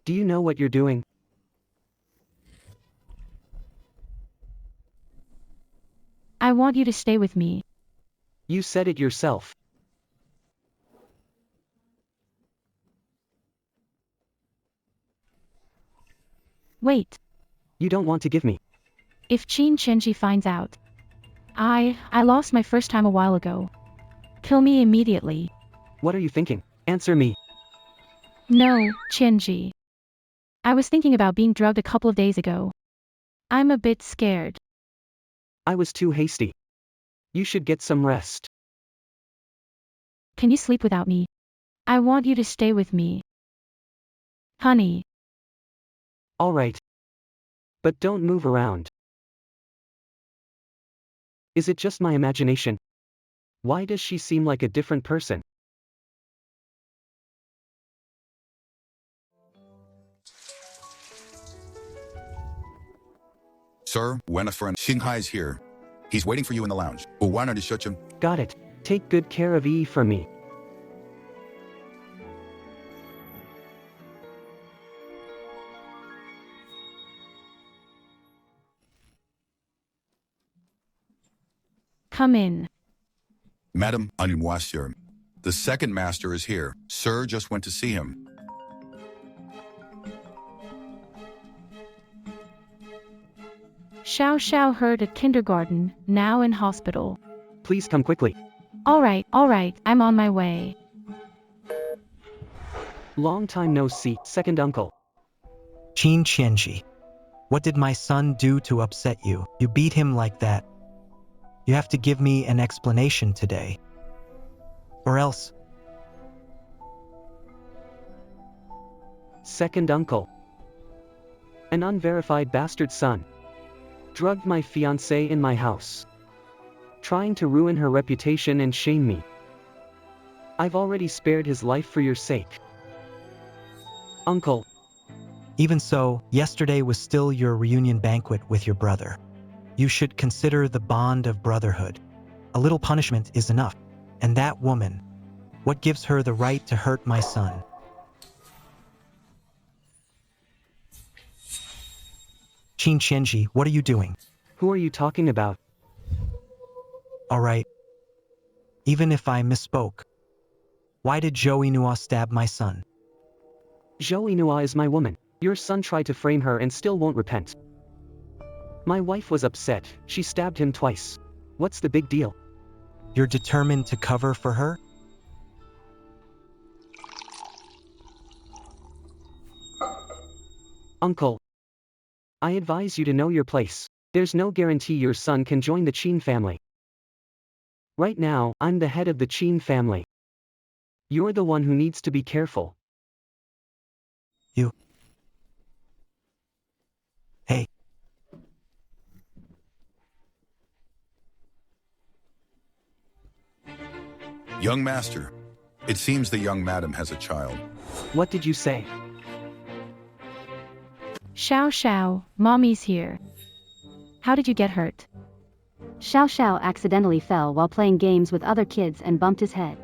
Do you know what you're doing? I want you to stay with me. You said it yourself. Wait. You don't want to give me. If Qin Qianzhi finds out. I lost my first time a while ago. Kill me immediately. What are you thinking? Answer me. No, Qianzhi. I was thinking about being drugged a couple of days ago. I'm a bit scared. I was too hasty. You should get some rest. Can you sleep without me? I want you to stay with me. Honey. All right. But don't move around. Is it just my imagination? Why does she seem like a different person? Sir, when a friend Xinghai is here. He's waiting for you in the lounge. Got it. Take good care of E for me. Come in. Madam Unmasking. The second master is here. Sir just went to see him. Xiao hurt at kindergarten, now in hospital. Please come quickly. All right, I'm on my way. Long time no see, second uncle. Qin Qianzhi. What did my son do to upset you? You beat him like that. You have to give me an explanation today. Or else. Second uncle. An unverified bastard son. Drugged my fiancée in my house. Trying to ruin her reputation and shame me. I've already spared his life for your sake. Uncle. Even so, yesterday was still your reunion banquet with your brother. You should consider the bond of brotherhood. A little punishment is enough. And that woman, what gives her the right to hurt my son? Qin Qianzhi, what are you doing? Who are you talking about? All right. Even if I misspoke. Why did Zhou Yinuo stab my son? Zhou Yinuo is my woman. Your son tried to frame her and still won't repent. My wife was upset, she stabbed him twice. What's the big deal? You're determined to cover for her? Uncle. I advise you to know your place. There's no guarantee your son can join the Qin family. Right now, I'm the head of the Qin family. You're the one who needs to be careful. You. Hey. Young master. It seems the young madam has a child. What did you say? Xiao, mommy's here. How did you get hurt? Xiao accidentally fell while playing games with other kids and bumped his head.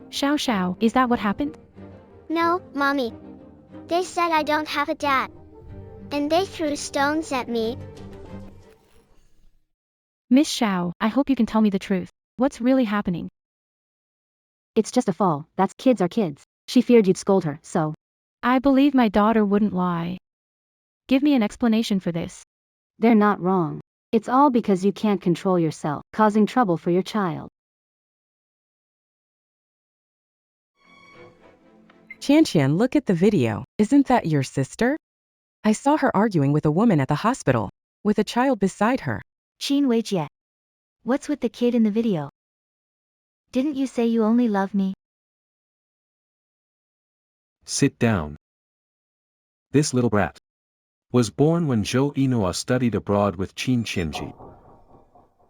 Xiao, is that what happened? No, Mommy. They said I don't have a dad. And they threw stones at me. Miss Xiao, I hope you can tell me the truth. What's really happening? It's just a fall, that's kids are kids. She feared you'd scold her, so. I believe my daughter wouldn't lie. Give me an explanation for this. They're not wrong. It's all because you can't control yourself, causing trouble for your child. Qian, look at the video. Isn't that your sister? I saw her arguing with a woman at the hospital, with a child beside her. Qin Weijie. What's with the kid in the video? Didn't you say you only love me? Sit down. This little brat was born when Zhou Yinuo studied abroad with Qin Qianzhi.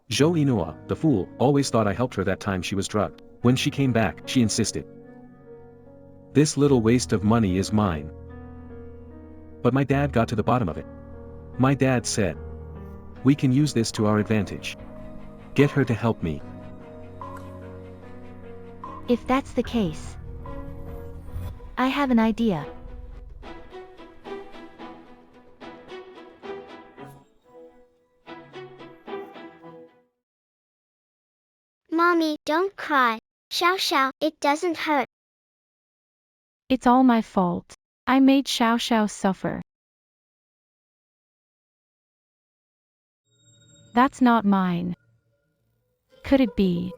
Zhou Yinuo, the fool, always thought I helped her that time she was drugged. When she came back, she insisted. This little waste of money is mine. But my dad got to the bottom of it. My dad said, we can use this to our advantage. Get her to help me. If that's the case, I have an idea. Mommy, don't cry. Xiao Xiao, it doesn't hurt. It's all my fault. I made Xiao Xiao suffer. That's not mine. Could it be?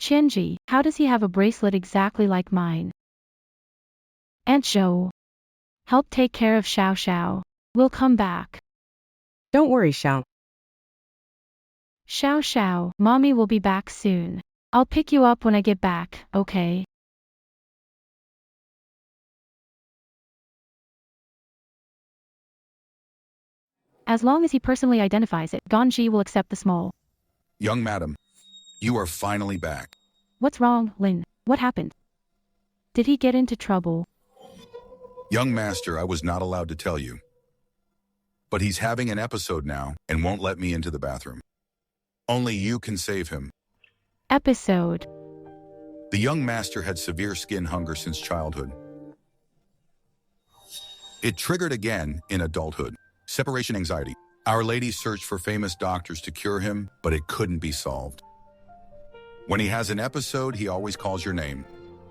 Qianzhi, how does he have a bracelet exactly like mine? Aunt Zhou, help take care of Xiao Xiao. We'll come back. Don't worry, Xiao. Xiao Xiao, Mommy will be back soon. I'll pick you up when I get back, okay? As long as he personally identifies it, Ganji will accept the small. Young madam, you are finally back. What's wrong, Lin? What happened? Did he get into trouble? Young master, I was not allowed to tell you. But he's having an episode now and won't let me into the bathroom. Only you can save him. Episode. The young master had severe skin hunger since childhood. It triggered again in adulthood. Separation anxiety. Our Lady searched for famous doctors to cure him, but it couldn't be solved. When he has an episode, he always calls your name.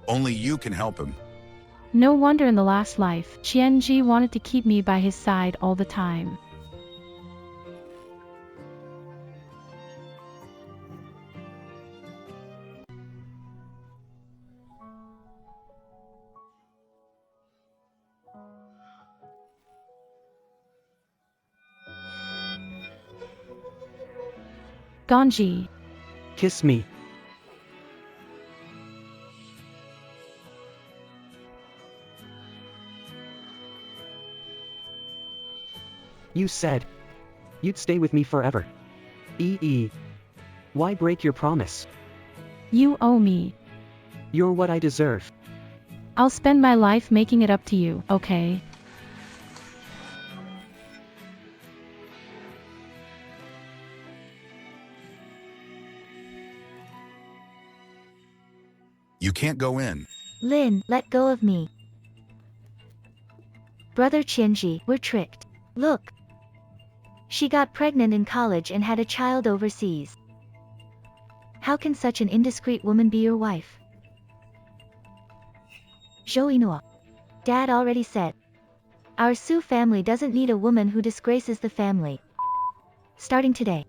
Only you can help him. No wonder in the last life, Qianzhi wanted to keep me by his side all the time. Ganji. Kiss me. You said you'd stay with me forever. Why break your promise? You owe me. You're what I deserve. I'll spend my life making it up to you, okay? You can't go in. Lin, let go of me. Brother Qianzhi, we're tricked. Look. She got pregnant in college and had a child overseas. How can such an indiscreet woman be your wife? Zhou Yinuo. Dad already said. Our Su family doesn't need a woman who disgraces the family. Starting today.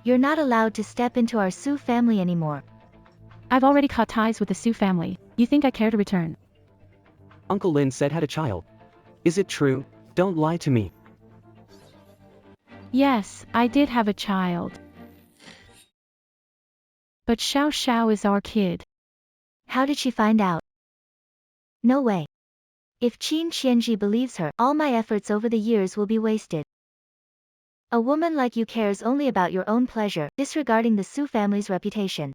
You're not allowed to step into our Su family anymore. I've already cut ties with the Su family. You think I care to return? Uncle Lin said had a child. Is it true? Don't lie to me. Yes, I did have a child. But Xiao Xiao is our kid. How did she find out? No way. If Qin Qianzhi believes her, all my efforts over the years will be wasted. A woman like you cares only about your own pleasure, disregarding the Su family's reputation.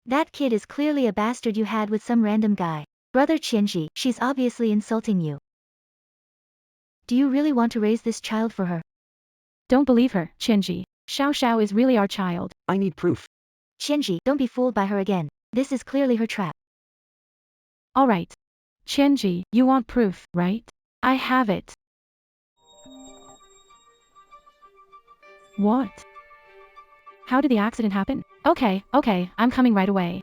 That kid is clearly a bastard you had with some random guy. Brother Qianzhi, she's obviously insulting you. Do you really want to raise this child for her? Don't believe her, Qianzhi. Xiao Xiao is really our child. I need proof. Qianzhi, don't be fooled by her again. This is clearly her trap. Alright. Qianzhi, you want proof, right? I have it. What? How did the accident happen? Okay, I'm coming right away.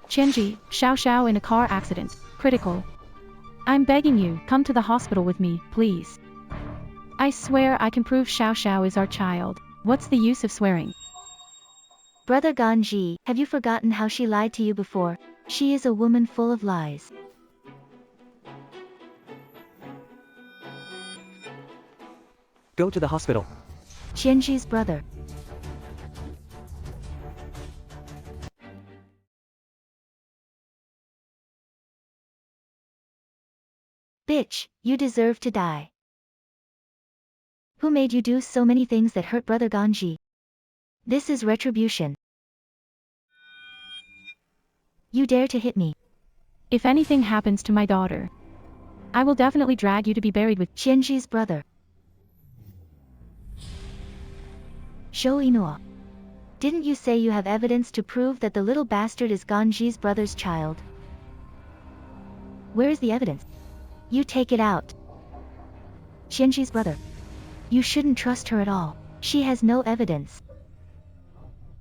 Qianzhi, Xiao Xiao in a car accident. Critical. I'm begging you, come to the hospital with me, please. I swear I can prove Xiao Xiao is our child. What's the use of swearing? Brother Ganji, have you forgotten how she lied to you before? She is a woman full of lies. Go to the hospital. Qianzhi's brother. Bitch, you deserve to die. Who made you do so many things that hurt Brother Ganji? This is retribution. You dare to hit me. If anything happens to my daughter, I will definitely drag you to be buried with Qianzhi's brother. Zhou Yinuo. Didn't you say you have evidence to prove that the little bastard is Ganji's brother's child? Where is the evidence? You take it out. Qianzhi's brother. You shouldn't trust her at all. She has no evidence.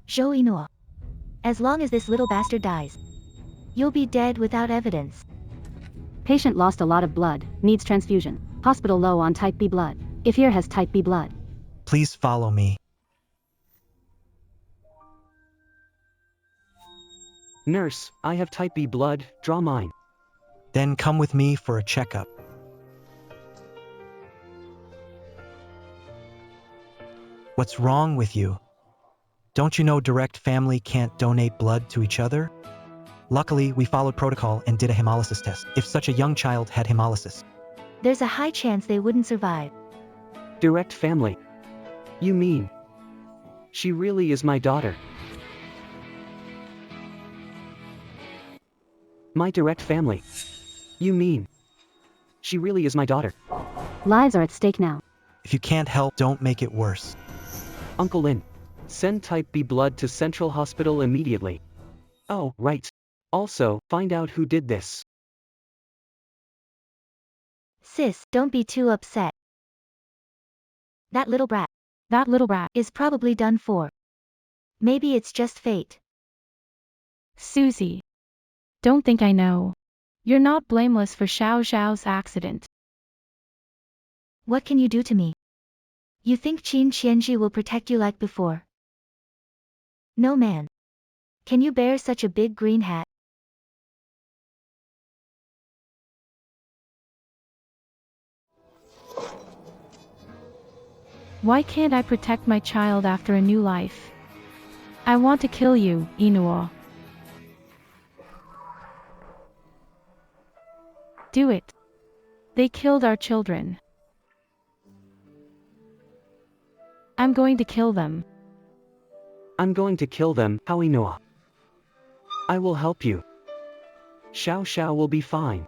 Zhou Yinuo. As long as this little bastard dies, you'll be dead without evidence. Patient lost a lot of blood, needs transfusion. Hospital low on type B blood. If here has type B blood. Please follow me. Nurse, I have type B blood, draw mine. Then come with me for a checkup. What's wrong with you? Don't you know direct family can't donate blood to each other? Luckily, we followed protocol and did a hemolysis test. If such a young child had hemolysis, There's a high chance they wouldn't survive. Direct family. You mean? She really is my daughter. My direct family. You mean? She really is my daughter. Lives are at stake now. if you can't help, don't make it worse. Uncle Lin. Send type B blood to Central Hospital immediately. Oh, right. Also, find out who did this. Sis, don't be too upset. That little brat is probably done for. Maybe it's just fate. Susie. Don't think I know. You're not blameless for Xiao Xiao's accident. What can you do to me? You think Qin Qianzhi will protect you like before? No man. Can you bear such a big green hat? Why can't I protect my child after a new life? I want to kill you, Yinuo. Do it. They killed our children. I'm going to kill them. I'm going to kill them, Yinuo. I will help you. Xiao Xiao will be fine.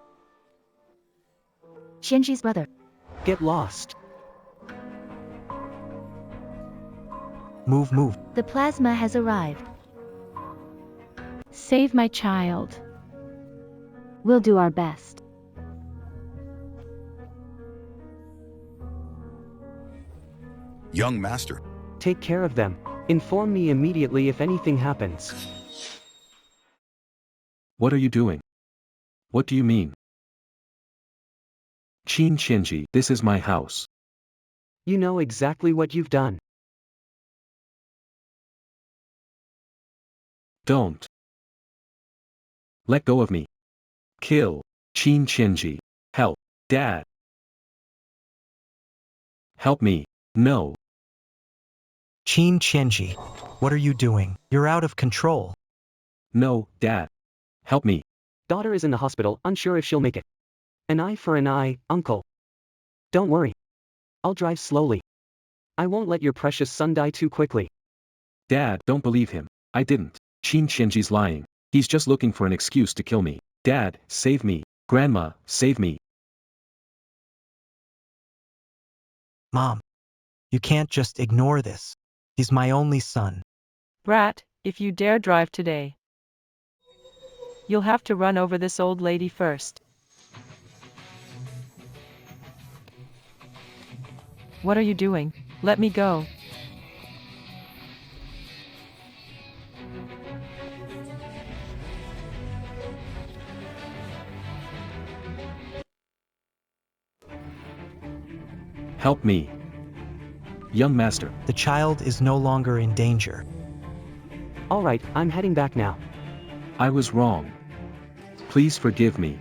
Qianzhi's brother. Get lost. Move, move. The plasma has arrived. Save my child. We'll do our best. Young master. Take care of them. Inform me immediately if anything happens. What are you doing? What do you mean? Qin Qianzhi, this is my house. You know exactly what you've done. Don't. Let go of me. Kill. Qin Qianzhi. Help. Dad. Help me. No. Qin Qianzhi, what are you doing? You're out of control. No, Dad. Help me. Daughter is in the hospital, unsure if she'll make it. An eye for an eye, uncle. Don't worry. I'll drive slowly. I won't let your precious son die too quickly. Dad, don't believe him. I didn't. Qin Qianzhi's lying. He's just looking for an excuse to kill me. Dad, save me. Grandma, save me. Mom, you can't just ignore this. He's my only son. Brat, if you dare drive today, you'll have to run over this old lady first. What are you doing? Let me go. Help me. Young master. The child is no longer in danger. Alright, I'm heading back now. I was wrong. Please forgive me.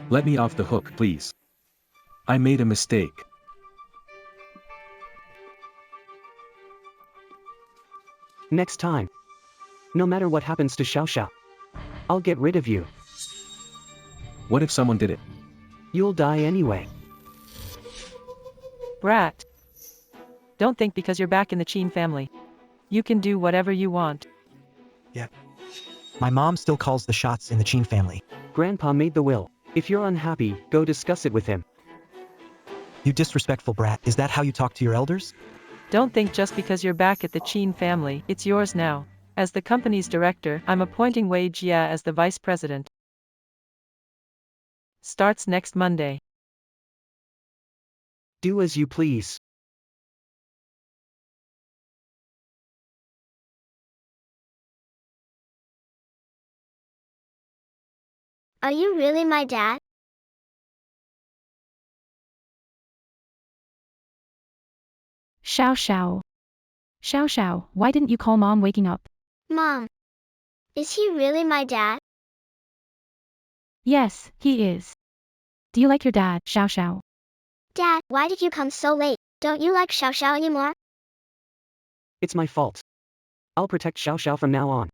Let me off the hook, please. I made a mistake. Next time. No matter what happens to Xiao Xiao, I'll get rid of you. What if someone did it? You'll die anyway. Brat. Don't think because you're back in the Qin family, you can do whatever you want. Yeah. My mom still calls the shots in the Qin family. Grandpa made the will. If you're unhappy, go discuss it with him. You disrespectful brat, is that how you talk to your elders? Don't think just because you're back at the Qin family, it's yours now. As the company's director, I'm appointing Wei Jia as the vice president. Starts next Monday. Do as you please. Are you really my dad? Xiao Xiao. Xiao Xiao, why didn't you call Mom waking up? Mom. Is he really my dad? Yes, he is. Do you like your dad, Xiao Xiao? Dad, why did you come so late? Don't you like Xiao Xiao anymore? It's my fault. I'll protect Xiao Xiao from now on.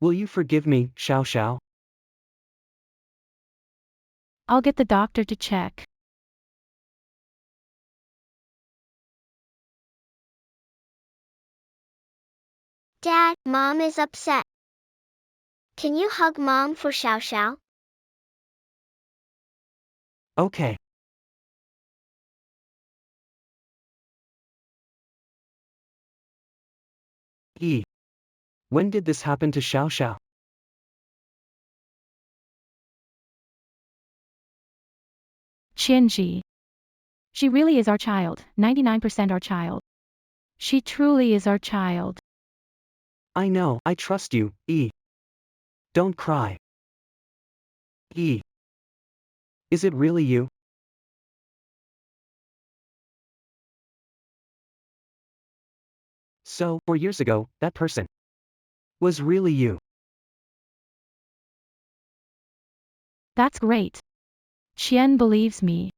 Will you forgive me, Xiao Xiao? I'll get the doctor to check. Dad, Mom is upset. Can you hug Mom for Xiao Xiao? Okay. When did this happen to Xiao Xiao? Qianzhi. She really is our child, 99% our child. She truly is our child. I know, I trust you, Don't cry. Is it really you? So, 4 years ago, that person was really you. That's great. Qian believes me.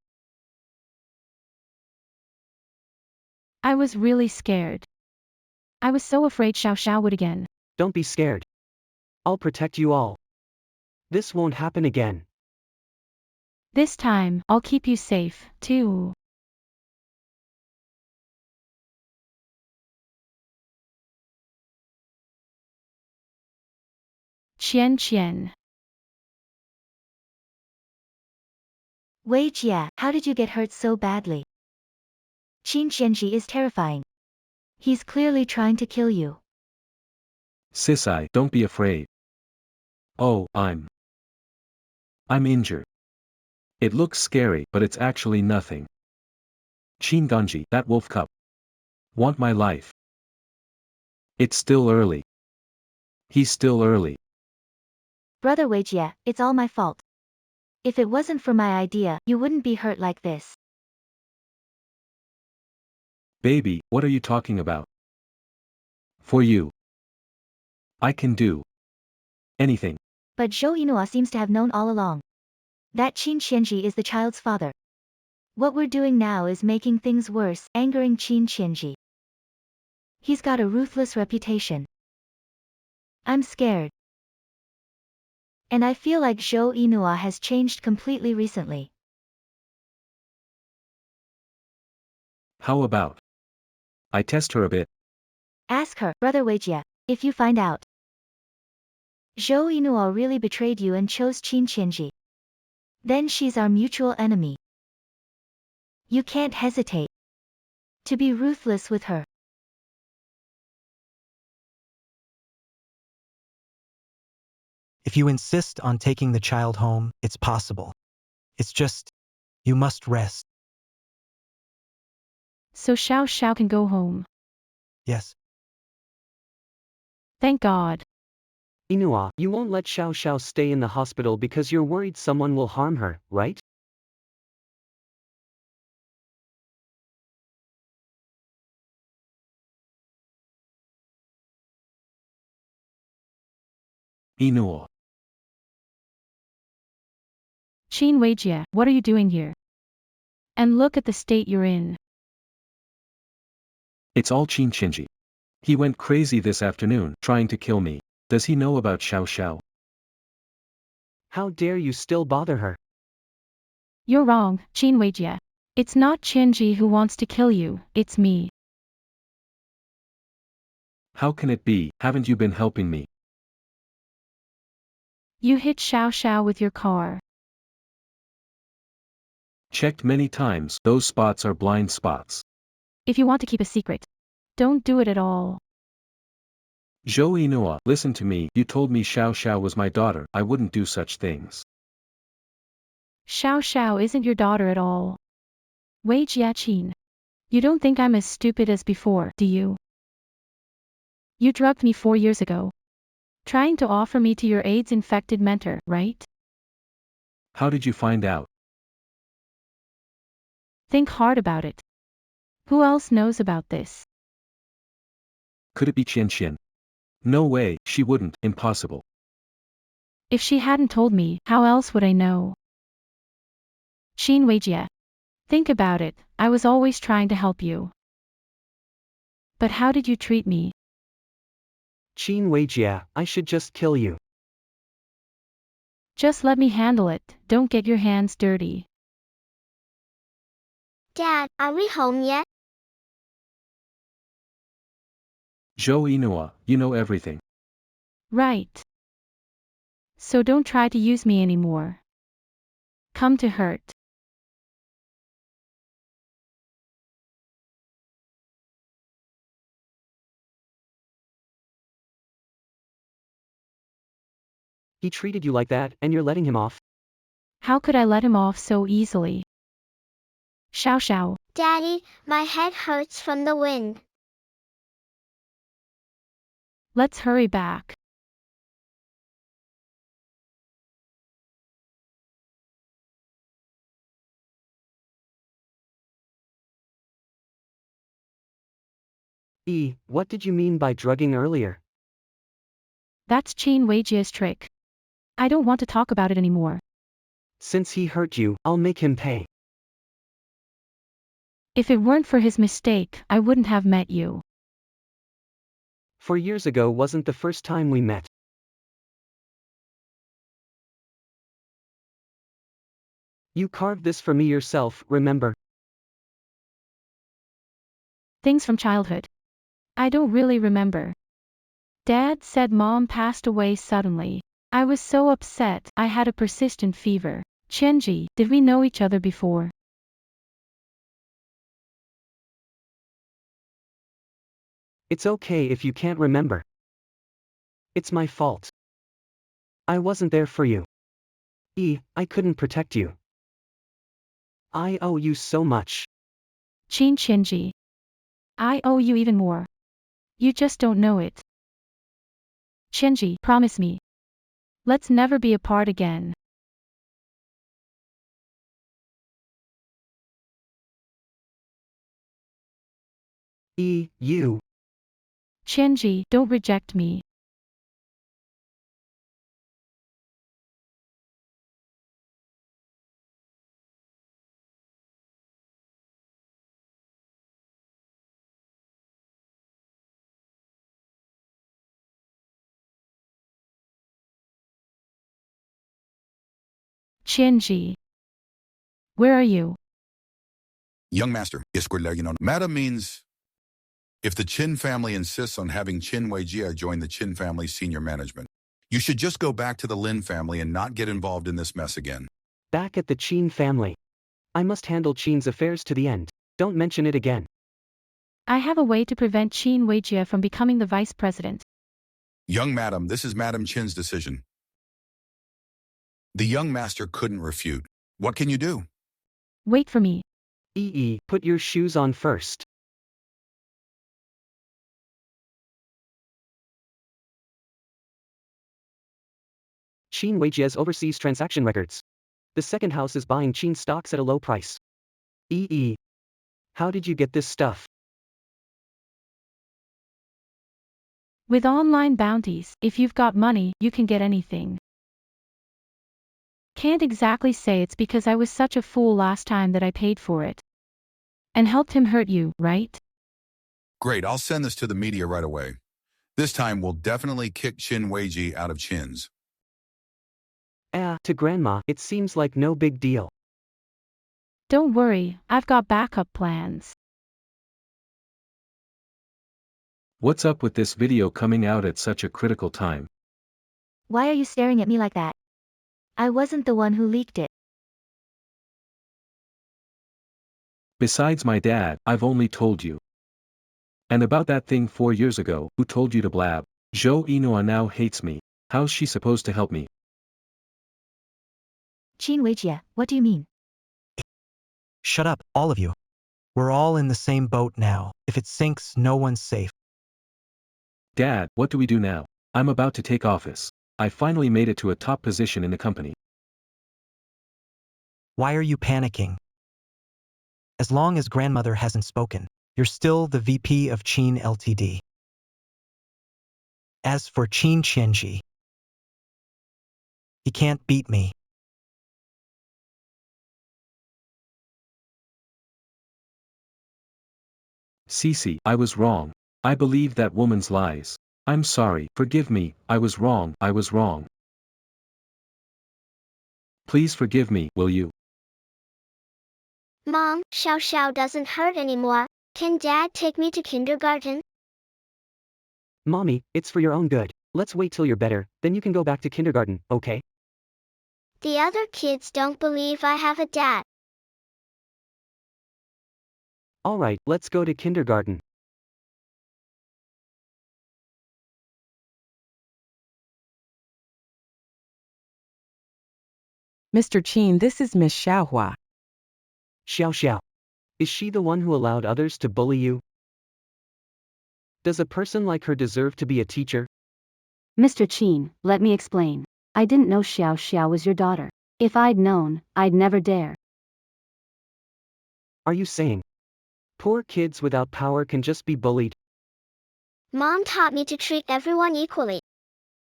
I was really scared. I was so afraid Xiao Xiao would again. Don't be scared. I'll protect you all. This won't happen again. This time, I'll keep you safe, too. Qian. Wei Jia, how did you get hurt so badly? Qin Qianzhi is terrifying. He's clearly trying to kill you. Sisai, don't be afraid. Oh, I'm injured. It looks scary, but it's actually nothing. Qin Qianzhi, that wolf cub. Want my life. It's still early. He's still early. Brother Wei Jia, it's all my fault. If it wasn't for my idea, you wouldn't be hurt like this. Baby, what are you talking about? For you. I can do anything. But Zhou Yinuo seems to have known all along. That Qin Qianzhi is the child's father. What we're doing now is making things worse, angering Qin Qianzhi. He's got a ruthless reputation. I'm scared. And I feel like Zhou Yinuo has changed completely recently. How about I test her a bit? Ask her, Brother Wei Jia, if you find out Zhou Yinuo really betrayed you and chose Qin Qianzhi. Then she's our mutual enemy. You can't hesitate to be ruthless with her. If you insist on taking the child home, it's possible. It's just, you must rest. So Xiao Xiao can go home. Yes. Thank God. Inua, you won't let Xiao Xiao stay in the hospital because you're worried someone will harm her, right? Yinuo. Qin Weijie, what are you doing here? And look at the state you're in. It's all Qin Qianzhi. He went crazy this afternoon, trying to kill me. Does he know about Xiao Xiao? How dare you still bother her? You're wrong, Qin Weijie. It's not Qianzhi who wants to kill you, it's me. How can it be? Haven't you been helping me? You hit Xiao Xiao with your car. Checked many times, those spots are blind spots. If you want to keep a secret, Don't do it at all. Zhou Yinuo, listen to me, you told me Xiao Xiao was my daughter, I wouldn't do such things. Xiao Xiao isn't your daughter at all. Wei Jiaqin. You don't think I'm as stupid as before, do you? You drugged me 4 years ago. Trying to offer me to your AIDS-infected mentor, right? How did you find out? Think hard about it. Who else knows about this? Could it be Qian? No way, she wouldn't, impossible. If she hadn't told me, how else would I know? Qin Weijie. Think about it, I was always trying to help you. But how did you treat me? Qin Weijie, I should just kill you. Just let me handle it, don't get your hands dirty. Dad, are we home yet? Zhou Yinuo, you know everything. Right. So don't try to use me anymore. Come to hurt. He treated you like that, and you're letting him off? How could I let him off so easily? Xiao Xiao. Daddy, my head hurts from the wind. Let's hurry back. What did you mean by drugging earlier? That's Qin Weijie's trick. I don't want to talk about it anymore. Since he hurt you, I'll make him pay. If it weren't for his mistake, I wouldn't have met you. 4 years ago wasn't the first time we met. You carved this for me yourself, remember? Things from childhood. I don't really remember. Dad said Mom passed away suddenly. I was so upset, I had a persistent fever. Qianzhi, did we know each other before? It's okay if you can't remember. It's my fault. I wasn't there for you. I couldn't protect you. I owe you so much. Qin Qianzhi. I owe you even more. You just don't know it. Qianzhi, promise me. Let's never be apart again. You. Qianzhi, don't reject me. Qianzhi. Where are you? Young master, Madam means if the Qin family insists on having Qin Weijie join the Qin family senior management, you should just go back to the Lin family and not get involved in this mess again. Back at the Qin family. I must handle Qin's affairs to the end. Don't mention it again. I have a way to prevent Qin Weijie from becoming the vice president. Young madam, this is Madam Qin's decision. The young master couldn't refute. What can you do? Wait for me. Put your shoes on first. Qin Weijie's overseas transaction records. The second house is buying Qin stocks at a low price. How did you get this stuff? With online bounties, if you've got money, you can get anything. Can't exactly say it's because I was such a fool last time that I paid for it. And helped him hurt you, right? Great, I'll send this to the media right away. This time we'll definitely kick Qin Weijie out of Qin's. To Grandma, it seems like no big deal. Don't worry, I've got backup plans. What's up with this video coming out at such a critical time? Why are you staring at me like that? I wasn't the one who leaked it. Besides my dad, I've only told you. And about that thing 4 years ago, who told you to blab? Zhou Yinuo now hates me. How's she supposed to help me? Qin Qianzhi, what do you mean? Shut up, all of you. We're all in the same boat now. If it sinks, no one's safe. Dad, what do we do now? I'm about to take office. I finally made it to a top position in the company. Why are you panicking? As long as grandmother hasn't spoken, you're still the VP of Qin Ltd. As for Qin Qianzhi, he can't beat me. Cece, I was wrong. I believe that woman's lies. I'm sorry, forgive me, I was wrong. Please forgive me, will you? Mom, Xiao Xiao doesn't hurt anymore. Can Dad take me to kindergarten? Mommy, it's for your own good. Let's wait till you're better, then you can go back to kindergarten, okay? The other kids don't believe I have a dad. Alright, let's go to kindergarten. Mr. Qin, this is Miss Xiaohua. Xiao Xiao. Is she the one who allowed others to bully you? Does a person like her deserve to be a teacher? Mr. Qin, let me explain. I didn't know Xiao Xiao was your daughter. If I'd known, I'd never dare. Are you saying poor kids without power can just be bullied? Mom taught me to treat everyone equally.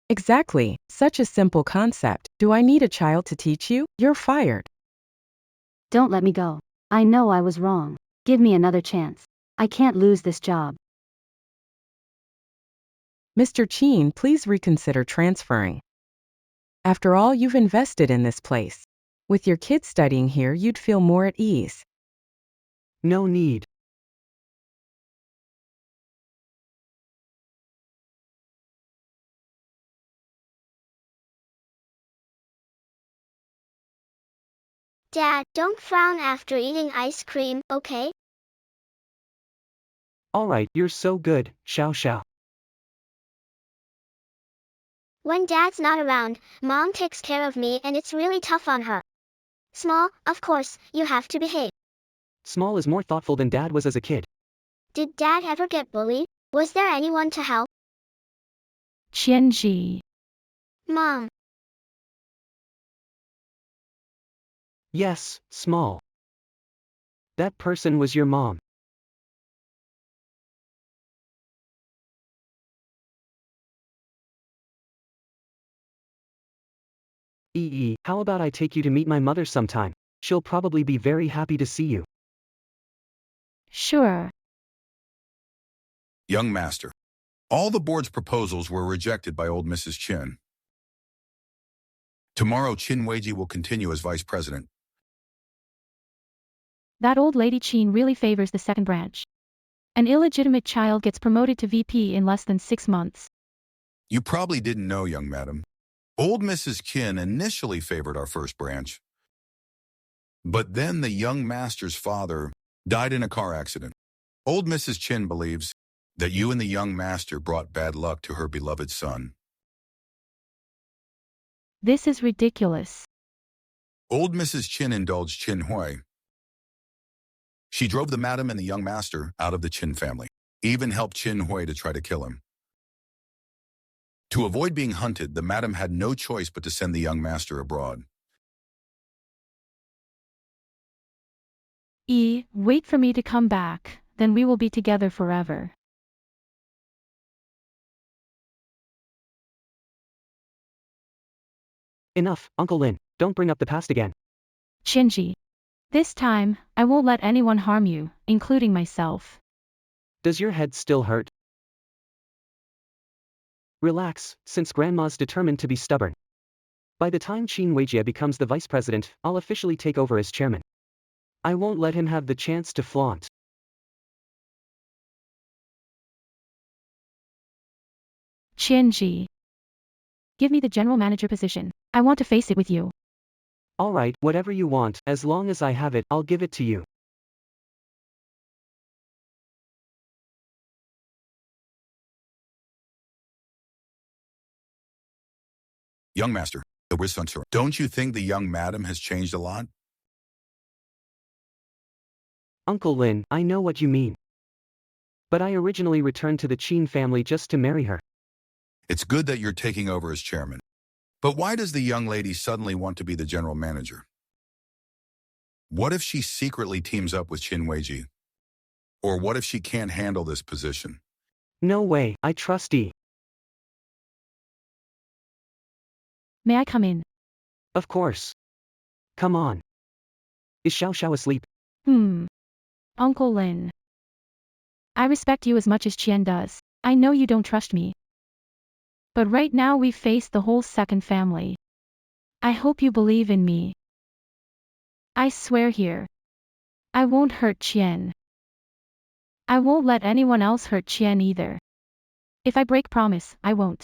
Exactly, such a simple concept. Do I need a child to teach you? You're fired. Don't let me go. I know I was wrong. Give me another chance. I can't lose this job. Mr. Qin, please reconsider transferring. After all, you've invested in this place. With your kids studying here, you'd feel more at ease. No need. Dad, don't frown after eating ice cream, okay? Alright, you're so good, Xiao Xiao. When Dad's not around, Mom takes care of me and it's really tough on her. Small, of course, you have to behave. Small is more thoughtful than Dad was as a kid. Did Dad ever get bullied? Was there anyone to help? Qianzhi. Mom. Yes, Small. That person was your mom. How about I take you to meet my mother sometime? She'll probably be very happy to see you. Sure. Young master. All the board's proposals were rejected by old Mrs. Qin. Tomorrow, Qin Weiji will continue as vice president. That old lady Qin really favors the second branch. An illegitimate child gets promoted to VP in less than 6 months. You probably didn't know, young madam. Old Mrs. Qin initially favored our first branch. But then the young master's father died in a car accident. Old Mrs. Qin believes that you and the young master brought bad luck to her beloved son. This is ridiculous. Old Mrs. Qin indulged Qin Hui. She drove the madam and the young master out of the Qin family, even helped Qin Hui to try to kill him. To avoid being hunted, the madam had no choice but to send the young master abroad. Wait for me to come back, then we will be together forever. Enough, Uncle Lin, don't bring up the past again. Qianzhi. This time, I won't let anyone harm you, including myself. Does your head still hurt? Relax, since Grandma's determined to be stubborn. By the time Qin Weijie becomes the vice president, I'll officially take over as chairman. I won't let him have the chance to flaunt. Qianzhi. Give me the general manager position. I want to face it with you. Alright, whatever you want, as long as I have it, I'll give it to you. Young master, the wizard, don't you think the young madam has changed a lot? Uncle Lin, I know what you mean. But I originally returned to the Qin family just to marry her. It's good that you're taking over as chairman. But why does the young lady suddenly want to be the general manager? What if she secretly teams up with Qin Weiji? Or what if she can't handle this position? No way, I trust E. May I come in? Of course. Come on. Is Xiao Xiao asleep? Uncle Lin. I respect you as much as Qian does. I know you don't trust me. But right now we face the whole second family. I hope you believe in me. I swear here. I won't hurt Qian. I won't let anyone else hurt Qian either. If I break promise, I won't.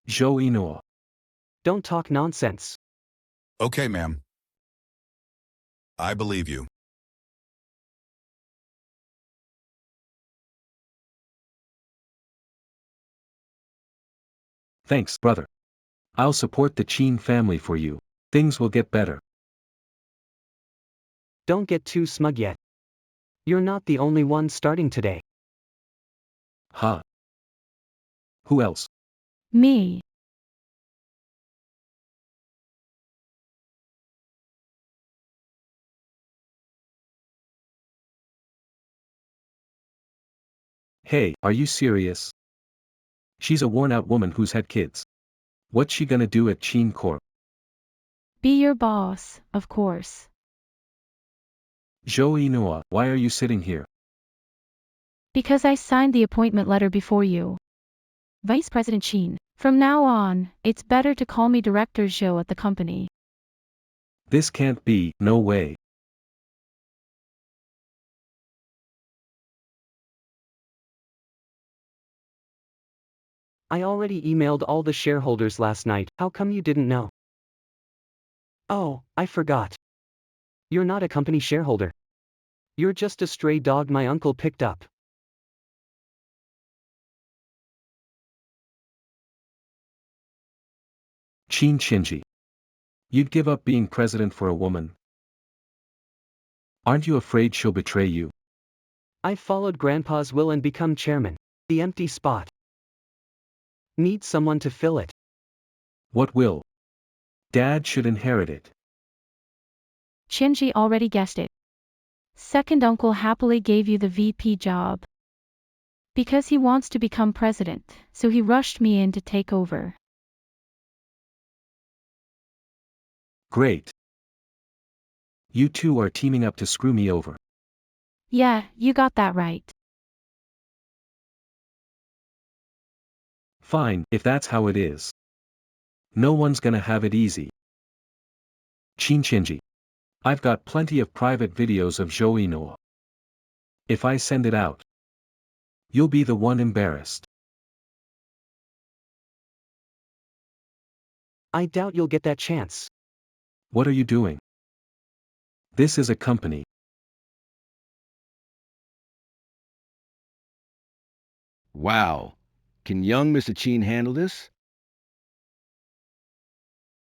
Zhou Yinuo. Don't talk nonsense. Okay, ma'am. I believe you. Thanks, brother. I'll support the Qin family for you. Things will get better. Don't get too smug yet. You're not the only one starting today. Ha. Who else? Me. Hey, are you serious? She's a worn-out woman who's had kids. What's she gonna do at Qin Corp? Be your boss, of course. Zhou Yinuo, why are you sitting here? Because I signed the appointment letter before you. Vice President Qin, from now on, it's better to call me Director Zhou at the company. This can't be, no way. I already emailed all the shareholders last night, how come you didn't know? Oh, I forgot. You're not a company shareholder. You're just a stray dog my uncle picked up. Qin Qianzhi. You'd give up being president for a woman? Aren't you afraid she'll betray you? I've followed Grandpa's will and become chairman. The empty spot. Need someone to fill it. What will? Dad should inherit it. Qianzhi already guessed it. Second uncle happily gave you the VP job. Because he wants to become president, so he rushed me in to take over. Great. You two are teaming up to screw me over. Yeah, you got that right. Fine, if that's how it is. No one's gonna have it easy. Qin Qianzhi. I've got plenty of private videos of Zhou Yinuo. If I send it out, you'll be the one embarrassed. I doubt you'll get that chance. What are you doing? This is a company. Wow. Can young Mr. Qin handle this?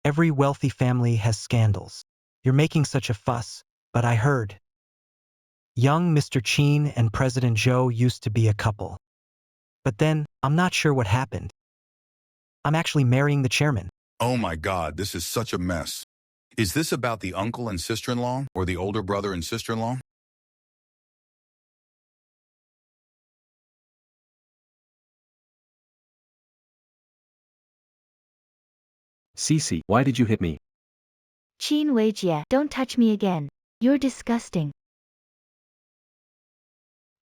Every wealthy family has scandals. You're making such a fuss, but I heard. Young Mr. Qin and President Zhou used to be a couple. But then, I'm not sure what happened. I'm actually marrying the chairman. Oh my God, this is such a mess. Is this about the uncle and sister-in-law, or the older brother and sister-in-law? Cece, why did you hit me? Qin Weijie, don't touch me again. You're disgusting.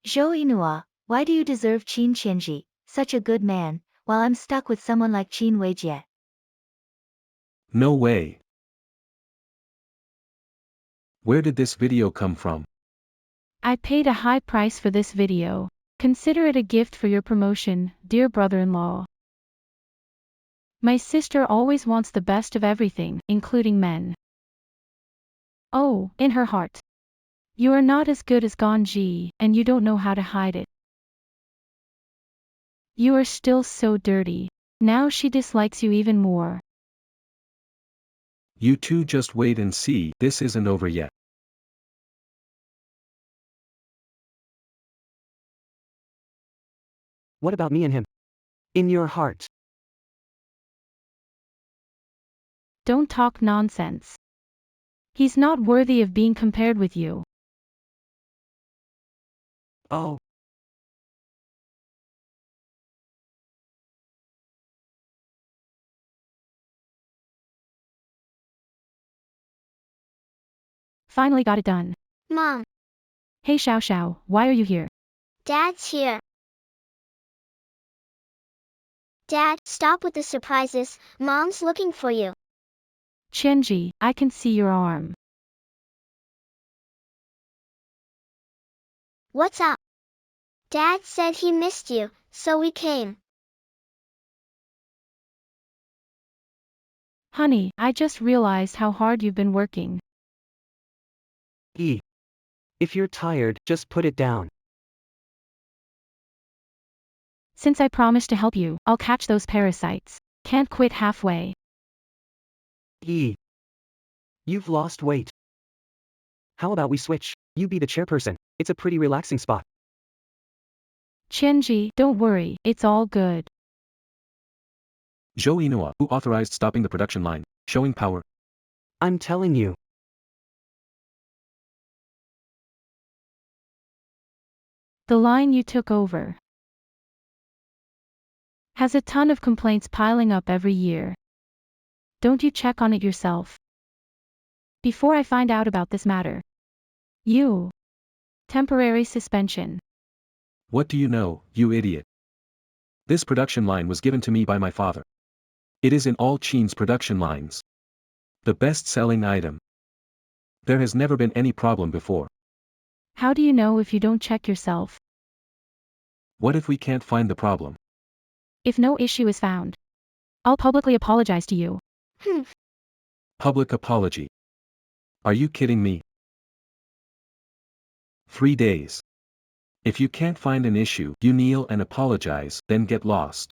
Zhou Yinuo, why do you deserve Qin Qianzhi, such a good man, while I'm stuck with someone like Qin Weijie? No way. Where did this video come from? I paid a high price for this video. Consider it a gift for your promotion, dear brother-in-law. My sister always wants the best of everything, including men. Oh, in her heart. You are not as good as Ganji, and you don't know how to hide it. You are still so dirty. Now she dislikes you even more. You two just wait and see, this isn't over yet. What about me and him? In your heart. Don't talk nonsense. He's not worthy of being compared with you. Oh. Finally got it done. Mom, Hey Xiao Xiao, why are you here? Dad's here. Dad, stop with the surprises. Mom's looking for you. Qianzhi, I can see your arm. What's up? Dad said he missed you, so we came. Honey, I just realized how hard you've been working. If you're tired, just put it down. Since I promised to help you, I'll catch those parasites. Can't quit halfway. You've lost weight. How about we switch? You be the chairperson. It's a pretty relaxing spot. Qianzhi, don't worry, it's all good. Zhou Yinuo, who authorized stopping the production line, showing power. I'm telling you. The line you took over has a ton of complaints piling up every year. Don't you check on it yourself? Before I find out about this matter. Temporary suspension. What do you know, you idiot? This production line was given to me by my father. It is in all Qin's production lines. The best-selling item. There has never been any problem before. How do you know if you don't check yourself? What if we can't find the problem? If no issue is found, I'll publicly apologize to you. Public apology. Are you kidding me? 3 days. If you can't find an issue, you kneel and apologize, then get lost.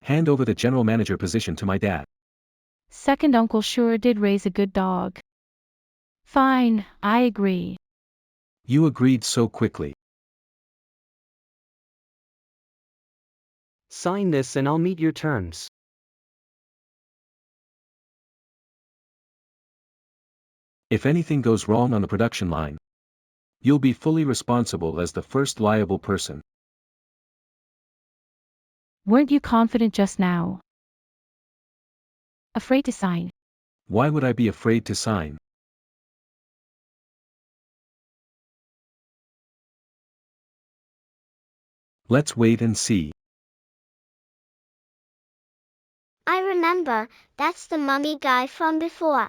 Hand over the general manager position to my dad. Second uncle sure did raise a good dog. Fine, I agree. You agreed so quickly. Sign this and I'll meet your terms. If anything goes wrong on the production line, you'll be fully responsible as the first liable person. Weren't you confident just now? Afraid to sign. Why would I be afraid to sign? Let's wait and see. I remember, that's the mummy guy from before.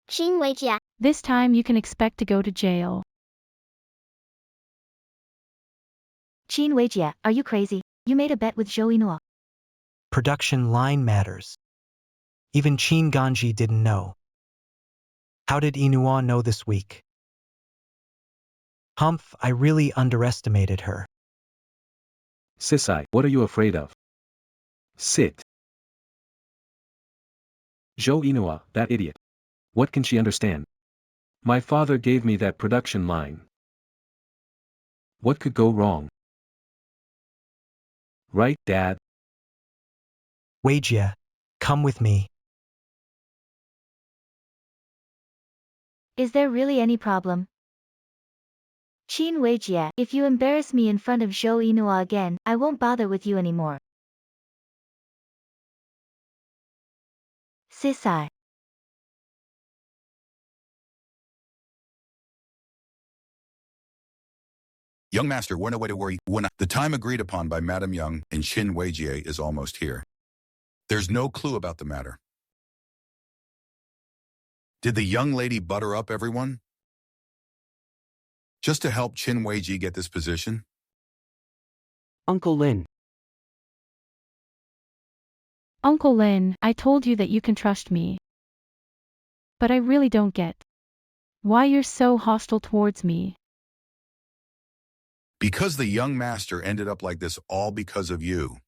Qin Weijia. This time you can expect to go to jail. Qin Weijia, are you crazy? You made a bet with Zhou Yinuo. Production line matters. Even Qin Qianzhi didn't know. How did Yinuo know this week? Humph, I really underestimated her. Sisai, what are you afraid of? Sit. Zhou Yinuo, that idiot. What can she understand? My father gave me that production line. What could go wrong? Right, Dad? Weijia, come with me. Is there really any problem? Qin Weijia, if you embarrass me in front of Zhou Yinuo again, I won't bother with you anymore. Sisai. Young master, no way to worry. The time agreed upon by Madame Young and Qin Weijie is almost here. There's no clue about the matter. Did the young lady butter up everyone? Just to help Qin Weijie get this position? Uncle Lin. Uncle Lin, I told you that you can trust me. But I really don't get why you're so hostile towards me. Because the young master ended up like this all because of you.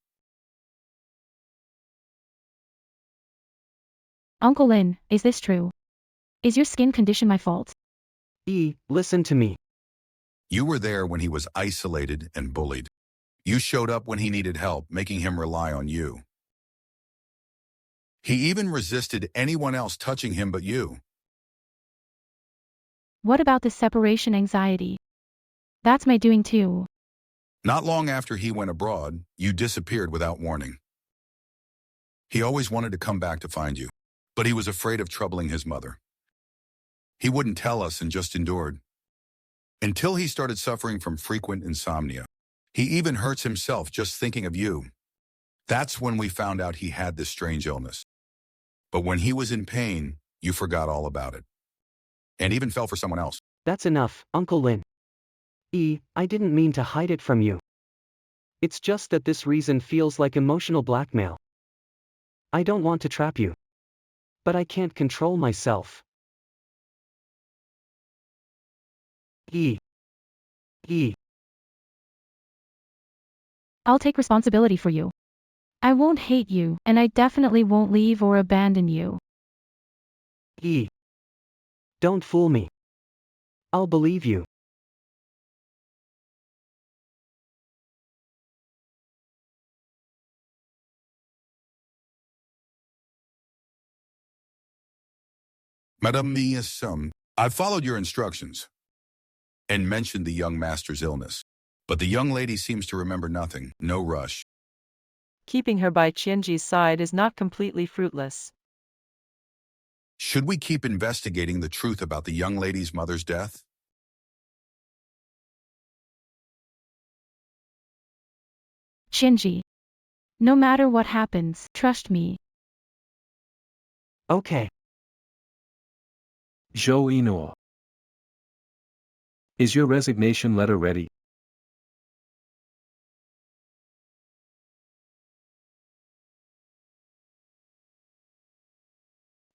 Uncle Lin, is this true? Is your skin condition my fault? Listen to me. You were there when he was isolated and bullied. You showed up when he needed help, making him rely on you. He even resisted anyone else touching him but you. What about the separation anxiety? That's my doing too. Not long after he went abroad, you disappeared without warning. He always wanted to come back to find you, but he was afraid of troubling his mother. He wouldn't tell us and just endured. Until he started suffering from frequent insomnia. He even hurts himself just thinking of you. That's when we found out he had this strange illness. But when he was in pain, you forgot all about it. And even fell for someone else. That's enough, Uncle Lin. I didn't mean to hide it from you. It's just that this reason feels like emotional blackmail. I don't want to trap you. But I can't control myself. I'll take responsibility for you. I won't hate you, and I definitely won't leave or abandon you. Don't fool me. I'll believe you. Madame I've followed your instructions and mentioned the young master's illness. But the young lady seems to remember nothing, no rush. Keeping her by Qianzhi's side is not completely fruitless. Should we keep investigating the truth about the young lady's mother's death? Qianzhi. No matter what happens, trust me. Okay. Zhou Yinuo. Is your resignation letter ready?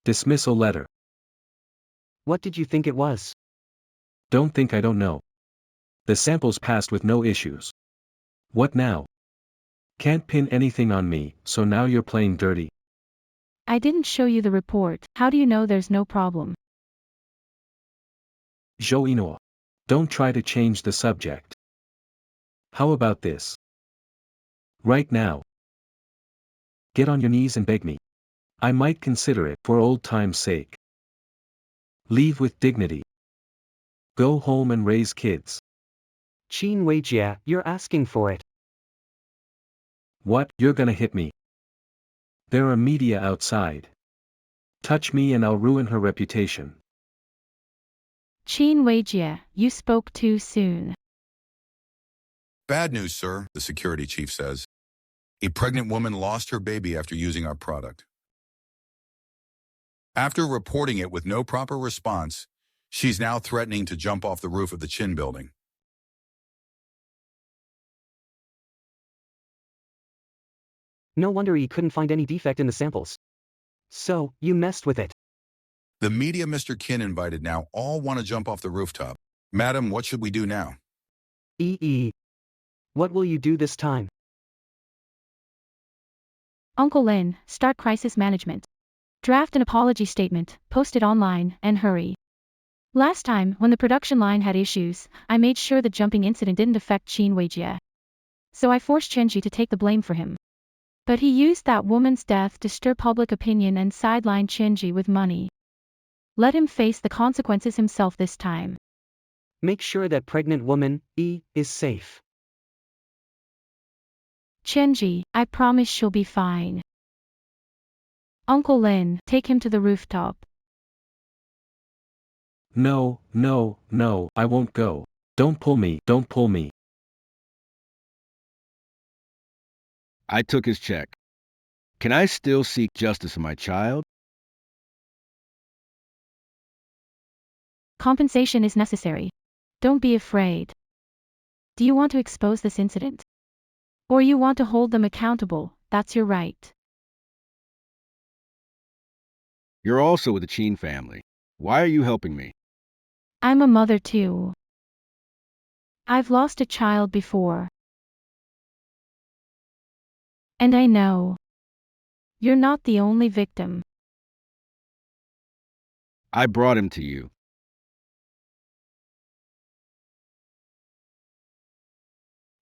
Dismissal letter. What did you think it was? Don't think I don't know. The samples passed with no issues. What now? Can't pin anything on me, so now you're playing dirty. I didn't show you the report. How do you know there's no problem? Zhou Yinuo. Don't try to change the subject. How about this? Right now. Get on your knees and beg me. I might consider it for old time's sake. Leave with dignity. Go home and raise kids. Qin Qianzhi, you're asking for it. What, you're gonna hit me? There are media outside. Touch me and I'll ruin her reputation. Qin Qianzhi, you spoke too soon. Bad news, sir, the security chief says. A pregnant woman lost her baby after using our product. After reporting it with no proper response, she's now threatening to jump off the roof of the Qin building. No wonder he couldn't find any defect in the samples. So, you messed with it. The media Mr. Qin invited now all want to jump off the rooftop. Madam, what should we do now? What will you do this time? Uncle Lin, start crisis management. Draft an apology statement, post it online, and hurry. Last time, when the production line had issues, I made sure the jumping incident didn't affect Qin Qianzhi. So I forced Qianzhi to take the blame for him. But he used that woman's death to stir public opinion and sideline Qianzhi with money. Let him face the consequences himself this time. Make sure that pregnant woman, is safe. Qianzhi, I promise she'll be fine. Uncle Lin, take him to the rooftop. No, I won't go. Don't pull me, don't pull me. I took his check. Can I still seek justice for my child? Compensation is necessary. Don't be afraid. Do you want to expose this incident? Or you want to hold them accountable? That's your right. You're also with the Qin family. Why are you helping me? I'm a mother too. I've lost a child before. And I know. You're not the only victim. I brought him to you.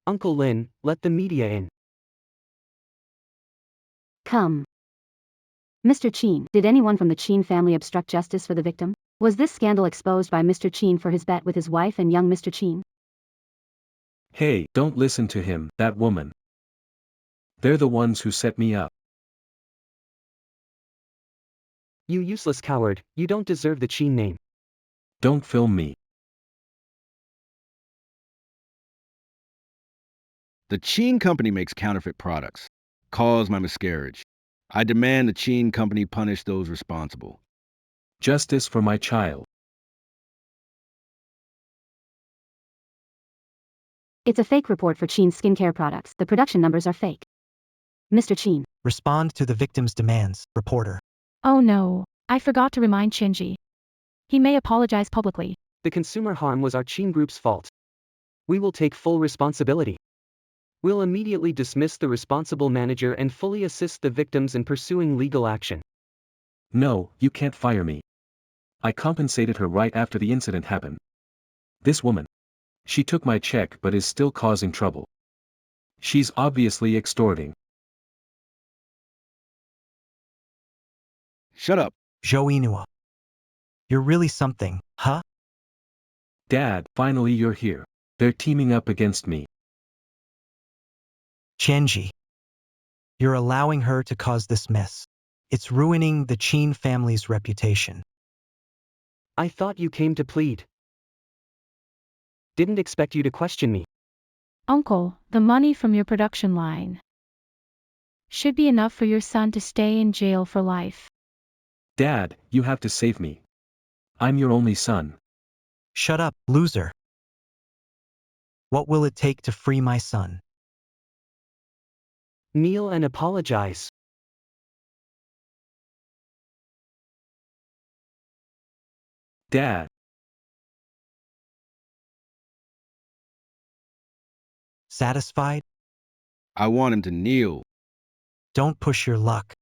Uncle Lin, let the media in. Come. Mr. Qin, did anyone from the Qin family obstruct justice for the victim? Was this scandal exposed by Mr. Qin for his bet with his wife and young Mr. Qin? Hey, don't listen to him, that woman. They're the ones who set me up. You useless coward, you don't deserve the Qin name. Don't film me. The Qin company makes counterfeit products. Caused my miscarriage. I demand the Qin company punish those responsible. Justice for my child. It's a fake report for Qin's skincare products. The production numbers are fake. Mr. Qin. Respond to the victim's demands, reporter. Oh no, I forgot to remind Qianzhi. He may apologize publicly. The consumer harm was our Qin group's fault. We will take full responsibility. We'll immediately dismiss the responsible manager and fully assist the victims in pursuing legal action. No, you can't fire me. I compensated her right after the incident happened. This woman. She took my check but is still causing trouble. She's obviously extorting. Shut up. Zhou Yinuo. You're really something, huh? Dad, finally you're here. They're teaming up against me. Qianzhi. You're allowing her to cause this mess. It's ruining the Qin family's reputation. I thought you came to plead. Didn't expect you to question me. Uncle, the money from your production line should be enough for your son to stay in jail for life. Dad, you have to save me. I'm your only son. Shut up, loser. What will it take to free my son? Kneel and apologize. Dad. Satisfied? I want him to kneel. Don't push your luck.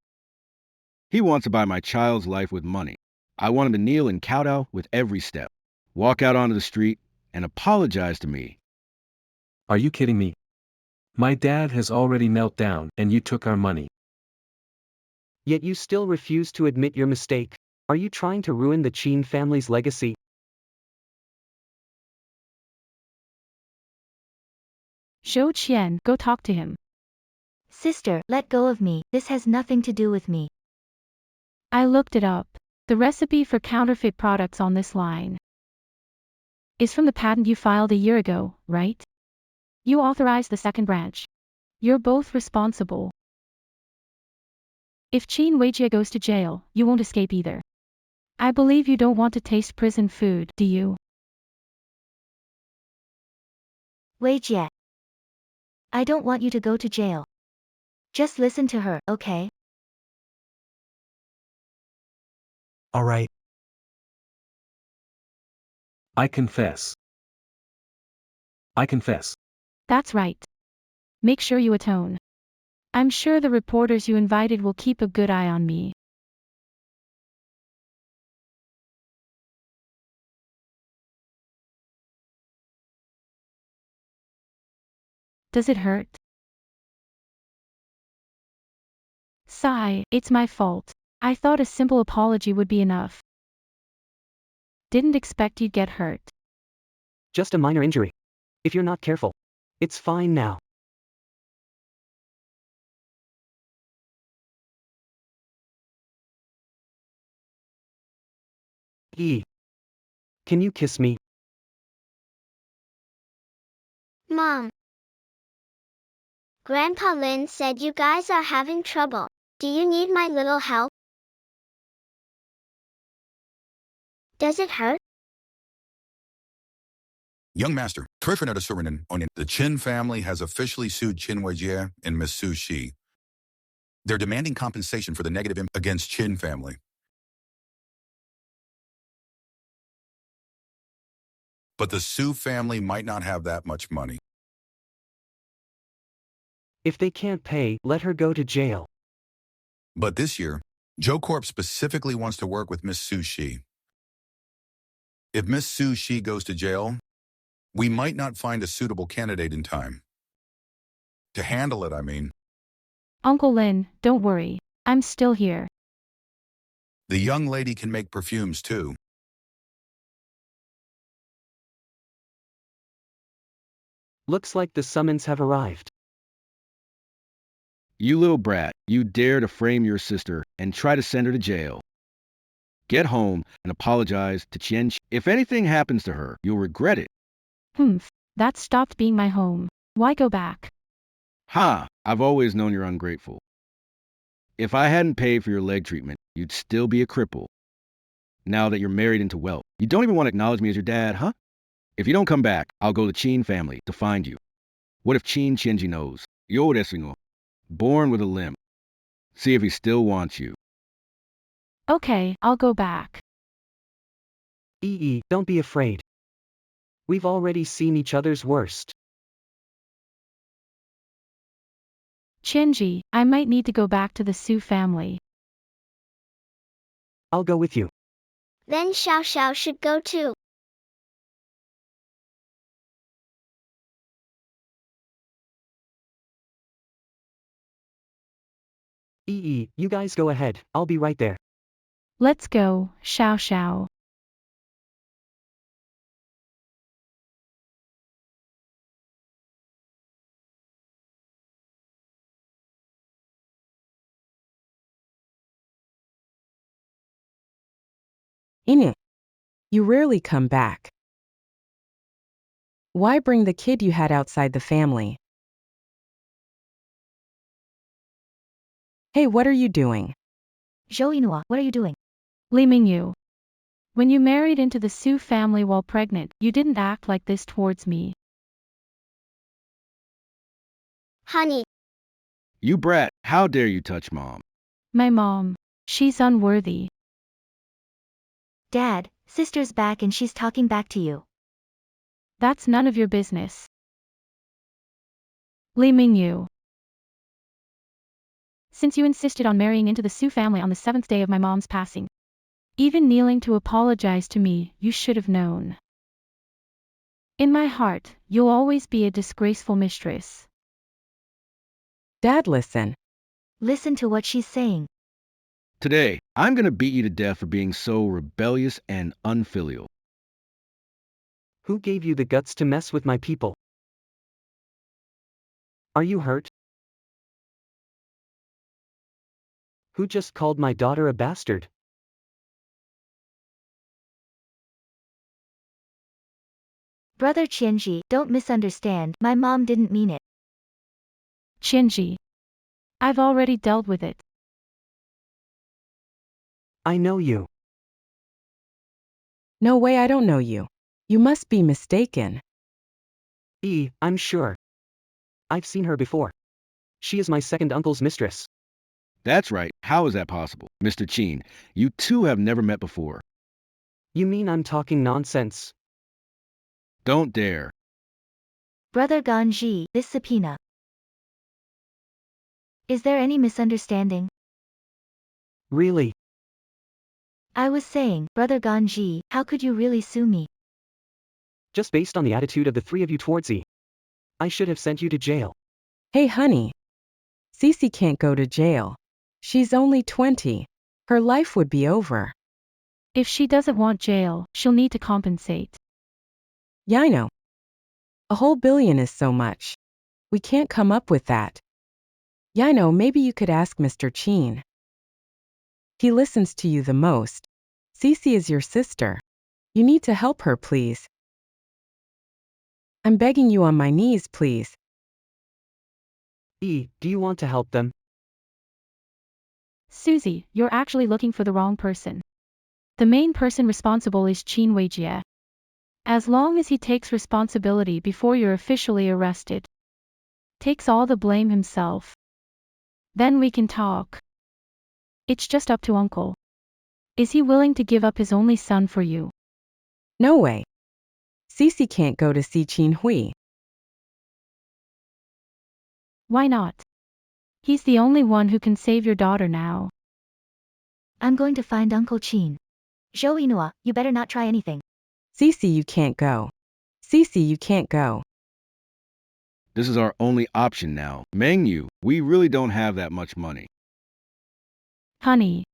He wants to buy my child's life with money. I want him to kneel and kowtow with every step. Walk out onto the street and apologize to me. Are you kidding me? My dad has already knelt down and you took our money. Yet you still refuse to admit your mistake. Are you trying to ruin the Qin family's legacy? Zhou Qian, go talk to him. Sister, let go of me. This has nothing to do with me. I looked it up. The recipe for counterfeit products on this line is from the patent you filed a year ago, right? You authorized the second branch. You're both responsible. If Qin Weijie goes to jail, you won't escape either. I believe you don't want to taste prison food, do you? Weijie. I don't want you to go to jail. Just listen to her, okay? All right. I confess. I confess. That's right. Make sure you atone. I'm sure the reporters you invited will keep a good eye on me. Does it hurt? Sigh, it's my fault. I thought a simple apology would be enough. Didn't expect you'd get hurt. Just a minor injury. If you're not careful. It's fine now. Can you kiss me? Mom. Grandpa Lin said you guys are having trouble. Do you need my little help? Does it hurt? Young Master, the Qin family has officially sued Qin Weijie and Miss Su Shi. They're demanding compensation for the negative impact against Qin family. But the Su family might not have that much money. If they can't pay, let her go to jail. But this year, Zhou Corp specifically wants to work with Miss Su Shi. If Miss Su Shi goes to jail, we might not find a suitable candidate in time. To handle it, I mean. Uncle Lin, don't worry. I'm still here. The young lady can make perfumes too. Looks like the summons have arrived. You little brat, you dare to frame your sister and try to send her to jail. Get home and apologize to Qianzhi. If anything happens to her, you'll regret it. Humph. That stopped being my home. Why go back? Ha! I've always known you're ungrateful. If I hadn't paid for your leg treatment, you'd still be a cripple. Now that you're married into wealth, you don't even want to acknowledge me as your dad, huh? If you don't come back, I'll go to Qin family to find you. What if Qin Qianzhi knows? Yo Resingo, born with a limp. See if he still wants you. Okay, I'll go back. Don't be afraid. We've already seen each other's worst. Qianzhi, I might need to go back to the Su family. I'll go with you. Then Xiao Xiao should go too. You guys go ahead, I'll be right there. Let's go, Xiao Xiao. Inu. You rarely come back. Why bring the kid you had outside the family? Hey, what are you doing? Zhou Yinuo, what are you doing? Li Mingyu. When you married into the Su family while pregnant, you didn't act like this towards me. Honey, You brat, how dare you touch mom? My mom. She's unworthy. Dad, sister's back and she's talking back to you. That's none of your business. Li Mingyu. Since you insisted on marrying into the Su family on the 7th day of my mom's passing, even kneeling to apologize to me, you should have known. In my heart, you'll always be a disgraceful mistress. Dad, listen. Listen to what she's saying. Today, I'm gonna beat you to death for being so rebellious and unfilial. Who gave you the guts to mess with my people? Are you hurt? Who just called my daughter a bastard? Brother Qianzhi, don't misunderstand, my mom didn't mean it. Qianzhi. I've already dealt with it. I know you. No way, I don't know you. You must be mistaken. I'm sure. I've seen her before. She is my second uncle's mistress. That's right, how is that possible? Mr. Qin, you two have never met before. You mean I'm talking nonsense? Don't dare. Brother Ganji, this subpoena. Is there any misunderstanding? Really? I was saying, Brother Ganji, how could you really sue me? Just based on the attitude of the three of you towards E. I should have sent you to jail. Hey, honey. Cece can't go to jail. She's only 20. Her life would be over. If she doesn't want jail, she'll need to compensate. Yeah, I know. A whole billion is so much. We can't come up with that. Yeah, I know, maybe you could ask Mr. Qin. He listens to you the most. Cece is your sister. You need to help her, please. I'm begging you on my knees, please. Do you want to help them? Susie, you're actually looking for the wrong person. The main person responsible is Qin Weijie. As long as he takes responsibility before you're officially arrested, takes all the blame himself, then we can talk. It's just up to Uncle. Is he willing to give up his only son for you? No way. Cece can't go to see Qin Hui. Why not? He's the only one who can save your daughter now. I'm going to find Uncle Qin. Zhou Yinuo, you better not try anything. Cece, you can't go. Cece, you can't go. This is our only option now. Mengyu, we really don't have that much money. Honey.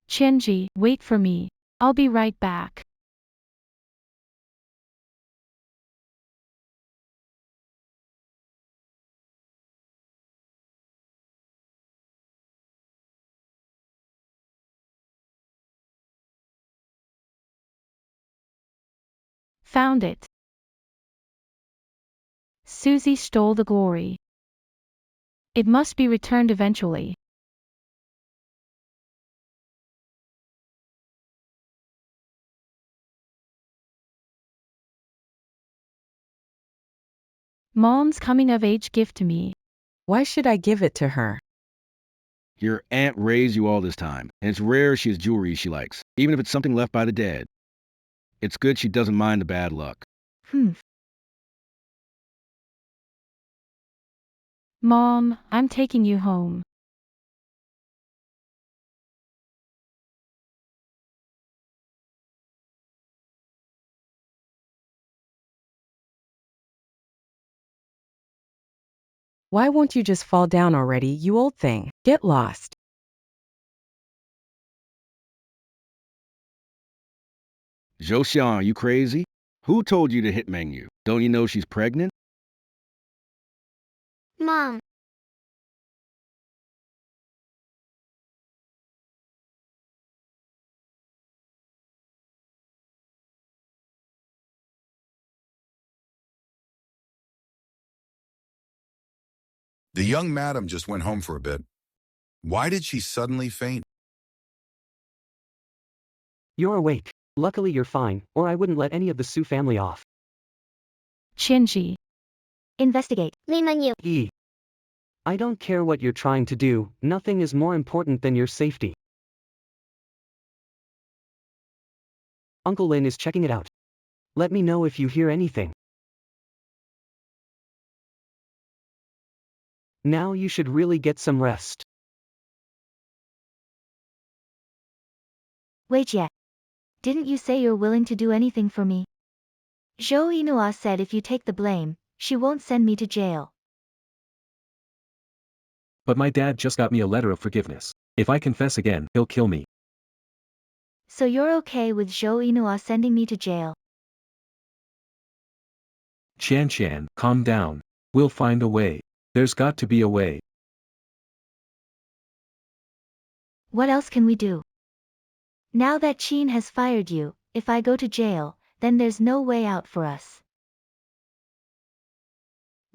Qianzhi, wait for me. I'll be right back. Found it. Susie stole the glory. It must be returned eventually. Mom's coming-of-age gift to me. Why should I give it to her? Your aunt raised you all this time, and it's rare she has jewelry she likes, even if it's something left by the dead. It's good she doesn't mind the bad luck. Mom, I'm taking you home. Why won't you just fall down already, you old thing? Get lost. Zhou Xian, are you crazy? Who told you to hit Mengyu? Don't you know she's pregnant? Mom. The young madam just went home for a bit. Why did she suddenly faint? You're awake. Luckily you're fine, or I wouldn't let any of the Su family off. Qianzhi. Investigate. Li Mengyu. I don't care what you're trying to do, nothing is more important than your safety. Uncle Lin is checking it out. Let me know if you hear anything. Now you should really get some rest. Wait yet. Didn't you say you're willing to do anything for me? Zhou Yinuo said if you take the blame, she won't send me to jail. But my dad just got me a letter of forgiveness. If I confess again, he'll kill me. So you're okay with Zhou Yinuo sending me to jail? Qian, calm down. We'll find a way. There's got to be a way. What else can we do? Now that Qin has fired you, if I go to jail, then there's no way out for us.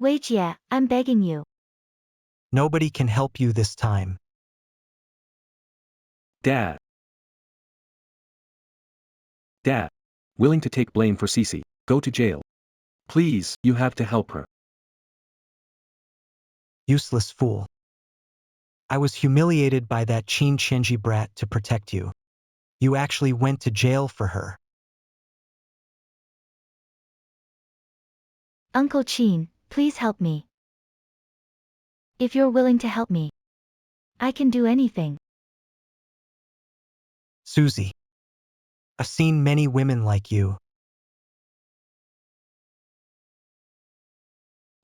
Wait, yeah, I'm begging you. Nobody can help you this time. Dad. Willing to take blame for Cece. Go to jail. Please, you have to help her. Useless fool. I was humiliated by that Qin Qianzhi brat to protect you. You actually went to jail for her. Uncle Qin, please help me. If you're willing to help me, I can do anything. Susie. I've seen many women like you.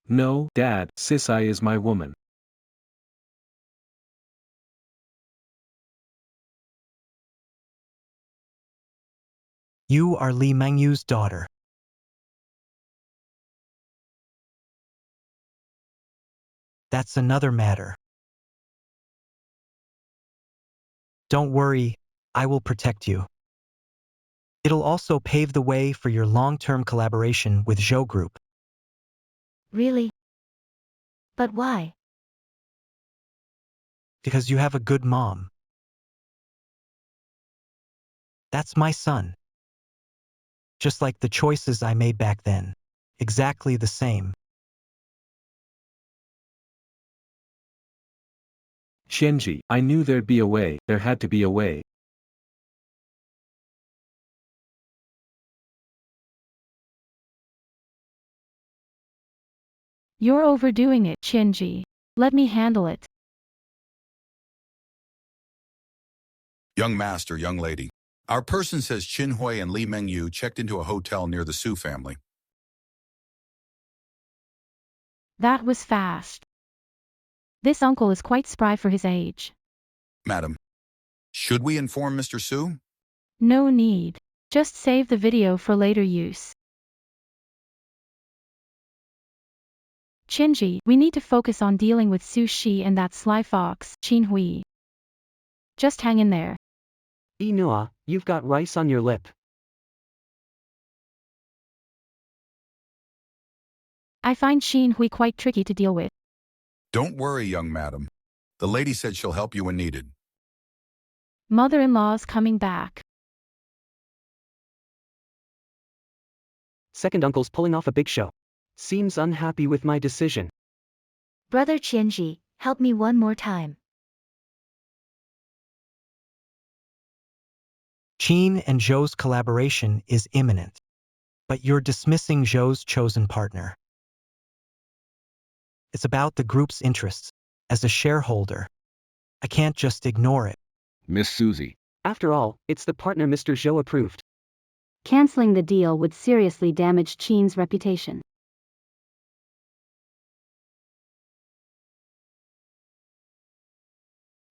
No, Dad, Sisai is my woman. You are Li Mengyu's daughter. That's another matter. Don't worry, I will protect you. It'll also pave the way for your long-term collaboration with Zhou Group. Really? But why? Because you have a good mom. That's my son. Just like the choices I made back then. Exactly the same. Qianzhi, I knew there'd be a way, there had to be a way. You're overdoing it, Qianzhi. Let me handle it. Young master, young lady. Our person says Qin Hui and Li Mengyu checked into a hotel near the Su family. That was fast. This uncle is quite spry for his age. Madam, should we inform Mr. Su? No need. Just save the video for later use. Qianzhi, we need to focus on dealing with Su Shi and that sly fox, Qin Hui. Just hang in there. Yinuo, you've got rice on your lip. I find Qin Hui quite tricky to deal with. Don't worry, young madam. The lady said she'll help you when needed. Mother-in-law's coming back. Second uncle's pulling off a big show. Seems unhappy with my decision. Brother Qianzhi, help me one more time. Qin and Zhou's collaboration is imminent, but you're dismissing Zhou's chosen partner. It's about the group's interests. As a shareholder, I can't just ignore it. Miss Susie. After all, it's the partner Mr. Zhou approved. Canceling the deal would seriously damage Qin's reputation.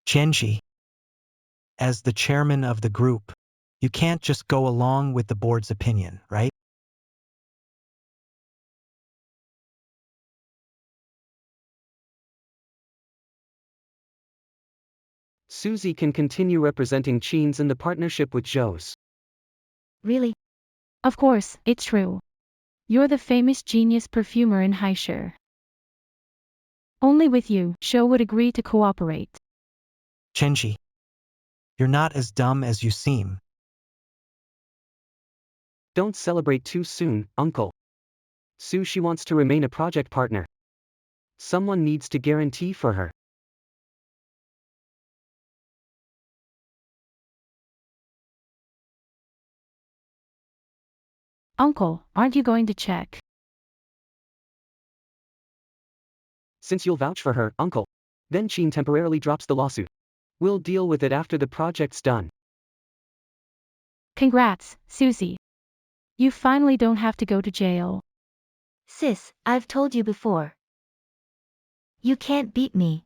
Qianzhi, as the chairman of the group, you can't just go along with the board's opinion, right? Susie can continue representing Qin's in the partnership with Zhou's. Really? Of course, it's true. You're the famous genius perfumer in Haisher. Only with you, Zhou would agree to cooperate. Qianzhi, you're not as dumb as you seem. Don't celebrate too soon, uncle. Su Shi wants to remain a project partner. Someone needs to guarantee for her. Uncle, aren't you going to check? Since you'll vouch for her, uncle. Then Qin temporarily drops the lawsuit. We'll deal with it after the project's done. Congrats, Susie. You finally don't have to go to jail. Sis, I've told you before. You can't beat me.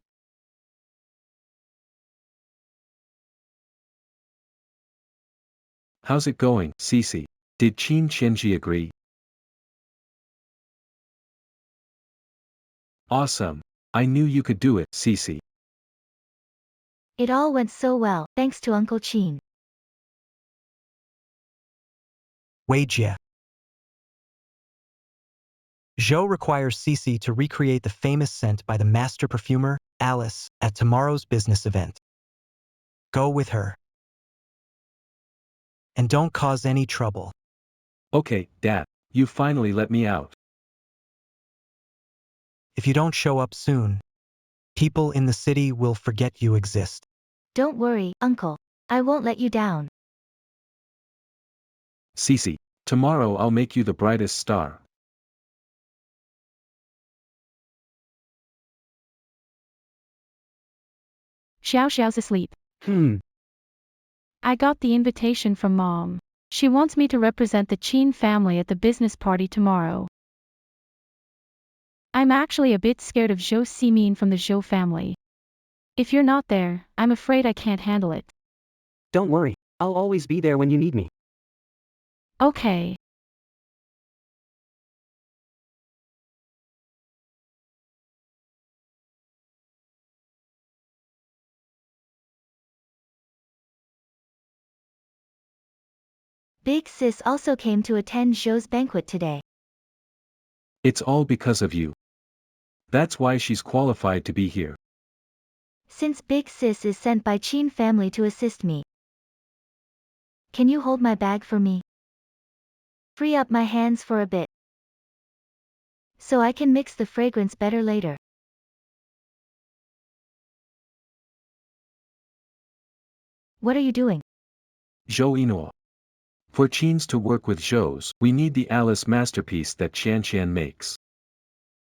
How's it going, Cece? Did Qin Qianzhi agree? Awesome. I knew you could do it, Cece. It all went so well, thanks to Uncle Qin. Weijie. Zhou requires Cece to recreate the famous scent by the master perfumer, Alice, at tomorrow's business event. Go with her. And don't cause any trouble. Okay, Dad. You finally let me out. If you don't show up soon, people in the city will forget you exist. Don't worry, Uncle. I won't let you down. Cece, tomorrow I'll make you the brightest star. Xiao Xiao's asleep. I got the invitation from Mom. She wants me to represent the Qin family at the business party tomorrow. I'm actually a bit scared of Zhou Simin from the Zhou family. If you're not there, I'm afraid I can't handle it. Don't worry, I'll always be there when you need me. Okay. Big Sis also came to attend Zhou's banquet today. It's all because of you. That's why she's qualified to be here. Since Big Sis is sent by Qin family to assist me. Can you hold my bag for me? Free up my hands for a bit. So I can mix the fragrance better later. What are you doing? Zhou Yinuo. For Qin's to work with Zhou's, we need the Alice masterpiece that Qian makes.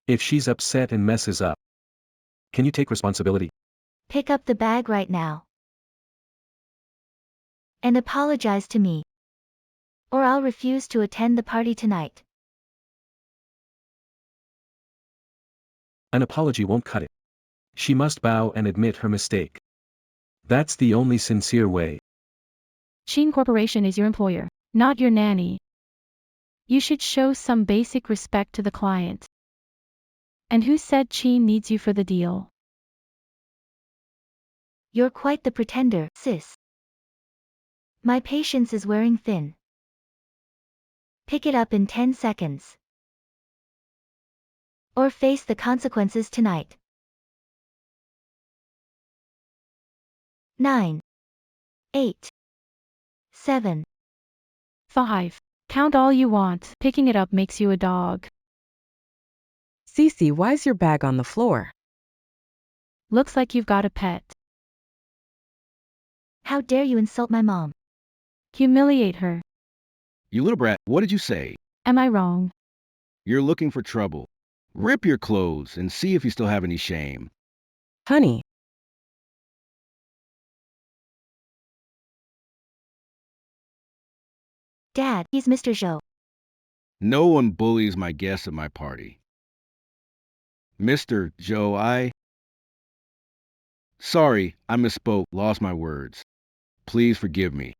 If she's upset and messes up, can you take responsibility? Pick up the bag right now. And apologize to me. Or I'll refuse to attend the party tonight. An apology won't cut it. She must bow and admit her mistake. That's the only sincere way. Qin Corporation is your employer, not your nanny. You should show some basic respect to the client. And who said Qin needs you for the deal? You're quite the pretender, sis. My patience is wearing thin. Pick it up in 10 seconds. Or face the consequences tonight. 9, 8, 7. 5. Count all you want. Picking it up makes you a dog. Cece, why's your bag on the floor? Looks like you've got a pet. How dare you insult my mom? Humiliate her. You little brat, what did you say? Am I wrong? You're looking for trouble. Rip your clothes and see if you still have any shame. Honey. Dad, he's Mr. Zhou. No one bullies my guests at my party. Mr. Zhou, Sorry, I misspoke, lost my words. Please forgive me.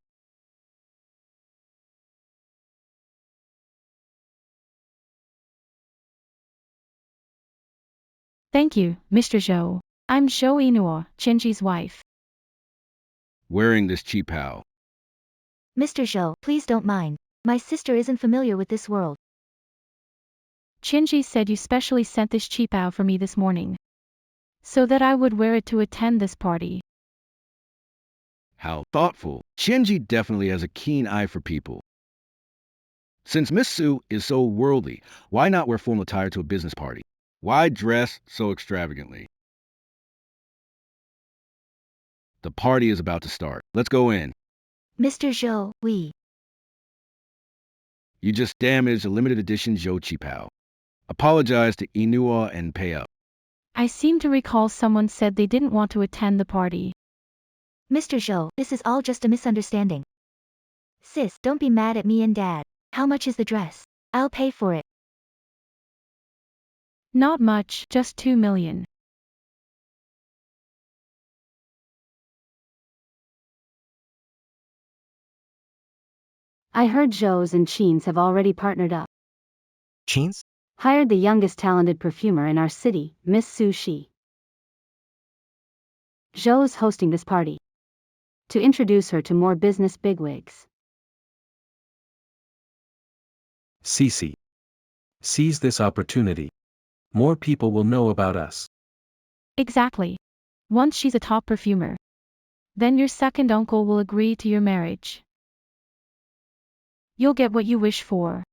Thank you, Mr. Zhou. I'm Zhou Yinuo, Qianzhi's wife. Wearing this cheap how. Mr. Zhou, please don't mind. My sister isn't familiar with this world. Qianzhi said you specially sent this cheapao for me this morning, so that I would wear it to attend this party. How thoughtful. Qianzhi definitely has a keen eye for people. Since Miss Su is so worldly, why not wear formal attire to a business party? Why dress so extravagantly? The party is about to start. Let's go in. Mr. Zhou, You just damaged a limited edition Zhou Qipao. Apologize to Yinuo and pay up. I seem to recall someone said they didn't want to attend the party. Mr. Zhou, this is all just a misunderstanding. Sis, don't be mad at me and Dad. How much is the dress? I'll pay for it. Not much, just 2 million. I heard Zhou's and Qin's have already partnered up. Qin's? Hired the youngest talented perfumer in our city, Miss Su Shi. Zhou's hosting this party to introduce her to more business bigwigs. Cece. Seize this opportunity. More people will know about us. Exactly. Once she's a top perfumer, then your second uncle will agree to your marriage. You'll get what you wish for.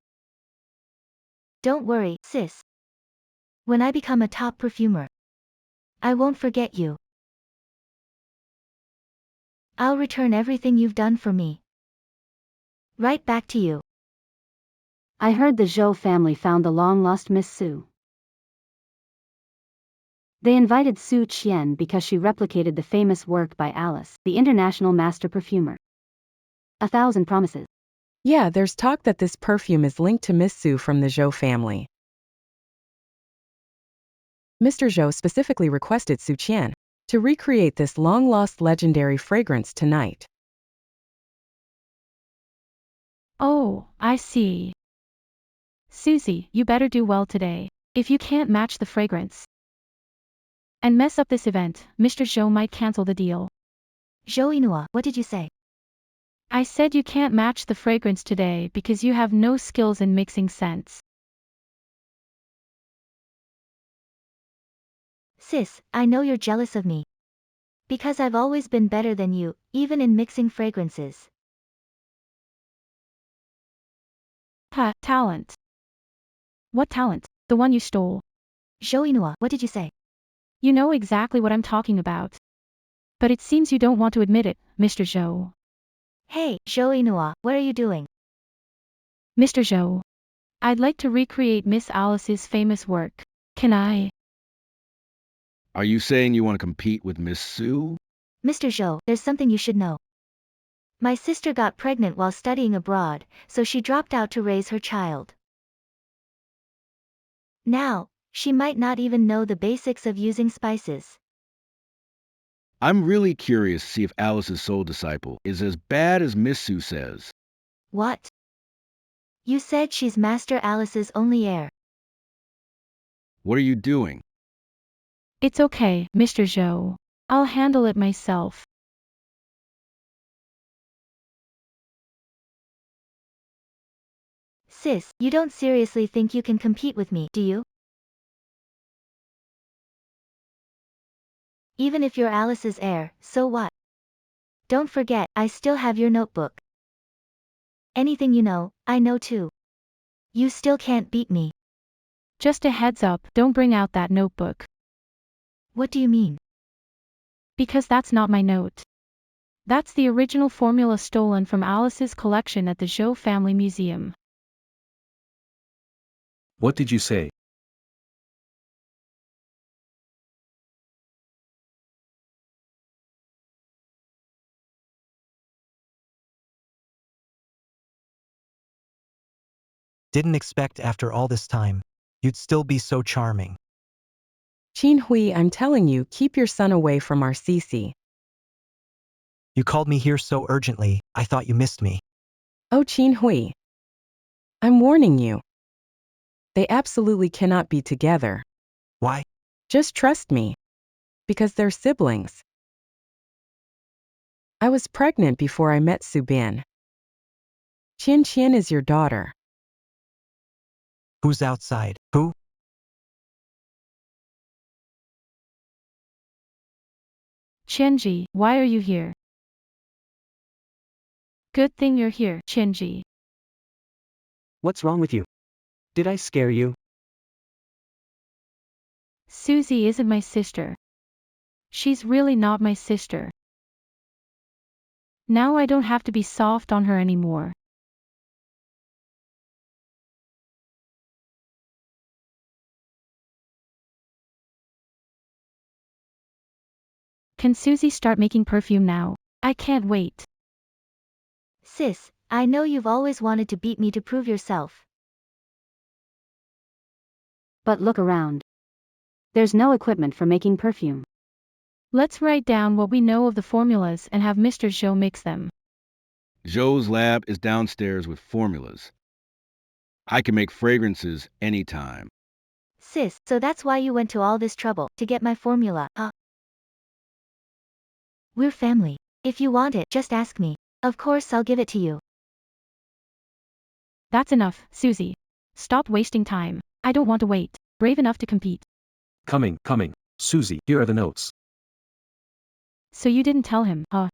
Don't worry, sis. When I become a top perfumer, I won't forget you. I'll return everything you've done for me. Right back to you. I heard the Zhou family found the long-lost Miss Su. They invited Su Qian because she replicated the famous work by Alice, the international master perfumer. 1,000 promises. Yeah, there's talk that this perfume is linked to Miss Su from the Zhou family. Mr. Zhou specifically requested Su Qian to recreate this long-lost legendary fragrance tonight. Oh, I see. Susie, you better do well today. If you can't match the fragrance and mess up this event, Mr. Zhou might cancel the deal. Zhou Yinuo, what did you say? I said you can't match the fragrance today because you have no skills in mixing scents. Sis, I know you're jealous of me. Because I've always been better than you, even in mixing fragrances. Ha, talent. What talent? The one you stole. Zhou Yinuo, what did you say? You know exactly what I'm talking about. But it seems you don't want to admit it, Mr. Zhou. Hey, Zhou Yinuo, what are you doing? Mr. Zhou, I'd like to recreate Miss Alice's famous work. Can I? Are you saying you want to compete with Miss Su? Mr. Zhou, there's something you should know. My sister got pregnant while studying abroad, so she dropped out to raise her child. Now, she might not even know the basics of using spices. I'm really curious to see if Alice's soul disciple is as bad as Miss Sue says. What? You said she's Master Alice's only heir. What are you doing? It's okay, Mr. Zhou. I'll handle it myself. Sis, you don't seriously think you can compete with me, do you? Even if you're Alice's heir, so what? Don't forget, I still have your notebook. Anything you know, I know too. You still can't beat me. Just a heads up, don't bring out that notebook. What do you mean? Because that's not my note. That's the original formula stolen from Alice's collection at the Zhou Family Museum. What did you say? Didn't expect after all this time, you'd still be so charming. Qin Hui, I'm telling you, keep your son away from our Cece. You called me here so urgently, I thought you missed me. Oh, Qin Hui. I'm warning you. They absolutely cannot be together. Why? Just trust me. Because they're siblings. I was pregnant before I met Su Bin. Qian is your daughter. Who's outside? Who? Qianzhi, why are you here? Good thing you're here, Qianzhi. What's wrong with you? Did I scare you? Susie isn't my sister. She's really not my sister. Now I don't have to be soft on her anymore. Can Susie start making perfume now? I can't wait. Sis, I know you've always wanted to beat me to prove yourself. But look around. There's no equipment for making perfume. Let's write down what we know of the formulas and have Mr. Zhou mix them. Zhou's lab is downstairs with formulas. I can make fragrances anytime. Sis, so that's why you went to all this trouble, to get my formula, huh? We're family. If you want it, just ask me. Of course I'll give it to you. That's enough, Susie. Stop wasting time. I don't want to wait. Brave enough to compete. Coming. Susie, here are the notes. So you didn't tell him, huh?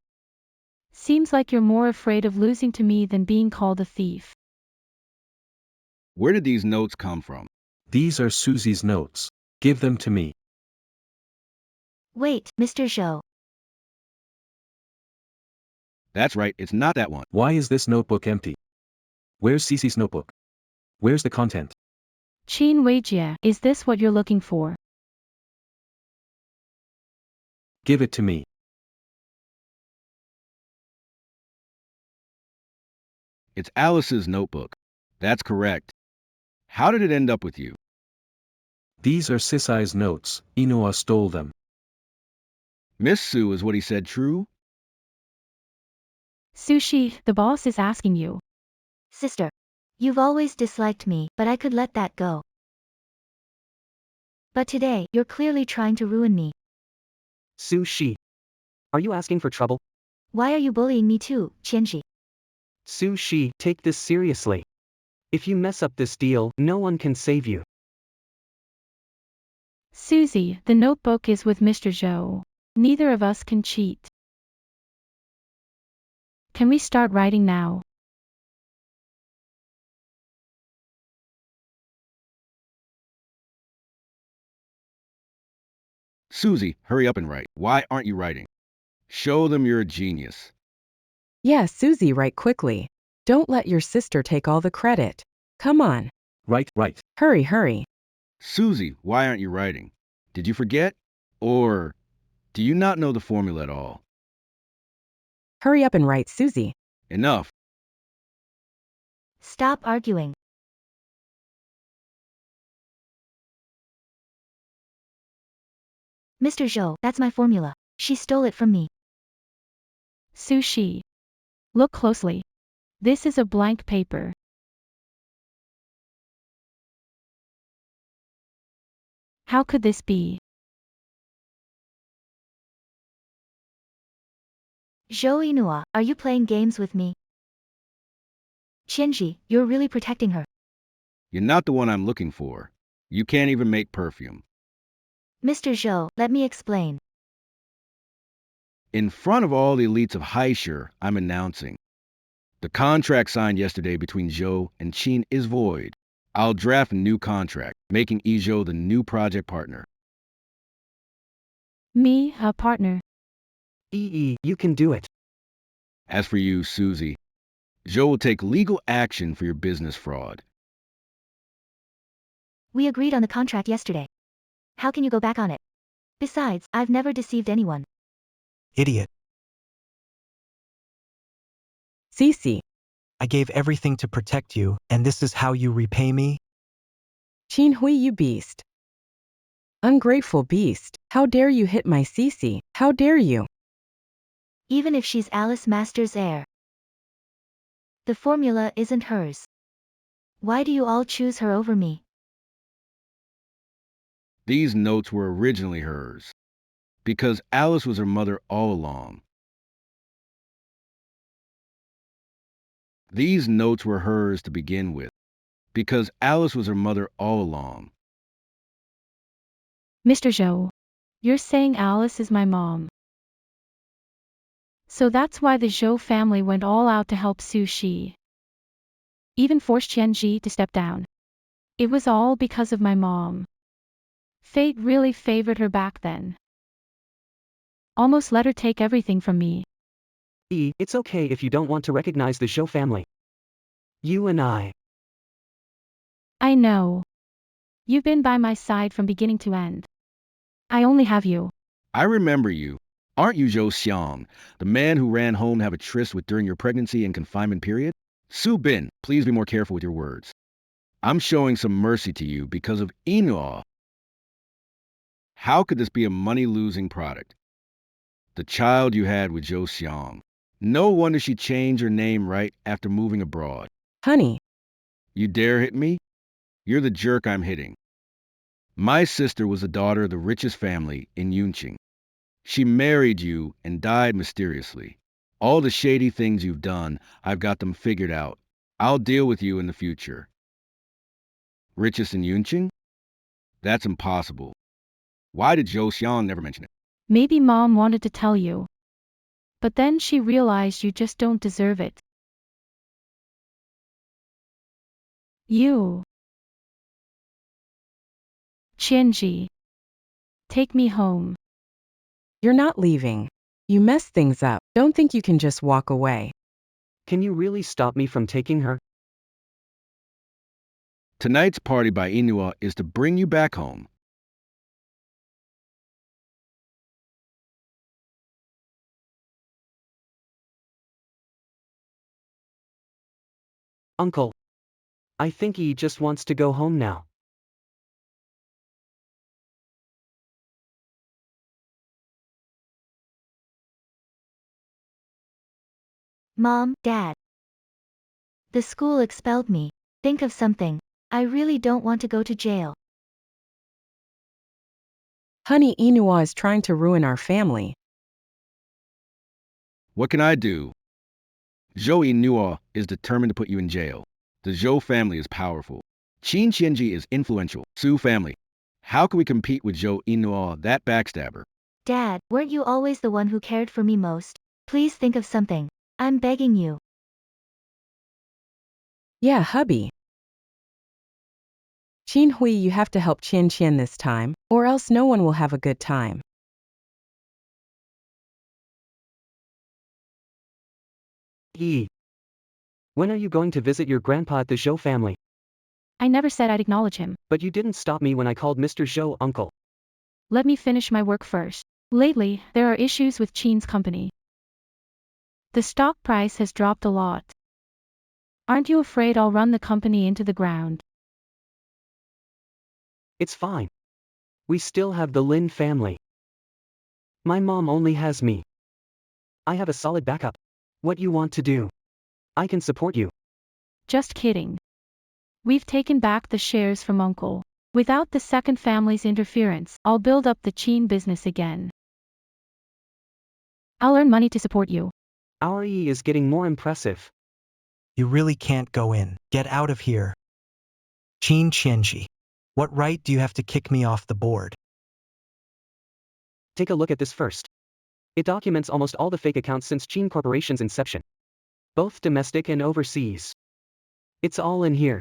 Seems like you're more afraid of losing to me than being called a thief. Where did these notes come from? These are Susie's notes. Give them to me. Wait, Mr. Zhou. That's right, it's not that one. Why is this notebook empty? Where's Cece's notebook? Where's the content? Qin Weijie, is this what you're looking for? Give it to me. It's Alice's notebook. That's correct. How did it end up with you? These are Sisai's notes. Yinuo stole them. Miss Sue is what he said true? Sushi, the boss is asking you. Sister. You've always disliked me, but I could let that go. But today, you're clearly trying to ruin me. Sushi. Are you asking for trouble? Why are you bullying me too, Qianzhi? Sushi, take this seriously. If you mess up this deal, no one can save you. Susie, the notebook is with Mr. Zhou. Neither of us can cheat. Can we start writing now? Susie, hurry up and write. Why aren't you writing? Show them you're a genius. Yeah, Susie, write quickly. Don't let your sister take all the credit. Come on. Right. Hurry. Susie, why aren't you writing? Did you forget? Or do you not know the formula at all? Hurry up and write, Susie. Enough. Stop arguing. Mr. Zhou, that's my formula. She stole it from me. Sushi. Look closely. This is a blank paper. How could this be? Zhou Yinuo, are you playing games with me? Qianzhi, you're really protecting her. You're not the one I'm looking for. You can't even make perfume. Mr. Zhou, let me explain. In front of all the elites of Haishir, I'm announcing. The contract signed yesterday between Zhou and Qin is void. I'll draft a new contract, making Zhou the new project partner. Me, a partner. You can do it. As for you, Susie, Zhou will take legal action for your business fraud. We agreed on the contract yesterday. How can you go back on it? Besides, I've never deceived anyone. Idiot. Cece. I gave everything to protect you, and this is how you repay me? Qin Hui, you beast. Ungrateful beast. How dare you hit my Cece? How dare you? Even if she's Alice Master's heir. The formula isn't hers. Why do you all choose her over me? These notes were originally hers, because Alice was her mother all along. These notes were hers to begin with, because Alice was her mother all along. Mr. Zhou. You're saying Alice is my mom. So that's why the Zhou family went all out to help Sushi. Even forced Qianzhi to step down. It was all because of my mom. Fate really favored her back then. Almost let her take everything from me. It's okay if you don't want to recognize the Zhou family. You and I know. You've been by my side from beginning to end. I only have you. I remember you. Aren't you Zhou Xiang, the man who ran home to have a tryst with during your pregnancy and confinement period? Su Bin, please be more careful with your words. I'm showing some mercy to you because of Yinuo. How could this be a money-losing product? The child you had with Zhou Xiang. No wonder she changed her name right after moving abroad. Honey. You dare hit me? You're the jerk I'm hitting. My sister was the daughter of the richest family in Yunqing. She married you and died mysteriously. All the shady things you've done, I've got them figured out. I'll deal with you in the future. Richest in Yunqing? That's impossible. Why did Zhou Xiang never mention it? Maybe Mom wanted to tell you. But then she realized you just don't deserve it. You. Qianzhi. Take me home. You're not leaving. You messed things up. Don't think you can just walk away. Can you really stop me from taking her? Tonight's party by Yinuo is to bring you back home. Uncle. I think he just wants to go home now. Mom, Dad. The school expelled me. Think of something. I really don't want to go to jail. Honey, Yinuo is trying to ruin our family. What can I do? Zhou Yinuo is determined to put you in jail. The Zhou family is powerful. Qin Qianzhi is influential. Su family. How can we compete with Zhou Yinuo, that backstabber? Dad, weren't you always the one who cared for me most? Please think of something. I'm begging you. Yeah, hubby. Qin Hui, you have to help Qian Qian this time, or else no one will have a good time. When are you going to visit your grandpa at the Zhou family? I never said I'd acknowledge him. But you didn't stop me when I called Mr. Zhou uncle. Let me finish my work first. Lately, there are issues with Qin's company. The stock price has dropped a lot. Aren't you afraid I'll run the company into the ground? It's fine. We still have the Lin family. My mom only has me. I have a solid backup. What you want to do? I can support you. Just kidding. We've taken back the shares from Uncle. Without the second family's interference, I'll build up the Qin business again. I'll earn money to support you. Our E is getting more impressive. You really can't go in. Get out of here. Qin Qianzhi. What right do you have to kick me off the board? Take a look at this first. It documents almost all the fake accounts since Qin Corporation's inception. Both domestic and overseas. It's all in here.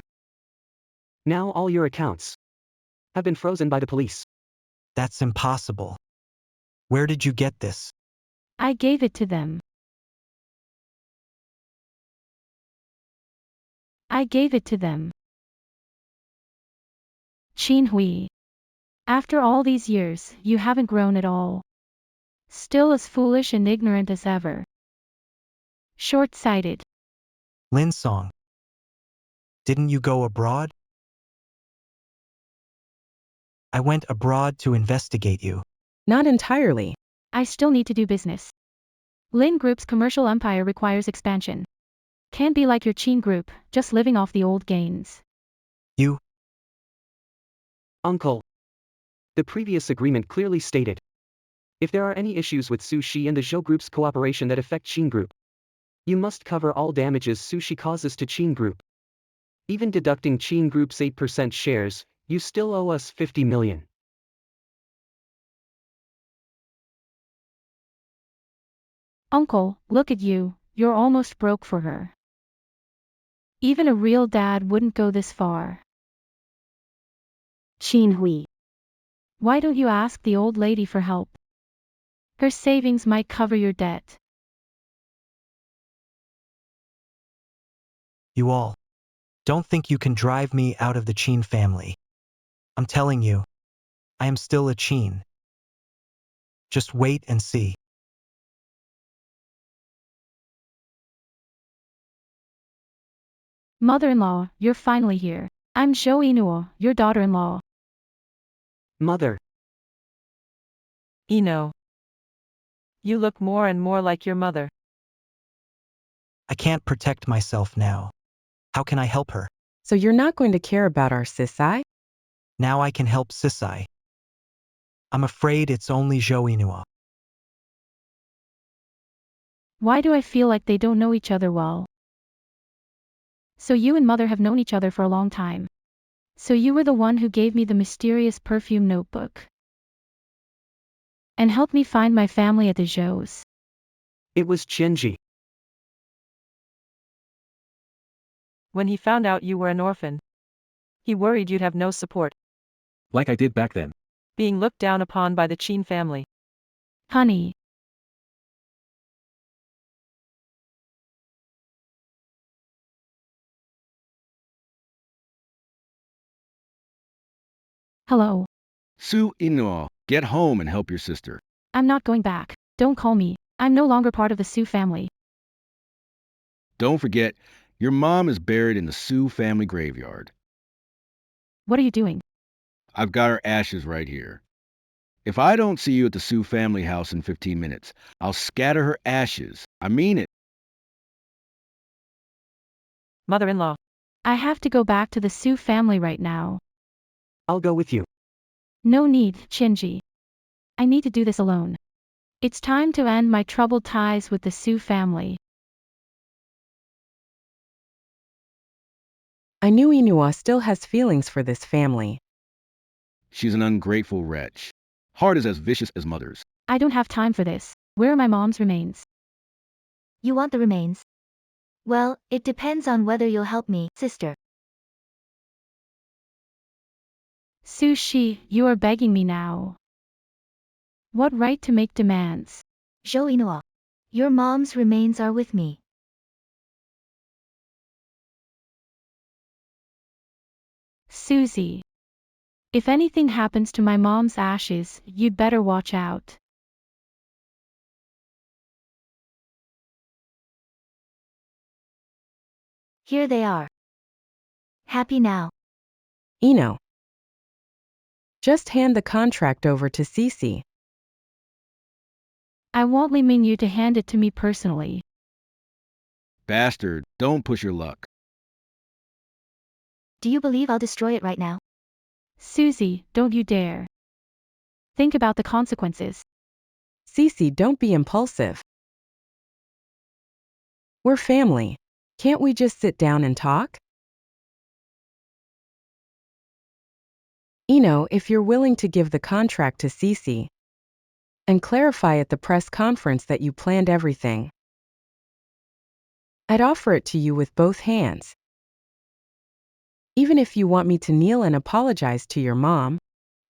Now all your accounts have been frozen by the police. That's impossible. Where did you get this? I gave it to them. I gave it to them. Qin Hui. After all these years, you haven't grown at all. Still as foolish and ignorant as ever. Short-sighted. Lin Song. Didn't you go abroad? I went abroad to investigate you. Not entirely. I still need to do business. Lin Group's commercial empire requires expansion. Can't be like your Qin Group, just living off the old gains. You? Uncle. The previous agreement clearly stated, if there are any issues with Sushi and the Zhou Group's cooperation that affect Qin Group, you must cover all damages Sushi causes to Qin Group. Even deducting Qin Group's 8% shares, you still owe us 50 million. Uncle, look at you, you're almost broke for her. Even a real dad wouldn't go this far. Qin Hui. Why don't you ask the old lady for help? Her savings might cover your debt. You all. Don't think you can drive me out of the Qin family. I'm telling you. I am still a Qin. Just wait and see. Mother-in-law, you're finally here. I'm Zhou Yinuo, your daughter-in-law. Mother. Eno. You look more and more like your mother. I can't protect myself now. How can I help her? So you're not going to care about our Sisai? Now I can help Sisai. I'm afraid it's only Zhou Yinuo. Why do I feel like they don't know each other well? So you and mother have known each other for a long time. So you were the one who gave me the mysterious perfume notebook. And helped me find my family at the Zhous. It was Qianzhi. When he found out you were an orphan, he worried you'd have no support. Like I did back then. Being looked down upon by the Qin family. Honey. Hello. Zhou Yinuo, get home and help your sister. I'm not going back. Don't call me. I'm no longer part of the Su family. Don't forget, your mom is buried in the Su family graveyard. What are you doing? I've got her ashes right here. If I don't see you at the Su family house in 15 minutes, I'll scatter her ashes. I mean it. Mother-in-law. I have to go back to the Su family right now. I'll go with you. No need, Qianzhi. I need to do this alone. It's time to end my troubled ties with the Su family. I knew Inua still has feelings for this family. She's an ungrateful wretch. Heart is as vicious as mother's. I don't have time for this. Where are my mom's remains? You want the remains? Well, it depends on whether you'll help me, sister. Sushi, you are begging me now. What right to make demands? Zhou Yinuo. Your mom's remains are with me. Susie. If anything happens to my mom's ashes, you'd better watch out. Here they are. Happy now. Eno. Just hand the contract over to Cece. I want Li Mingyu to hand it to me personally. Bastard, don't push your luck. Do you believe I'll destroy it right now? Susie, don't you dare. Think about the consequences. Cece, don't be impulsive. We're family. Can't we just sit down and talk? Eno, if you're willing to give the contract to Cece and clarify at the press conference that you planned everything, I'd offer it to you with both hands. Even if you want me to kneel and apologize to your mom,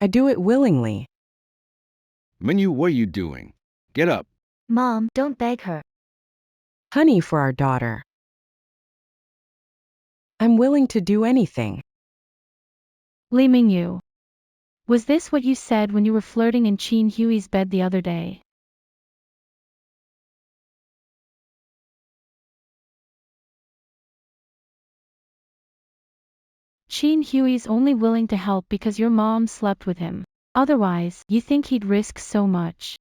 I do it willingly. Mingyu, what are you doing? Get up. Mom, don't beg her. Honey, for our daughter. I'm willing to do anything. Li Mingyu. Was this what you said when you were flirting in Qin Hui's bed the other day? Qin Hui's only willing to help because your mom slept with him. Otherwise, you think he'd risk so much.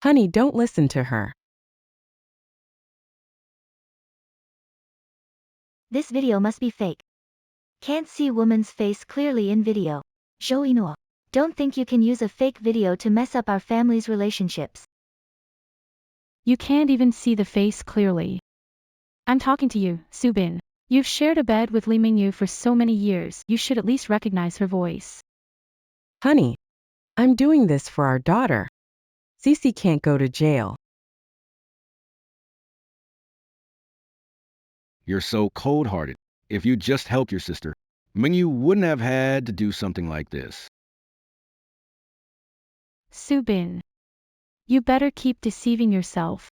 Honey, don't listen to her. This video must be fake. Can't see woman's face clearly in video. Zhou Yinuo. Don't think you can use a fake video to mess up our family's relationships. You can't even see the face clearly. I'm talking to you, Su Bin. You've shared a bed with Li Mingyu for so many years, you should at least recognize her voice. Honey, I'm doing this for our daughter. Cece can't go to jail. You're so cold-hearted. If you just helped your sister, Mingyu wouldn't have had to do something like this. Su Bin. You better keep deceiving yourself.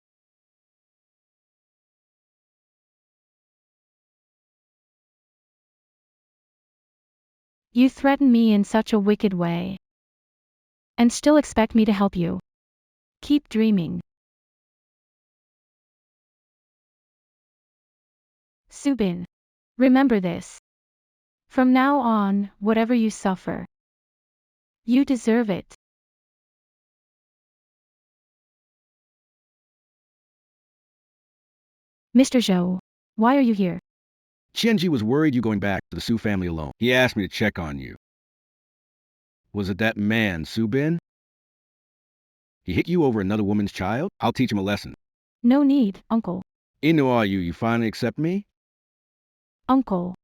You threaten me in such a wicked way. And still expect me to help you. Keep dreaming. Su Bin. Remember this. From now on, whatever you suffer, you deserve it. Mr. Zhou, why are you here? Qianzhi was worried you going back to the Su family alone. He asked me to check on you. Was it that man, Su Bin? He hit you over another woman's child? I'll teach him a lesson. No need, Uncle. Inu, are you finally accept me? Uncle.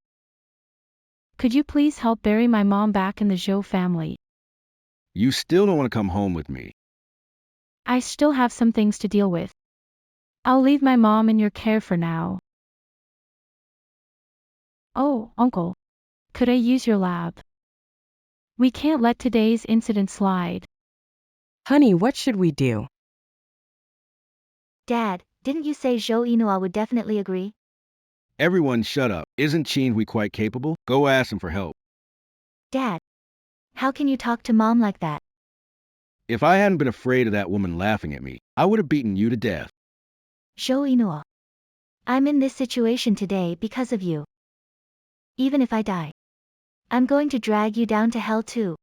Could you please help bury my mom back in the Zhou family? You still don't want to come home with me. I still have some things to deal with. I'll leave my mom in your care for now. Oh, Uncle. Could I use your lab? We can't let today's incident slide. Honey, what should we do? Dad, didn't you say Zhou Yinuo would definitely agree? Everyone shut up. Isn't Qianzhi quite capable? Go ask him for help. Dad. How can you talk to Mom like that? If I hadn't been afraid of that woman laughing at me, I would have beaten you to death. Zhou Yinuo. I'm in this situation today because of you. Even if I die, I'm going to drag you down to hell too.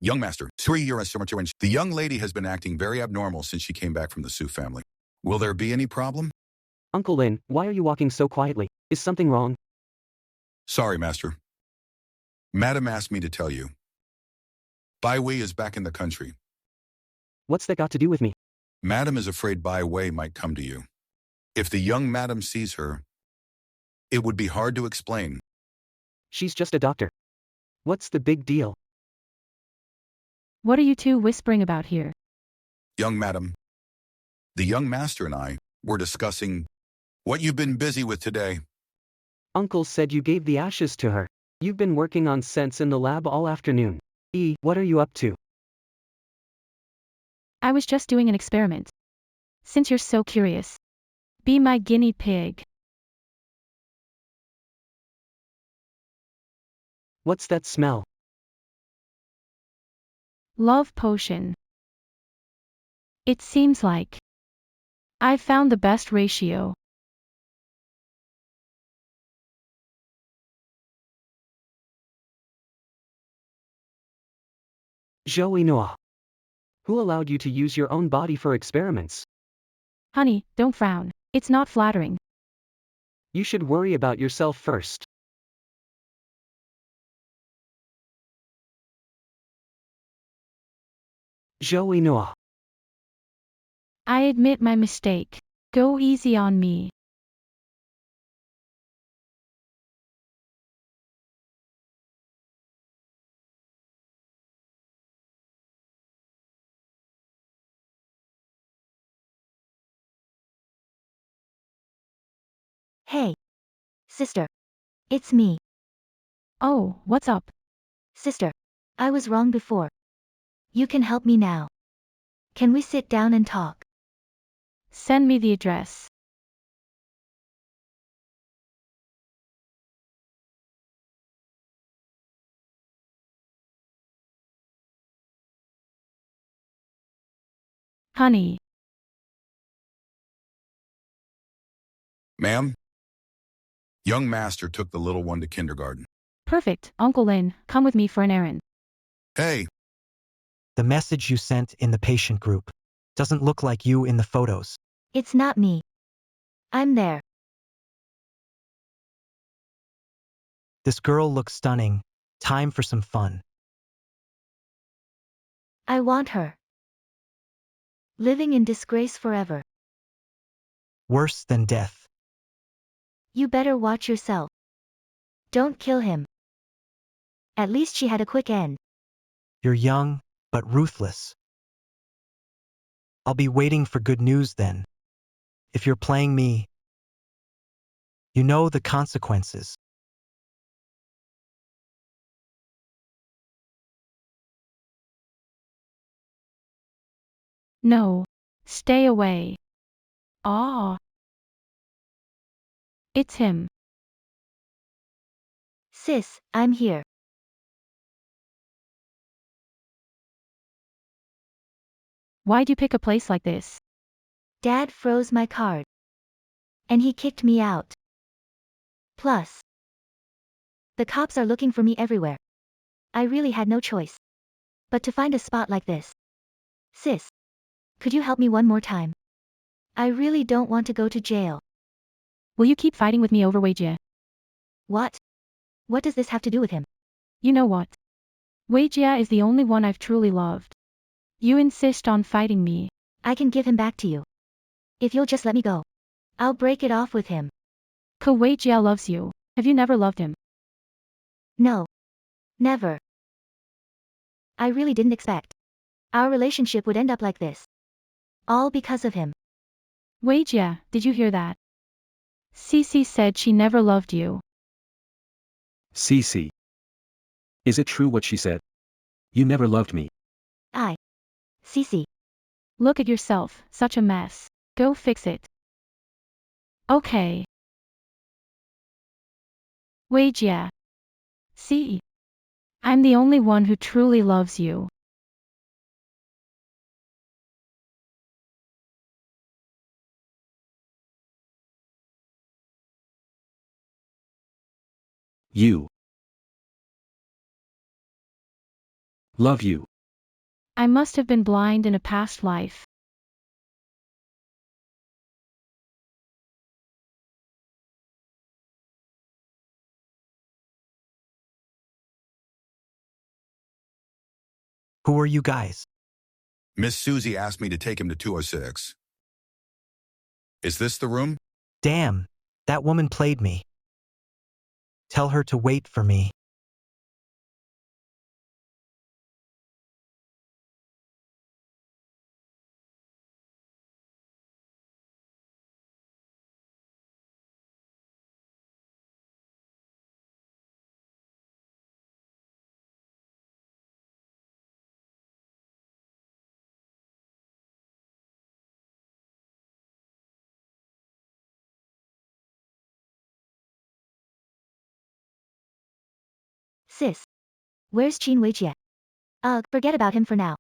Young master, the young lady has been acting very abnormal since she came back from the Su family. Will there be any problem? Uncle Lin, why are you walking so quietly? Is something wrong? Sorry, master. Madam asked me to tell you. Bai Wei is back in the country. What's that got to do with me? Madam is afraid Bai Wei might come to you. If the young madam sees her, it would be hard to explain. She's just a doctor. What's the big deal? What are you two whispering about here? Young madam, the young master and I were discussing what you've been busy with today. Uncle said you gave the ashes to her. You've been working on scents in the lab all afternoon. What are you up to? I was just doing an experiment. Since you're so curious, be my guinea pig. What's that smell? Love potion. It seems like I found the best ratio. Zhou Yinuo. Who allowed you to use your own body for experiments? Honey, don't frown. It's not flattering. You should worry about yourself first. Zhou Yinuo. I admit my mistake. Go easy on me. Hey. Sister. It's me. Oh, what's up? Sister. I was wrong before. You can help me now. Can we sit down and talk? Send me the address. Honey. Ma'am? Young master took the little one to kindergarten. Perfect, Uncle Lin, come with me for an errand. Hey, The message you sent in the patient group doesn't look like you in the photos. It's not me. I'm there. This girl looks stunning. Time for some fun. I want her. Living in disgrace forever. Worse than death. You better watch yourself. Don't kill him. At least she had a quick end. You're young, but ruthless. I'll be waiting for good news then. If you're playing me, you know the consequences. No. Stay away. Ah. It's him. Sis, I'm here. Why'd you pick a place like this? Dad froze my card. And he kicked me out. Plus, the cops are looking for me everywhere. I really had no choice but to find a spot like this. Sis, could you help me one more time? I really don't want to go to jail. Will you keep fighting with me over Wei Jie? What? What does this have to do with him? You know what? Wei Jie is the only one I've truly loved. You insist on fighting me. I can give him back to you. If you'll just let me go. I'll break it off with him. Wei Jie loves you. Have you never loved him? No. Never. I really didn't expect our relationship would end up like this. All because of him. Wei Jie, did you hear that? Cece said she never loved you. Cece. Is it true what she said? You never loved me. Cece. Look at yourself, such a mess. Go fix it. Okay. Wei Jie. See? I'm the only one who truly loves you. You. Love you. I must have been blind in a past life. Who are you guys? Miss Susie asked me to take him to 206. Is this the room? Damn, that woman played me. Tell her to wait for me. Sis. Where's Qin Qianzhi? Ugh, forget about him for now.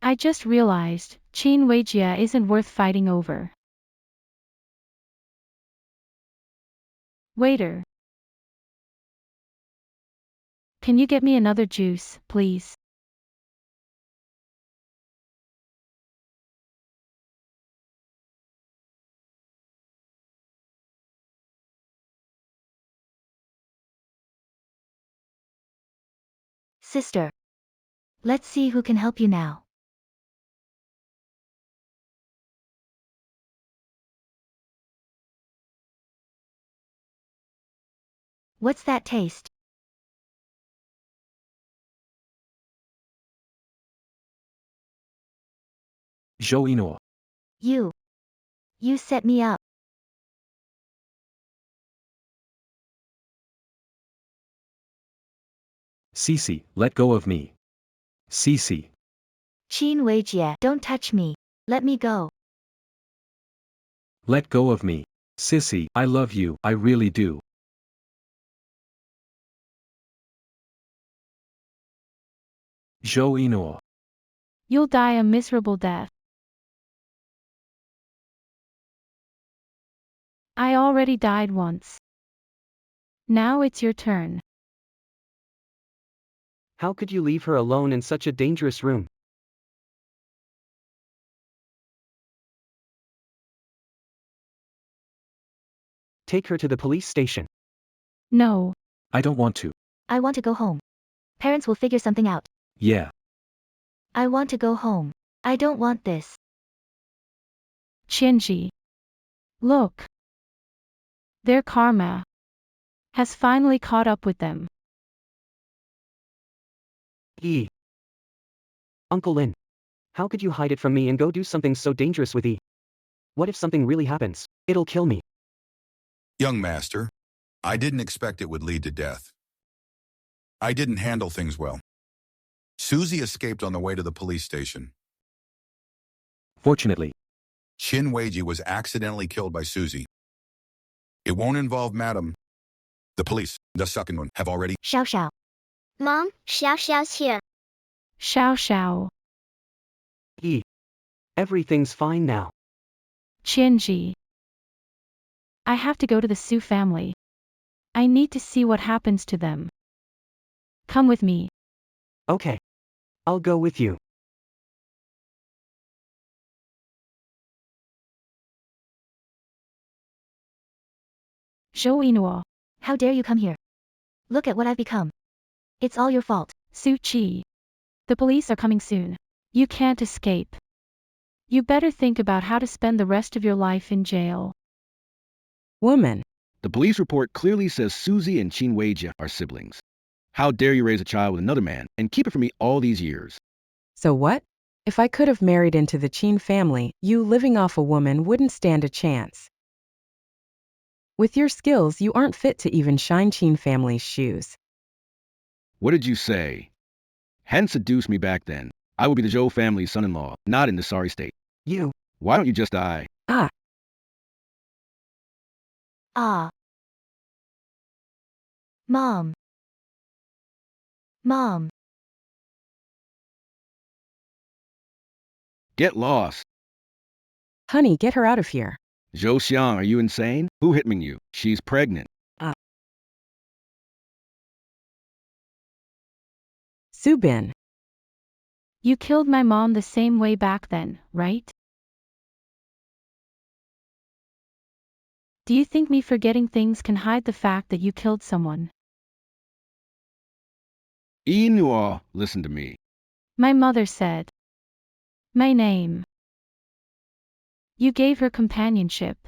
I just realized, Qin Weijia isn't worth fighting over. Waiter. Can you get me another juice, please? Sister. Let's see who can help you now. What's that taste? Zhou Yinuo. You set me up. Cece, let go of me. Cece. Qin Weijie, don't touch me. Let me go. Let go of me. Sissy, I love you, I really do. Zhou Yinuo. You'll die a miserable death. I already died once. Now it's your turn. How could you leave her alone in such a dangerous room? Take her to the police station. No. I don't want to. I want to go home. Parents will figure something out. Yeah. I want to go home. I don't want this. Qianzhi. Look. Their karma has finally caught up with them. Uncle Lin. How could you hide it from me and go do something so dangerous with E? What if something really happens? It'll kill me. Young master, I didn't expect it would lead to death. I didn't handle things well. Susie escaped on the way to the police station. Fortunately. Qin Weiji was accidentally killed by Susie. It won't involve Madam. The police, the second one, have already. Xiao. Mom, Xiao's here. Xiao. Everything's fine now. Qianzhi. I have to go to the Su family. I need to see what happens to them. Come with me. Okay. I'll go with you. Zhou Yinuo. How dare you come here? Look at what I've become. It's all your fault. Su Qi. The police are coming soon. You can't escape. You better think about how to spend the rest of your life in jail. Woman. The police report clearly says Susie and Qin Weijia are siblings. How dare you raise a child with another man and keep it from me all these years? So what? If I could have married into the Qin family, you living off a woman wouldn't stand a chance. With your skills, you aren't fit to even shine Qin family's shoes. What did you say? Hadn't seduced me back then, I would be the Zhou family's son-in-law, not in this sorry state. You. Why don't you just die? Mom. Get lost. Honey, get her out of here. Zhou Xiang, are you insane? Who hitman you? She's pregnant. Su Bin. You killed my mom the same way back then, right? Do you think me forgetting things can hide the fact that you killed someone? Yinuo, listen to me. My mother said. My name. You gave her companionship.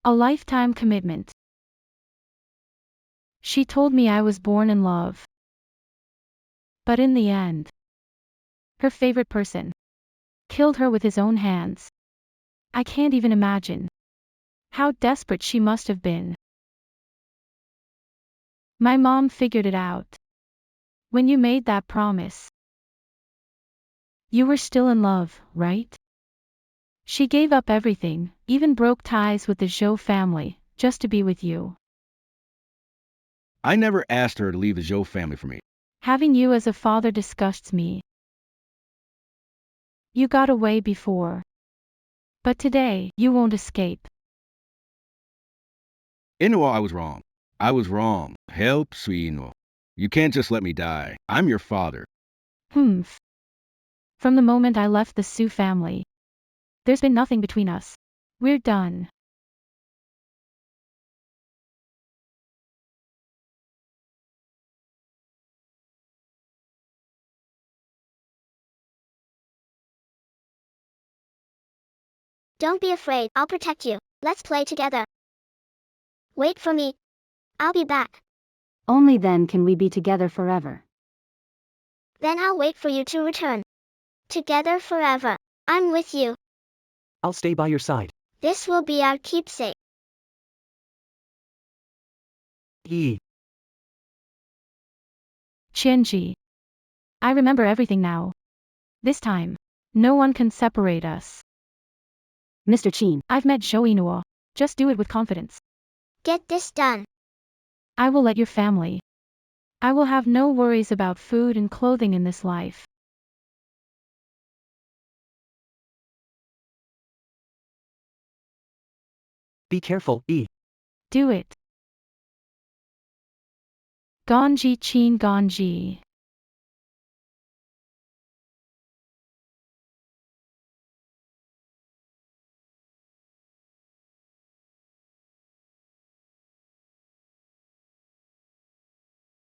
A lifetime commitment. She told me I was born in love. But in the end, her favorite person killed her with his own hands. I can't even imagine how desperate she must have been. My mom figured it out. When you made that promise, you were still in love, right? She gave up everything, even broke ties with the Zhou family, just to be with you. I never asked her to leave the Zhou family for me. Having you as a father disgusts me. You got away before. But today, you won't escape. Yinuo, I was wrong. I was wrong. Help, sweet Yinuo. You can't just let me die. I'm your father. Humph. From the moment I left the Su family, there's been nothing between us. We're done. Don't be afraid, I'll protect you. Let's play together. Wait for me. I'll be back. Only then can we be together forever. Then I'll wait for you to return. Together forever. I'm with you. I'll stay by your side. This will be our keepsake. E. Qianzhi. I remember everything now. This time, no one can separate us. Mr. Qin, I've met Zhou Yinuo. Just do it with confidence. Get this done. I will let your family. I will have no worries about food and clothing in this life. Be careful, E. Do it. Ganji Qin Ganji.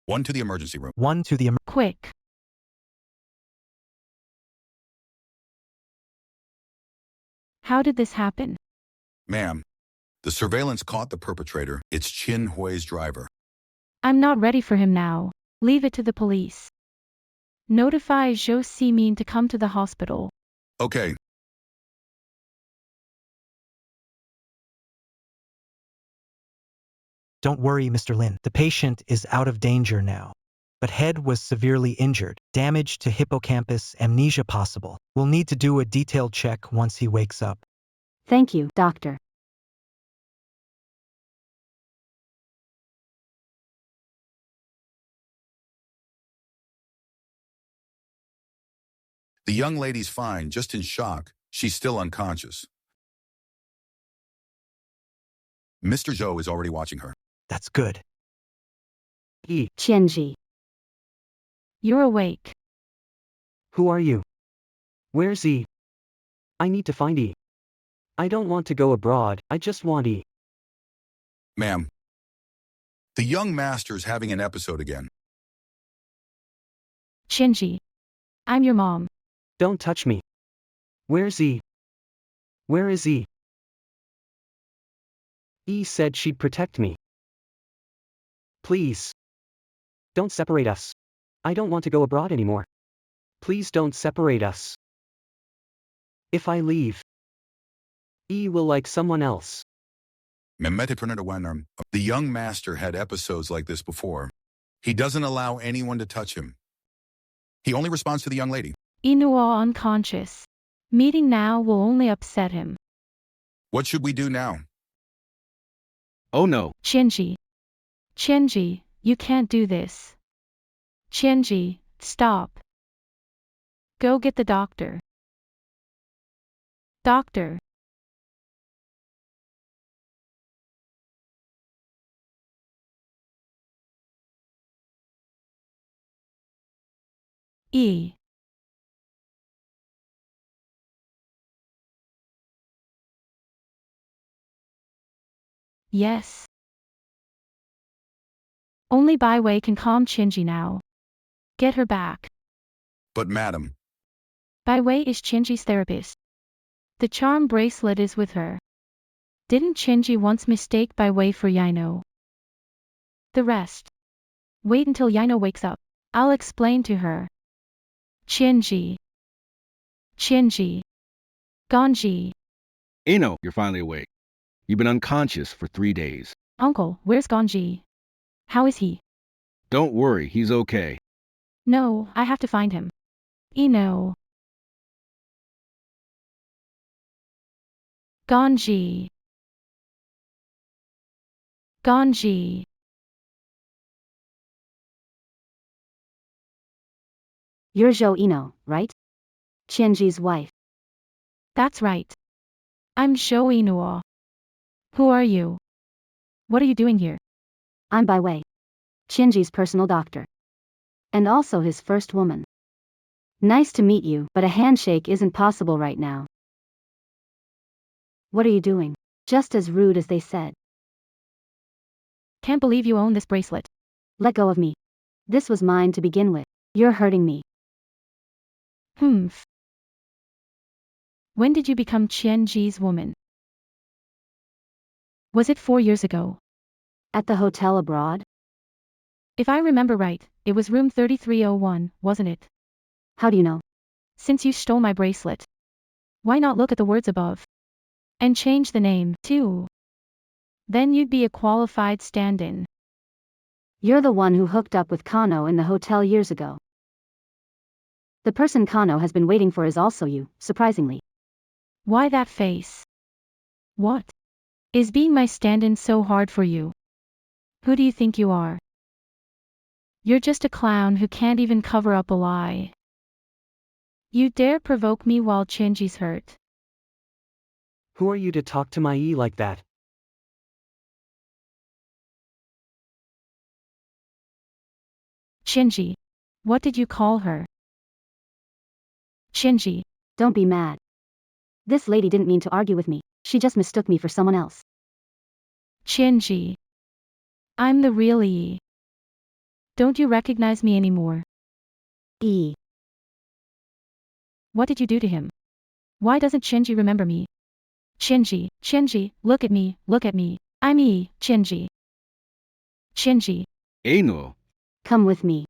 One to the emergency room. One to the Quick. How did this happen? Ma'am, the surveillance caught the perpetrator. It's Qin Hui's driver. I'm not ready for him now. Leave it to the police. Notify Zhou Simin to come to the hospital. Okay. Don't worry, Mr. Lin. The patient is out of danger now. But head was severely injured, damage to hippocampus, amnesia possible. We'll need to do a detailed check once he wakes up. thank you, doctor. The young lady's fine, just in shock. She's still unconscious. Mr. Zhou is already watching her. That's good. E. Qianzhi, You're awake. Who are you? Where's E? I need to find E. I don't want to go abroad, I just want E. Ma'am, the young master's having an episode again. Qianzhi. I'm your mom. Don't touch me. Where's E? Where is E? E said she'd protect me. Please. Don't separate us. I don't want to go abroad anymore. Please don't separate us. If I leave, E will like someone else. The young master had episodes like this before. He doesn't allow anyone to touch him. He only responds to the young lady. Yinuo unconscious. Meeting now will only upset him. What should we do now? Oh no. Qianzhi. Qianzhi, you can't do this. Qianzhi, stop. Go get the doctor. Doctor. E. Yes. Only Bai Wei can calm Qianzhi now. Get her back. But madam, Bai Wei is Qianzhi's therapist. The charm bracelet is with her. Didn't Qianzhi once mistake Bai Wei for Yinuo? The rest. Wait until Yinuo wakes up. I'll explain to her. Qianzhi. Qianzhi. Ganji. Yinuo, you're finally awake. You've been unconscious for 3 days. Uncle, where's Ganji? How is he? Don't worry, he's okay. No, I have to find him. Yinuo. Ganji. Ganji. You're Zhou Yinuo, right? Qianzhi's wife. That's right. I'm Zhou Yinuo. Who are you? What are you doing here? I'm Bai Wei, Qianzhi's personal doctor. And also his first woman. Nice to meet you, but a handshake isn't possible right now. What are you doing? Just as rude as they said. Can't believe you own this bracelet. Let go of me. This was mine to begin with. You're hurting me. Humph. When did you become Qianzhi's woman? Was it 4 years ago? At the hotel abroad? If I remember right, it was room 3301, wasn't it? How do you know? Since you stole my bracelet. Why not look at the words above? And change the name, too. Then you'd be a qualified stand-in. You're the one who hooked up with Kano in the hotel years ago. The person Kano has been waiting for is also you, surprisingly. Why that face? What? Is being my stand-in so hard for you? Who do you think you are? You're just a clown who can't even cover up a lie. You dare provoke me while Qianzhi's hurt. Who are you to talk to my E like that? Qianzhi. What did you call her? Qianzhi. Don't be mad. This lady didn't mean to argue with me, she just mistook me for someone else. Qianzhi. I'm the real E. Don't you recognize me anymore? E. What did you do to him? Why doesn't Qianzhi remember me? Qianzhi, Qianzhi, look at me, look at me. I'm E, Qianzhi. Qianzhi. Yinuo. Come with me.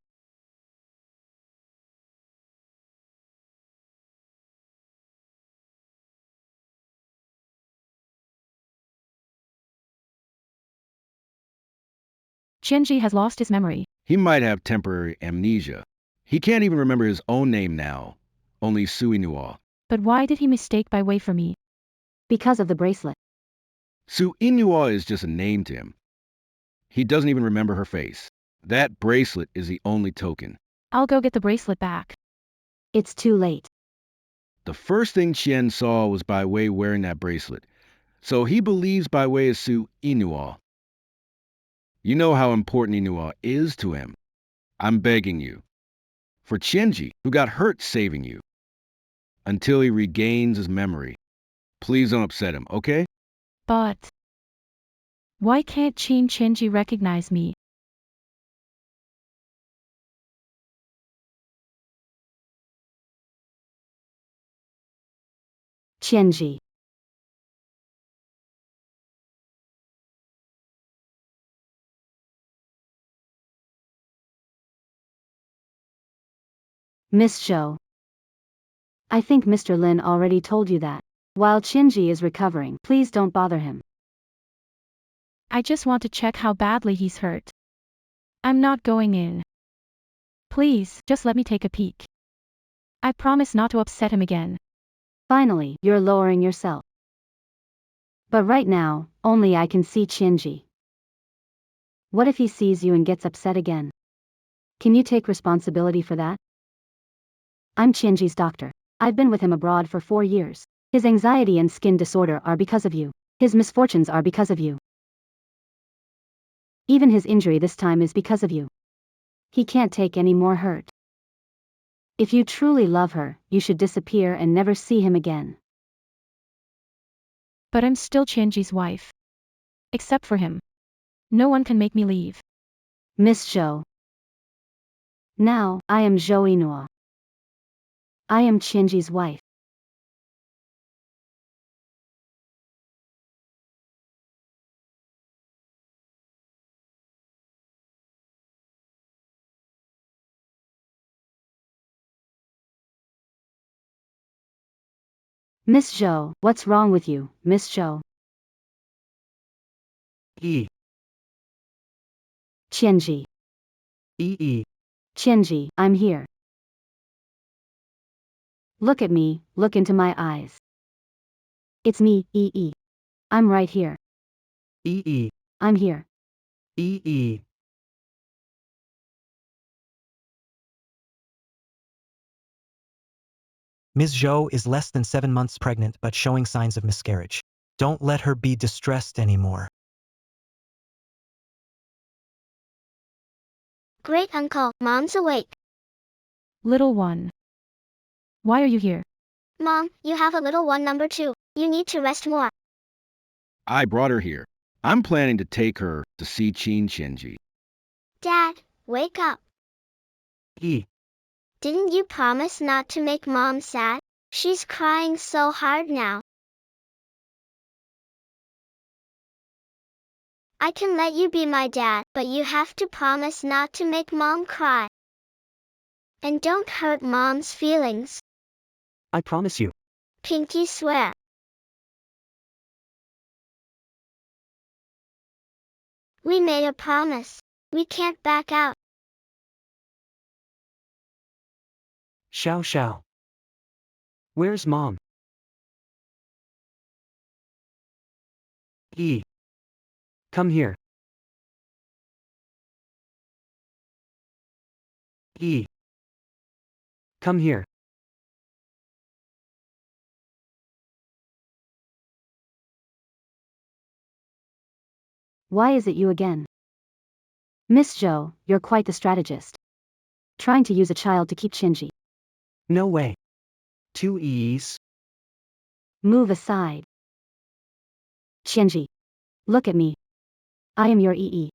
Qianzhi has lost his memory. He might have temporary amnesia. He can't even remember his own name now. Only Zhou Yinuo. But why did he mistake Bai Wei for me? Because of the bracelet. Zhou Yinuo is just a name to him. He doesn't even remember her face. That bracelet is the only token. I'll go get the bracelet back. It's too late. The first thing Qian saw was Bai Wei wearing that bracelet. So he believes Bai Wei is Zhou Yinuo. You know how important Yinuo is to him. I'm begging you. For Qianzhi, who got hurt saving you. Until he regains his memory. Please don't upset him, okay? But why can't Qianzhi recognize me? Qianzhi. Miss Zhou. I think Mr. Lin already told you that. While Qianzhi is recovering, please don't bother him. I just want to check how badly he's hurt. I'm not going in. Please, just let me take a peek. I promise not to upset him again. Finally, you're lowering yourself. But right now, only I can see Qianzhi. What if he sees you and gets upset again? Can you take responsibility for that? I'm Qianzhi's doctor. I've been with him abroad for 4 years. His anxiety and skin disorder are because of you. His misfortunes are because of you. Even his injury this time is because of you. He can't take any more hurt. If you truly love her, you should disappear and never see him again. But I'm still Qianzhi's wife. Except for him. No one can make me leave. Miss Zhou. Now, I am Zhou Yinuo. I am Qianzhi's wife. Miss Zhou, what's wrong with you, Miss Zhou? E. Qianzhi. E. Qianzhi, I'm here. Look at me, look into my eyes. It's me, E. I'm right here. E. I'm here. E. Ms. Zhou is less than 7 months pregnant but showing signs of miscarriage. Don't let her be distressed anymore. Great uncle, Mom's awake. Little one. Why are you here? Mom, you have a little one number 2. You need to rest more. I brought her here. I'm planning to take her to see Qin Qianzhi. Dad, wake up. Didn't you promise not to make Mom sad? She's crying so hard now. I can let you be my dad, but you have to promise not to make Mom cry. And don't hurt Mom's feelings. I promise you. Pinky swear. We made a promise. We can't back out. Xiao. Where's Mom? Come here. Come here. Why is it you again? Miss Zhou, you're quite the strategist. Trying to use a child to keep Qianzhi. No way. 2 E's. Move aside. Qianzhi. Look at me. I am your EE.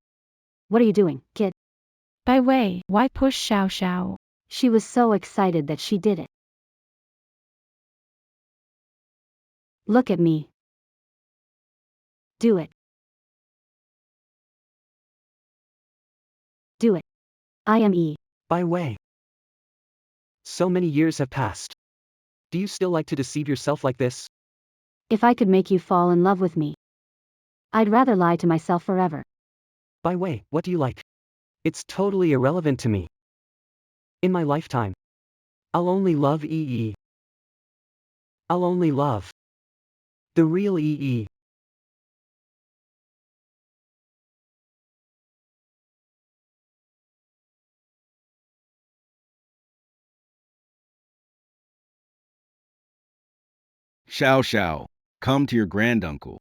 What are you doing, kid? Bai Wei, why push Xiao? She was so excited that she did it. Look at me. Do it. Do it. I am E. Bai Wei. So many years have passed. Do you still like to deceive yourself like this? If I could make you fall in love with me, I'd rather lie to myself forever. Bai Wei, what do you like? It's totally irrelevant to me. In my lifetime, I'll only love EE. I'll only love the real EE. Xiao, come to your granduncle.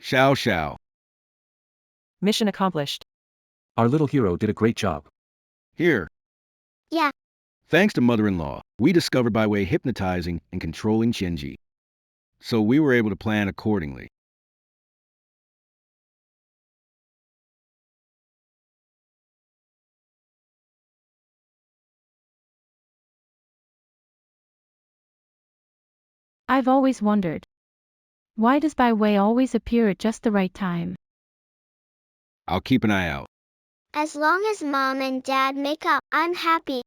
Xiao. Mission accomplished. Our little hero did a great job. Here. Yeah. Thanks to mother-in-law, we discovered Bai Wei hypnotizing and controlling Qianzhi. So we were able to plan accordingly. I've always wondered. Why does Bai Wei always appear at just the right time? I'll keep an eye out. As long as Mom and Dad make up, I'm happy.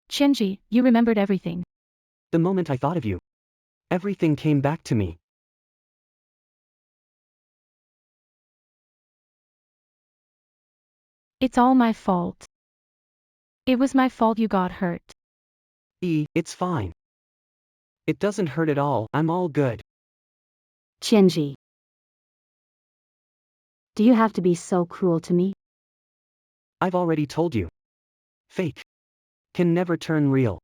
Qianzhi, you remembered everything. The moment I thought of you, everything came back to me. It's all my fault. It was my fault you got hurt. It's fine. It doesn't hurt at all, I'm all good. Qianzhi. Do you have to be so cruel to me? I've already told you. Fake can never turn real.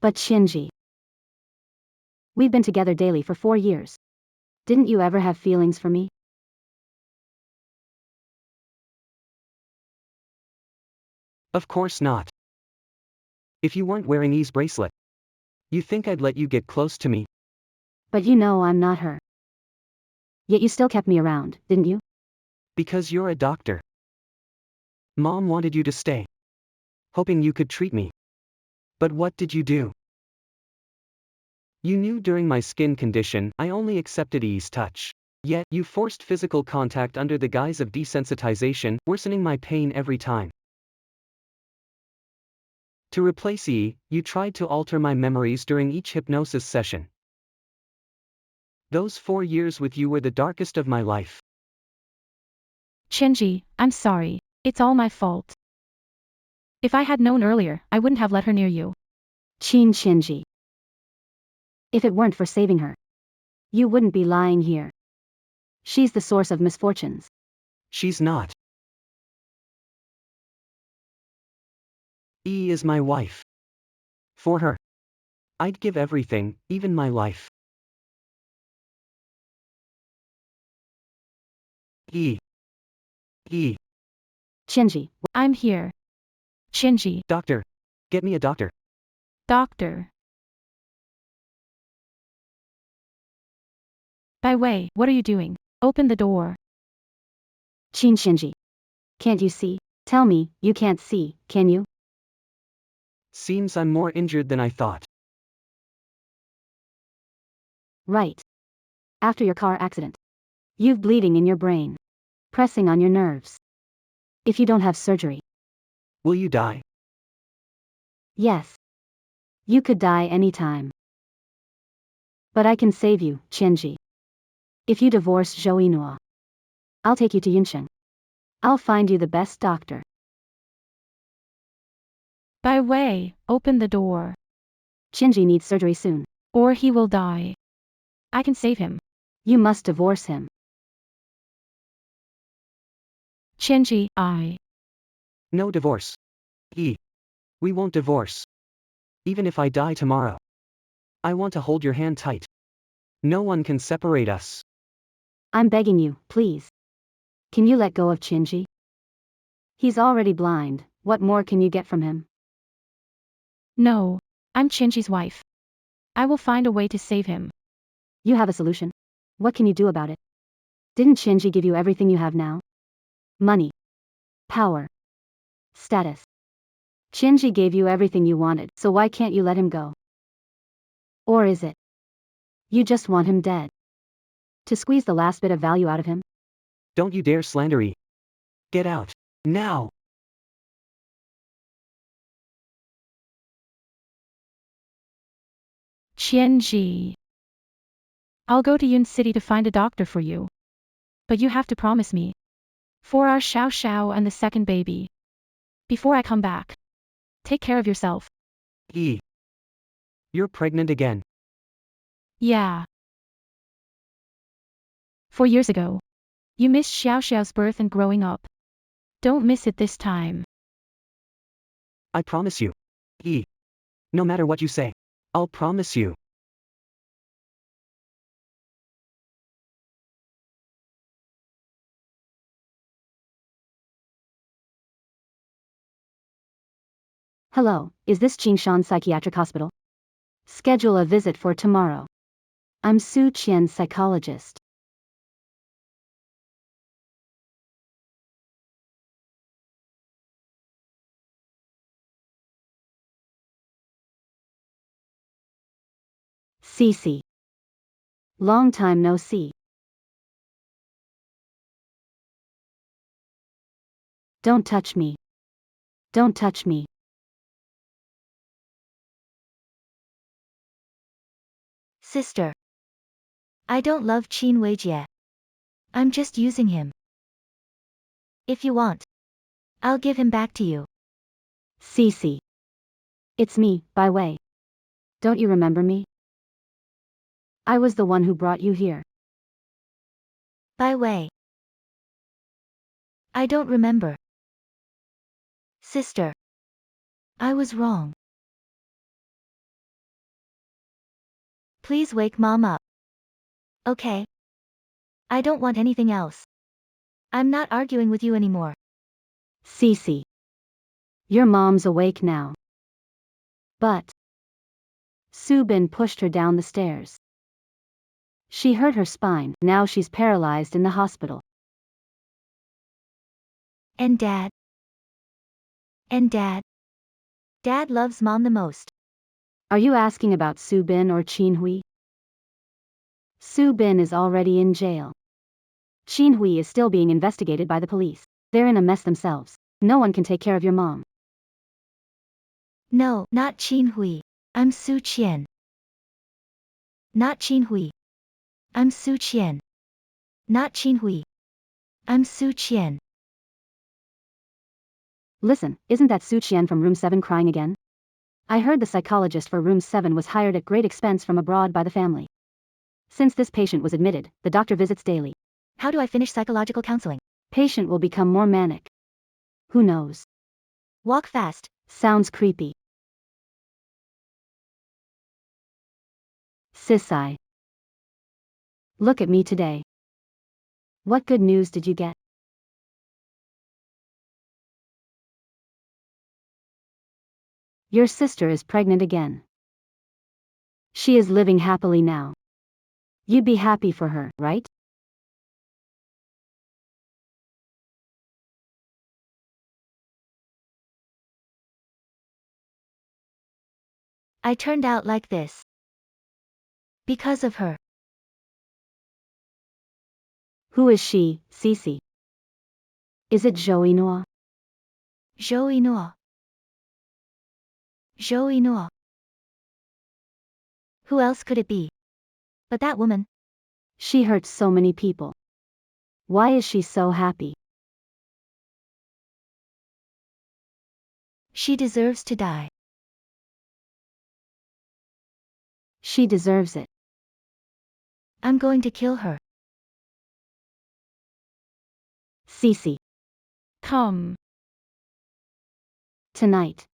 But Qianzhi. We've been together daily for 4 years. Didn't you ever have feelings for me? Of course not. If you weren't wearing E's bracelet, you think I'd let you get close to me? But you know I'm not her. Yet you still kept me around, didn't you? Because you're a doctor. Mom wanted you to stay, hoping you could treat me. But what did you do? You knew during my skin condition I only accepted E's touch. Yet, you forced physical contact under the guise of desensitization, worsening my pain every time. To replace E, you tried to alter my memories during each hypnosis session. Those 4 years with you were the darkest of my life. Qianzhi, I'm sorry. It's all my fault. If I had known earlier, I wouldn't have let her near you. Qin Qianzhi. If it weren't for saving her, you wouldn't be lying here. She's the source of misfortunes. She's not. E is my wife. For her, I'd give everything, even my life. E. Qianzhi, I'm here. Qianzhi, Doctor. Get me a doctor. doctor. By way, what are you doing? Open the door. Qin Qianzhi. Can't you see? Tell me, you can't see, can you? Seems I'm more injured than I thought. Right. After your car accident. You've bleeding in your brain. Pressing on your nerves. If you don't have surgery. Will you die? Yes. You could die anytime. But I can save you, Qianzhi. If you divorce Zhou Yinuo, I'll take you to Yunsheng. I'll find you the best doctor. By way, open the door. Qianzhi needs surgery soon. Or he will die. I can save him. You must divorce him. Qianzhi, I. No divorce. E. We won't divorce. Even if I die tomorrow. I want to hold your hand tight. No one can separate us. I'm begging you, please. Can you let go of Qianzhi? He's already blind, what more can you get from him? No. I'm Qianzhi's wife. I will find a way to save him. You have a solution. What can you do about it? Didn't Qianzhi give you everything you have now? Money. Power. Status. Qianzhi gave you everything you wanted, so why can't you let him go? Or is it? You just want him dead. To squeeze the last bit of value out of him? Don't you dare slander E. Get out. Now. Qianzhi. I'll go to Yun City to find a doctor for you. But you have to promise me. For our Xiao Xiao and the second baby. Before I come back. Take care of yourself. E. You're pregnant again. Yeah. 4 years ago. You missed Xiao Xiao's birth and growing up. Don't miss it this time. I promise you. E. No matter what you say. I'll promise you. Hello, is this Jingshan Psychiatric Hospital? Schedule a visit for tomorrow. I'm Su Qian, psychologist. Cece. Long time no see. Don't touch me. Don't touch me. Sister. I don't love Qin Weijie. I'm just using him. If you want, I'll give him back to you. Cece. It's me, by way. Don't you remember me? I was the one who brought you here. By way. I don't remember. Sister. I was wrong. Please wake Mom up. Okay. I don't want anything else. I'm not arguing with you anymore. Cece. Your mom's awake now. But. Su Bin pushed her down the stairs. She hurt her spine, now she's paralyzed in the hospital. And Dad? And Dad? Dad loves Mom the most. Are you asking about Su Bin or Qin Hui? Su Bin is already in jail. Qin Hui is still being investigated by the police. They're in a mess themselves. No one can take care of your mom. No, not Qin Hui. I'm Su Qian. Not Qin Hui. I'm Su Qian. Not Qin Hui. I'm Su Qian. Listen, isn't that Su Qian from room 7 crying again? I heard the psychologist for room 7 was hired at great expense from abroad by the family. Since this patient was admitted, the doctor visits daily. How do I finish psychological counseling? Patient will become more manic. Who knows? Walk fast. Sounds creepy. Sissai. Look at me today. What good news did you get? Your sister is pregnant again. She is living happily now. You'd be happy for her, right? I turned out like this. Because of her. Who is she, Cece? Is it Zhou Yinuo? Zhou Yinuo. Zhou Yinuo. Who else could it be? But that woman. She hurts so many people. Why is she so happy? She deserves to die. She deserves it. I'm going to kill her. Cece. Come. Tonight.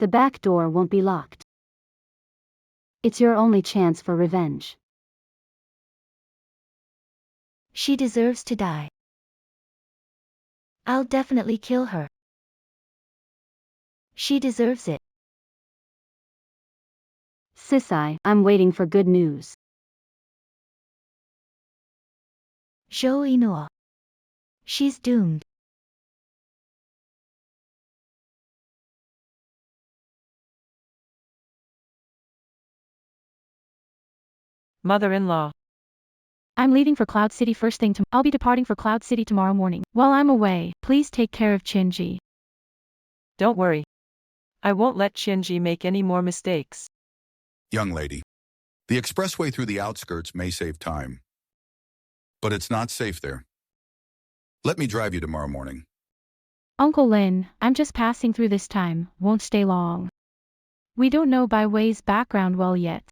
The back door won't be locked. It's your only chance for revenge. She deserves to die. I'll definitely kill her. She deserves it. Sissai, I'm waiting for good news. Zhou Yinuo. She's doomed. Mother-in-law. I'm leaving for Cloud City first thing I'll be departing for Cloud City tomorrow morning. While I'm away, please take care of Qianzhi. Don't worry. I won't let Qianzhi make any more mistakes. Young lady, the expressway through the outskirts may save time, but it's not safe there. Let me drive you tomorrow morning. Uncle Lin, I'm just passing through this time, won't stay long. We don't know Bai Wei's background well yet.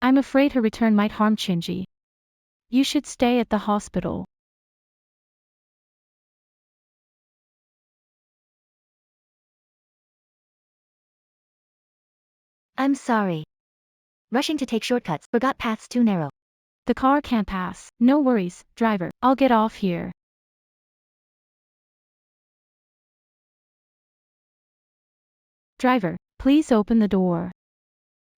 I'm afraid her return might harm Qianzhi. You should stay at the hospital. I'm sorry. Rushing to take shortcuts, forgot paths too narrow. The car can't pass. No worries, driver, I'll get off here. Driver, please open the door.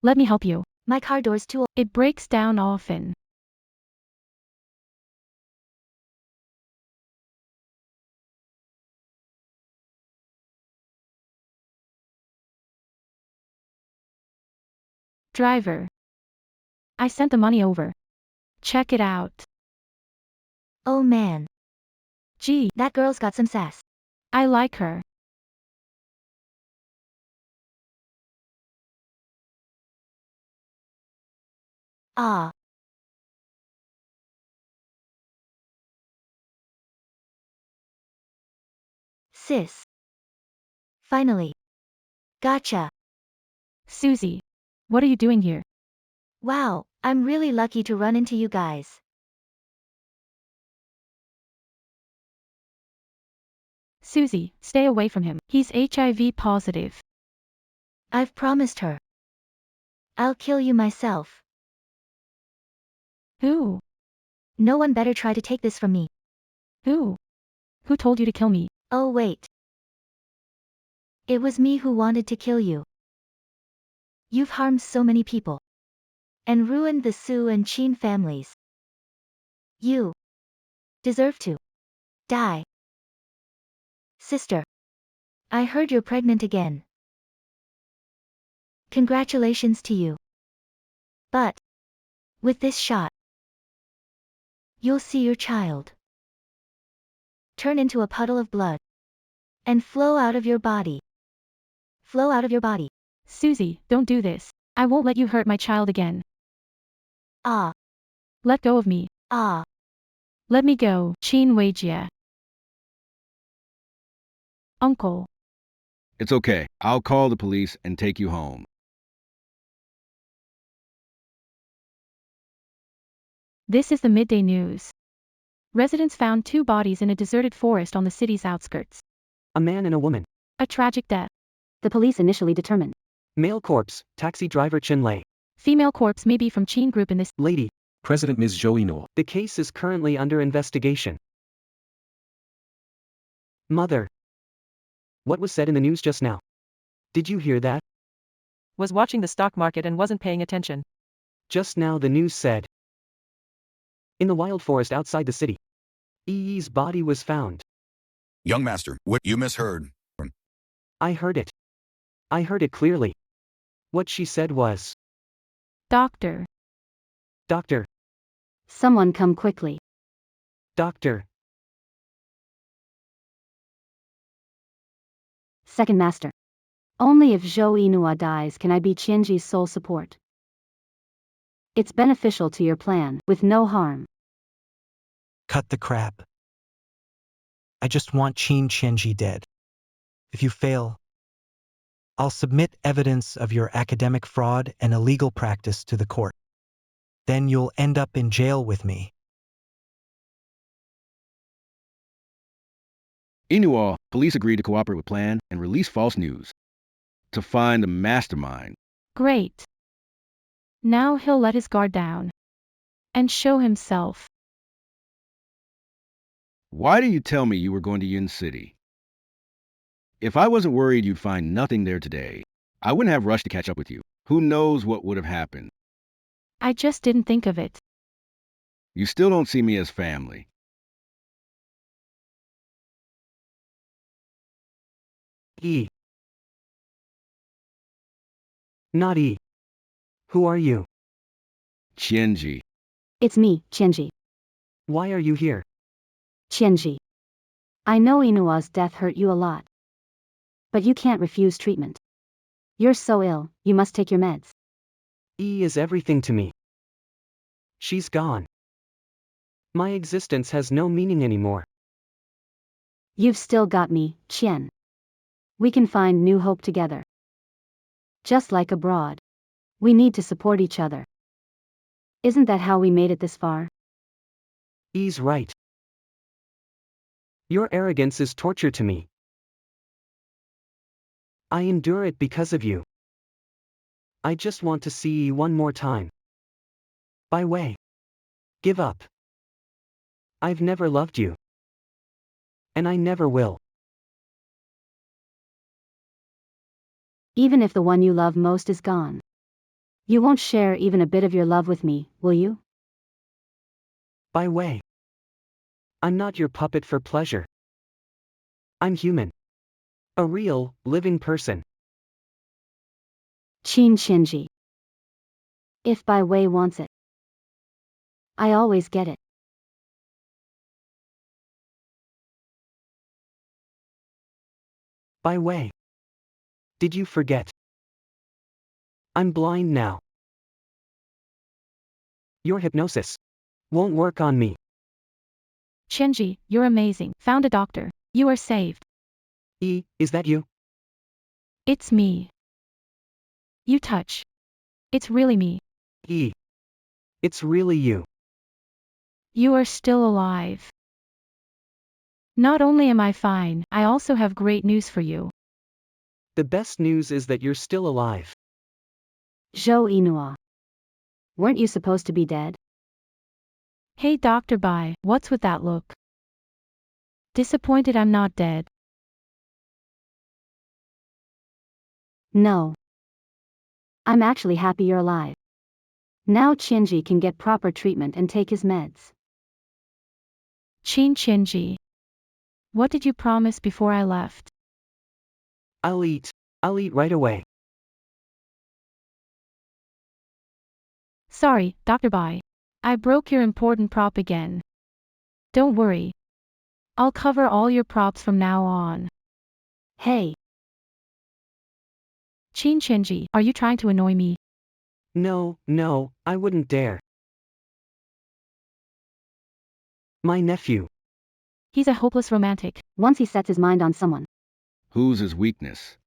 Let me help you. My car door's too old. It breaks down often. Driver. I sent the money over. Check it out. Oh man. Gee, That girl's got some sass. I like her. Ah. Sis. Finally. Gotcha. Susie. What are you doing here? Wow, I'm really lucky to run into you guys. Susie, stay away from him. He's HIV positive. I've promised her. I'll kill you myself. Who? No one better try to take this from me. Who? Who told you to kill me? Oh wait. It was me who wanted to kill you. You've harmed so many people. And ruined the Su and Qin families. You deserve to die. Sister. I heard you're pregnant again. Congratulations to you. But with this shot, you'll see your child turn into a puddle of blood and flow out of your body. Flow out of your body. Susie, don't do this. I won't let you hurt my child again. Ah. Let go of me. Ah. Let me go, Qin Weijie. Uncle. It's okay. I'll call the police and take you home. This is the midday news. Residents found 2 bodies in a deserted forest on the city's outskirts. A man and a woman. A tragic death. The police initially determined. Male corpse, taxi driver Chen Lei. Female corpse may be from Qin group in this. Lady. President Ms. Zhou Yinuo. The case is currently under investigation. Mother. What was said in the news just now? Did you hear that? Was watching the stock market and wasn't paying attention. Just now the news said. In the wild forest outside the city. Yi's body was found. Young master, what you misheard. I heard it. I heard it clearly. What she said was. Doctor. Doctor. Someone come quickly. Doctor. Second master. Only if Zhou Yinuo dies can I be Qianzhi's sole support. It's beneficial to your plan, with no harm. Cut the crap. I just want Qin Qianzhi dead. If you fail, I'll submit evidence of your academic fraud and illegal practice to the court. Then you'll end up in jail with me. Yinuo, police agreed to cooperate with plan and release false news. To find the mastermind. Great. Now he'll let his guard down. And show himself. Why did you tell me you were going to Yin City? If I wasn't worried you'd find nothing there today, I wouldn't have rushed to catch up with you. Who knows what would have happened? I just didn't think of it. You still don't see me as family. E. Not E. Who are you? Qianzhi. It's me, Qianzhi. Why are you here? Qianzhi. I know Yinuo's death hurt you a lot. But you can't refuse treatment. You're so ill, you must take your meds. E is everything to me. She's gone. My existence has no meaning anymore. You've still got me, Qian. We can find new hope together. Just like abroad. We need to support each other. Isn't that how we made it this far? E's right. Your arrogance is torture to me. I endure it because of you. I just want to see E one more time. By way. Give up. I've never loved you. And I never will. Even if the one you love most is gone. You won't share even a bit of your love with me, will you? By way. I'm not your puppet for pleasure. I'm human. A real, living person. Qin Qianzhi. If Bai Wei wants it. I always get it. By way. Did you forget? I'm blind now. Your hypnosis won't work on me. Qianzhi, you're amazing. Found a doctor. You are saved. E, is that you? It's me. You touch. It's really me. E. It's really you. You are still alive. Not only am I fine, I also have great news for you. The best news is that you're still alive. Zhou Yinuo. Weren't you supposed to be dead? Hey Dr. Bai, what's with that look? Disappointed I'm not dead. No. I'm actually happy you're alive. Now Qianzhi can get proper treatment and take his meds. Qin Qianzhi. What did you promise before I left? I'll eat right away. Sorry, Dr. Bai. I broke your important prop again. Don't worry. I'll cover all your props from now on. Hey. Qin Qianzhi, are you trying to annoy me? No, I wouldn't dare. My nephew. He's a hopeless romantic. Once he sets his mind on someone. Who's his weakness?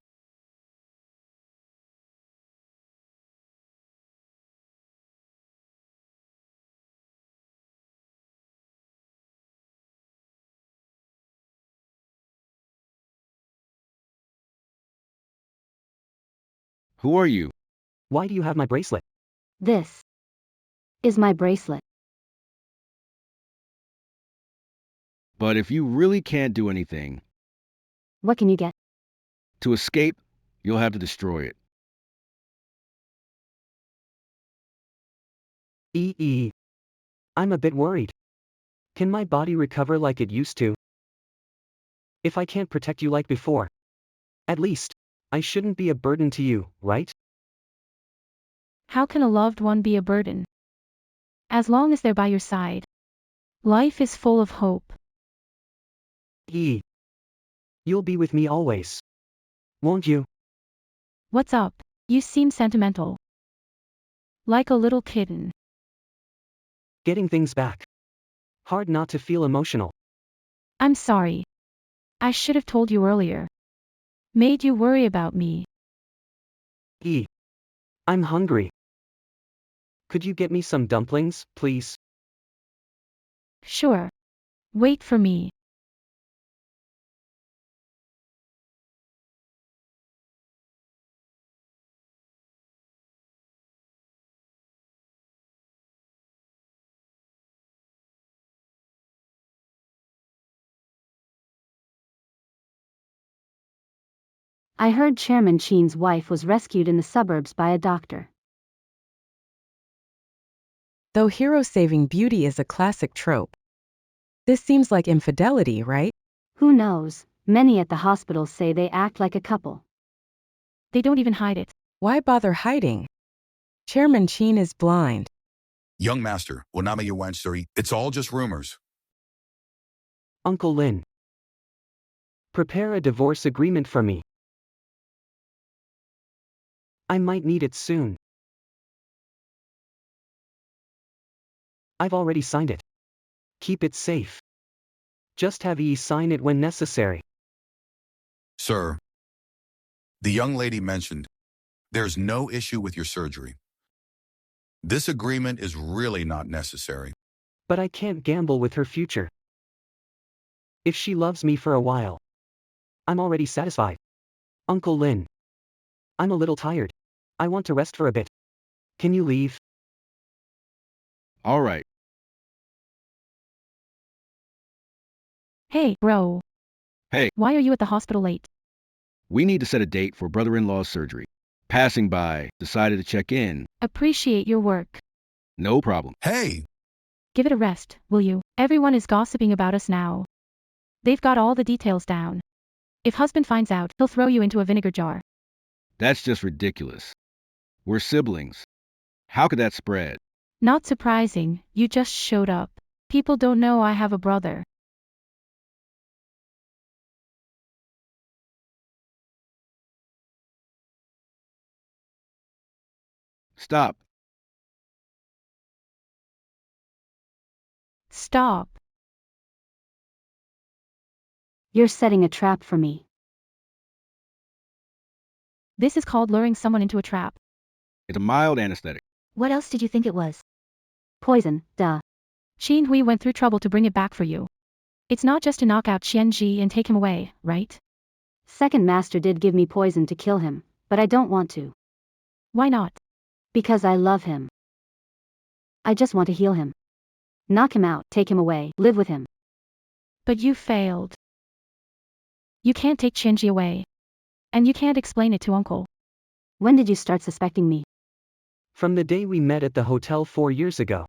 Who are you? Why do you have my bracelet? This is my bracelet. But if you really can't do anything, What can you get? to escape, you'll have to destroy it. I'm a bit worried. Can my body recover like it used to? If I can't protect you like before, at least, I shouldn't be a burden to you, right? How can a loved one be a burden? As long as they're by your side. Life is full of hope. You'll be with me always. Won't you? What's up? You seem sentimental. Like a little kitten. Getting things back. Hard not to feel emotional. I'm sorry. I should have told you earlier. Made you worry about me. I'm hungry. Could you get me some dumplings, please? Sure. Wait for me. I heard Chairman Qin's wife was rescued in the suburbs by a doctor. Though hero saving beauty is a classic trope. This seems like infidelity, right? Who knows? Many at the hospital say they act like a couple. They don't even hide it. Why bother hiding? Chairman Qin is blind. Young master, Wanama Yuansuri, it's all just rumors. Uncle Lin. Prepare a divorce agreement for me. I might need it soon. I've already signed it. Keep it safe. Just have Yi sign it when necessary. Sir, the young lady mentioned, there's no issue with your surgery. This agreement is really not necessary. But I can't gamble with her future. If she loves me for a while, I'm already satisfied. Uncle Lin. I'm a little tired. I want to rest for a bit. Can you leave? All right. Hey, bro. Hey. Why are you at the hospital late? We need to set a date for brother-in-law's surgery. Passing by, decided to check in. Appreciate your work. No problem. Hey! Give it a rest, will you? Everyone is gossiping about us now. They've got all the details down. If husband finds out, he'll throw you into a vinegar jar. That's just ridiculous. We're siblings. How could that spread? Not surprising, you just showed up. People don't know I have a brother. Stop. Stop. You're setting a trap for me. This is called luring someone into a trap. It's a mild anesthetic. What else did you think it was? Poison, duh. Qin Hui went through trouble to bring it back for you. It's not just to knock out Qianzhi and take him away, right? Second master did give me poison to kill him, but I don't want to. Why not? Because I love him. I just want to heal him. Knock him out, take him away, live with him. But you failed. You can't take Qianzhi away. And you can't explain it to Uncle. When did you start suspecting me? From the day we met at the hotel 4 years ago.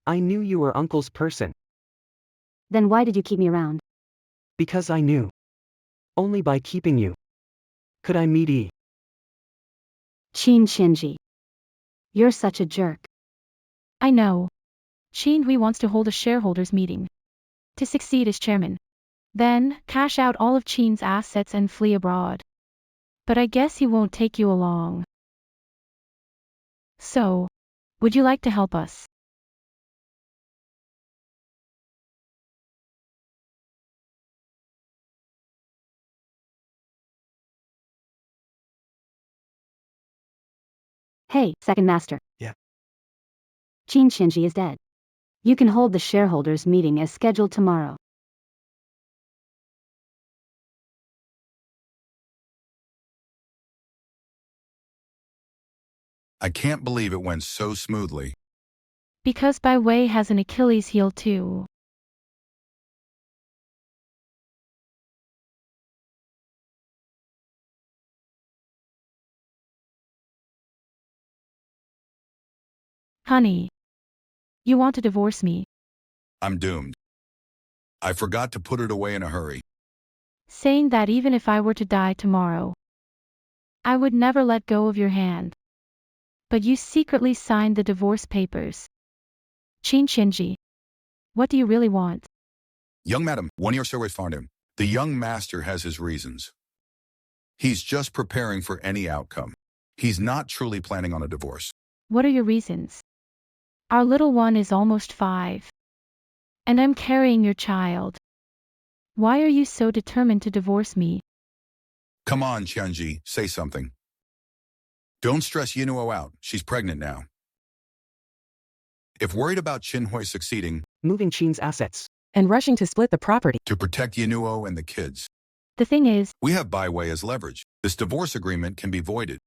I knew you were Uncle's person. Then why did you keep me around? Because I knew. Only by keeping you could I meet Yi. Qin Qianzhi. You're such a jerk. I know. Qin Hui wants to hold a shareholders meeting. To succeed as chairman. Then, cash out all of Qin's assets and flee abroad. But I guess he won't take you along. So, would you like to help us? Hey, second master. Yeah. Qin Qianzhi is dead. You can hold the shareholders meeting as scheduled tomorrow. I can't believe it went so smoothly. Because Bai Wei has an Achilles heel too. Honey. You want to divorce me? I'm doomed. I forgot to put it away in a hurry. Saying that even if I were to die tomorrow, I would never let go of your hand. But you secretly signed the divorce papers. Qin Qianzhi. What do you really want? Young madam, 1 year survey found him. The young master has his reasons. He's just preparing for any outcome. He's not truly planning on a divorce. What are your reasons? Our little one is almost 5. And I'm carrying your child. Why are you so determined to divorce me? Come on, Qianzhi, say something. Don't stress Yinuo out. She's pregnant now. If worried about Qin Hui succeeding, Moving Qin's assets. And rushing to split the property. to protect Yinuo and the kids, The thing is, we have Bai Wei as leverage. This divorce agreement can be voided.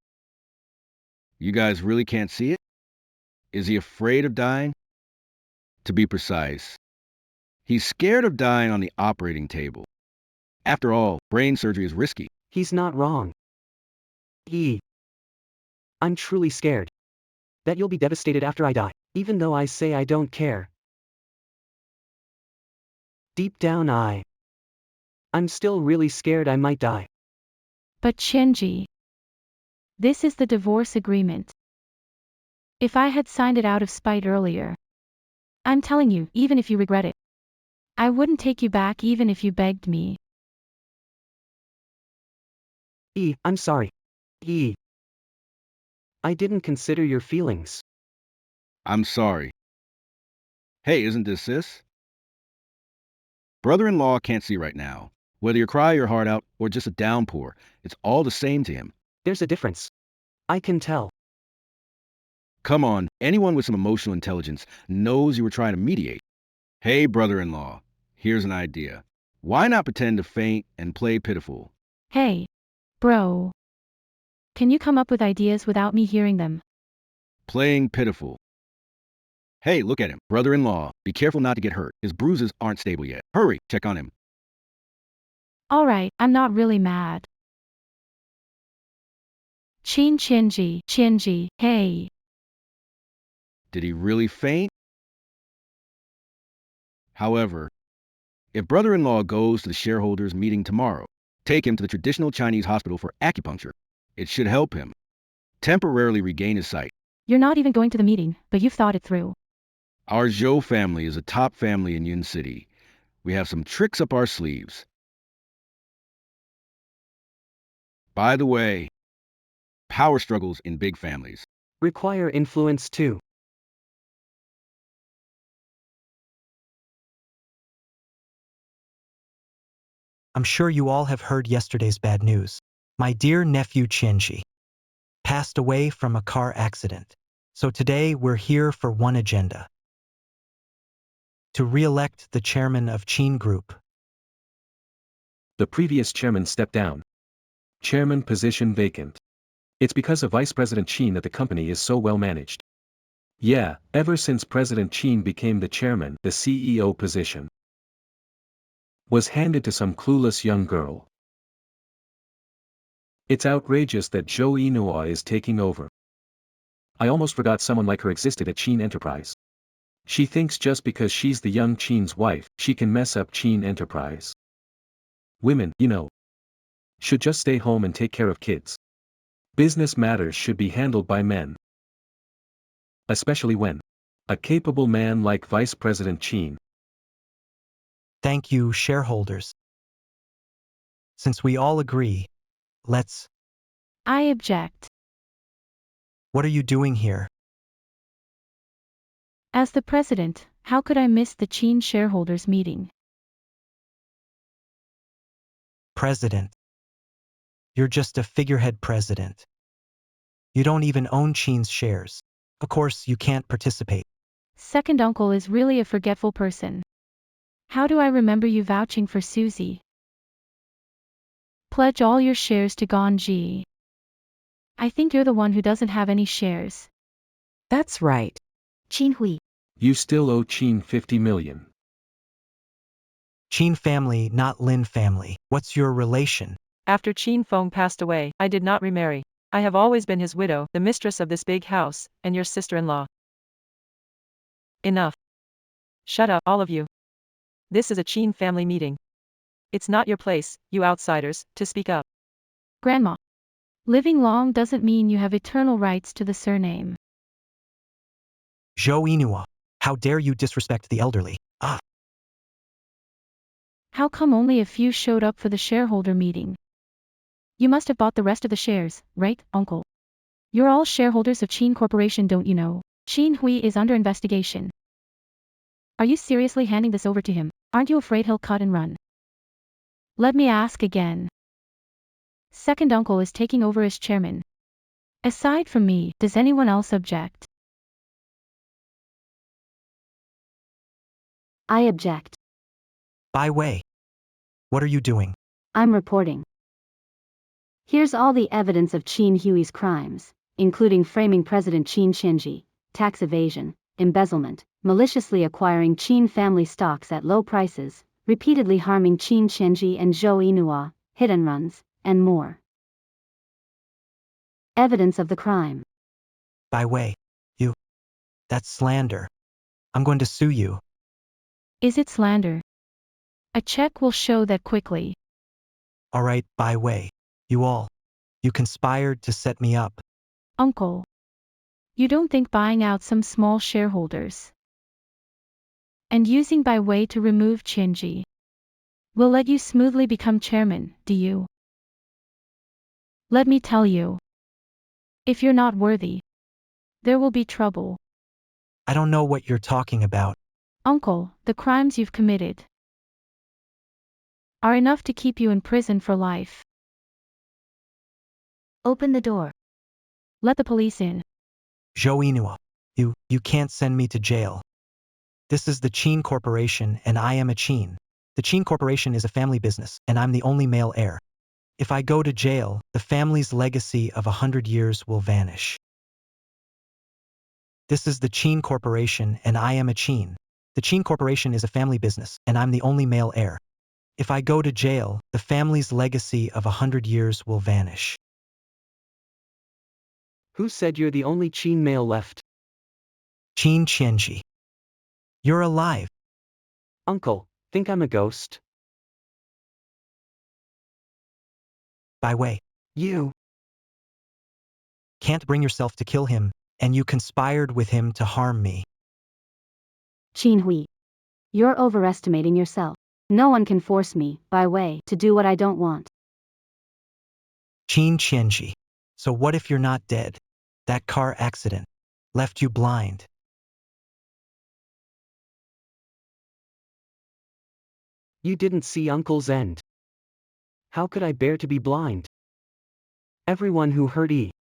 You guys really can't see it? Is he afraid of dying? To be precise, he's scared of dying on the operating table. After all, brain surgery is risky. He's not wrong. I'm truly scared that you'll be devastated after I die, even though I say I don't care. Deep down I'm still really scared I might die. but Qianzhi. This is the divorce agreement. If I had signed it out of spite earlier, I'm telling you, even if you regret it, I wouldn't take you back even if you begged me. I'm sorry. I didn't consider your feelings. I'm sorry. Hey, isn't this sis? Brother-in-law can't see right now. Whether you cry your heart out or just a downpour, it's all the same to him. There's a difference. I can tell. Come on, anyone with some emotional intelligence knows you were trying to mediate. Hey, brother-in-law, here's an idea. Why not pretend to faint and play pitiful? Hey, bro. Can you come up with ideas without me hearing them? Playing pitiful. Hey, look at him. Brother-in-law, be careful not to get hurt. His bruises aren't stable yet. Hurry, check on him. Alright, I'm not really mad. Qin Qianzhi, hey. Did he really faint? However, if brother-in-law goes to the shareholders' meeting tomorrow, take him to the traditional Chinese hospital for acupuncture. It should help him temporarily regain his sight. You're not even going to the meeting, but you've thought it through. Our Zhou family is a top family in Yun City. We have some tricks up our sleeves. By the way, power struggles in big families. Require influence too. I'm sure you all have heard yesterday's bad news. My dear nephew Qianzhi passed away from a car accident. So today we're here for one agenda: to re-elect the chairman of Qin Group. The previous chairman stepped down. Chairman position vacant. It's because of Vice President Qin that the company is so well managed. Yeah, ever since President Qin became the chairman, the CEO position was handed to some clueless young girl. It's outrageous that Zhou Yinuo is taking over. I almost forgot someone like her existed at Qin Enterprise. She thinks just because she's the young Qin's wife, she can mess up Qin Enterprise. Women, should just stay home and take care of kids. Business matters should be handled by men. Especially when a capable man like Vice President Qin. Thank you, shareholders. Since we all agree, let's... I object. What are you doing here? As the president, how could I miss the Qin shareholders meeting? President. You're just a figurehead president. You don't even own Qin's shares. Of course, you can't participate. Second uncle is really a forgetful person. How do I remember you vouching for Susie? Pledge all your shares to Ganji. I think you're the one who doesn't have any shares. That's right. Qin Hui. You still owe Qin 50 million. Qin family, not Lin family. What's your relation? After Qin Feng passed away, I did not remarry. I have always been his widow, the mistress of this big house, and your sister-in-law. Enough. Shut up, all of you. This is a Qin family meeting. It's not your place, you outsiders, to speak up. Grandma. Living long doesn't mean you have eternal rights to the surname. Zhou Yinuo. How dare you disrespect the elderly? Ah. How come only a few showed up for the shareholder meeting? You must have bought the rest of the shares, right, uncle? You're all shareholders of Qin Corporation, don't you know? Qin Hui is under investigation. Are you seriously handing this over to him? Aren't you afraid he'll cut and run? Let me ask again. Second uncle is taking over as chairman. Aside from me, does anyone else object? I object. By way. What are you doing? I'm reporting. Here's all the evidence of Qin Hui's crimes, including framing President Qin Qianzhi, tax evasion, embezzlement, maliciously acquiring Qin family stocks at low prices, repeatedly harming Qin Qianzhi and Zhou Yinuo, hit and runs, and more. Evidence of the crime. By way. You. That's slander. I'm going to sue you. Is it slander? A check will show that quickly. All right, by way. You all. You conspired to set me up. Uncle. You don't think buying out some small shareholders and using by way to remove Qianzhi will let you smoothly become chairman, do you? Let me tell you. If you're not worthy, there will be trouble. I don't know what you're talking about. Uncle, the crimes you've committed are enough to keep you in prison for life. Open the door. Let the police in. Zhou Yinuo. You can't send me to jail. This is the Qin Corporation and I am a Qin. The Qin Corporation is a family business and I'm the only male heir. If I go to jail, the family's legacy of 100 years will vanish. This is the Qin Corporation and I am a Qin. The Qin Corporation is a family business and I'm the only male heir. If I go to jail, the family's legacy of 100 years will vanish. Who said you're the only Qin male left? Qin Qianzhi. You're alive. Uncle, think I'm a ghost? By way. You. Can't bring yourself to kill him, and you conspired with him to harm me. Qin Hui. You're overestimating yourself. No one can force me, by way, to do what I don't want. Qin Qianzhi. So what if you're not dead? That car accident left you blind. You didn't see Uncle's end. How could I bear to be blind? Everyone who hurt E.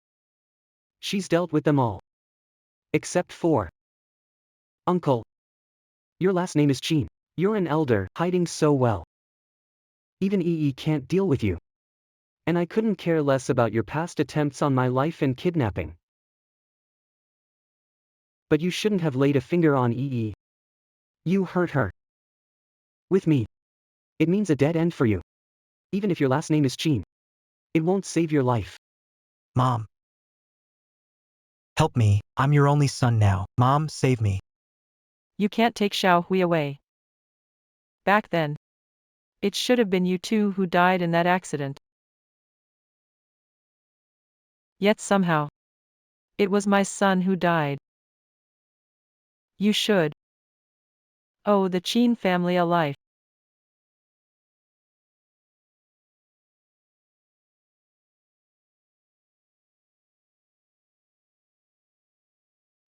She's dealt with them all. Except for Uncle. Your last name is Qin. You're an elder, hiding so well. Even EE can't deal with you. And I couldn't care less about your past attempts on my life and kidnapping. But you shouldn't have laid a finger on EE. You hurt her. With me. It means a dead end for you. Even if your last name is Qin. It won't save your life. Mom. Help me, I'm your only son now. Mom, save me. You can't take Xiao Hui away. Back then. It should have been you two who died in that accident. Yet somehow. It was my son who died. You should owe the Qin family a life.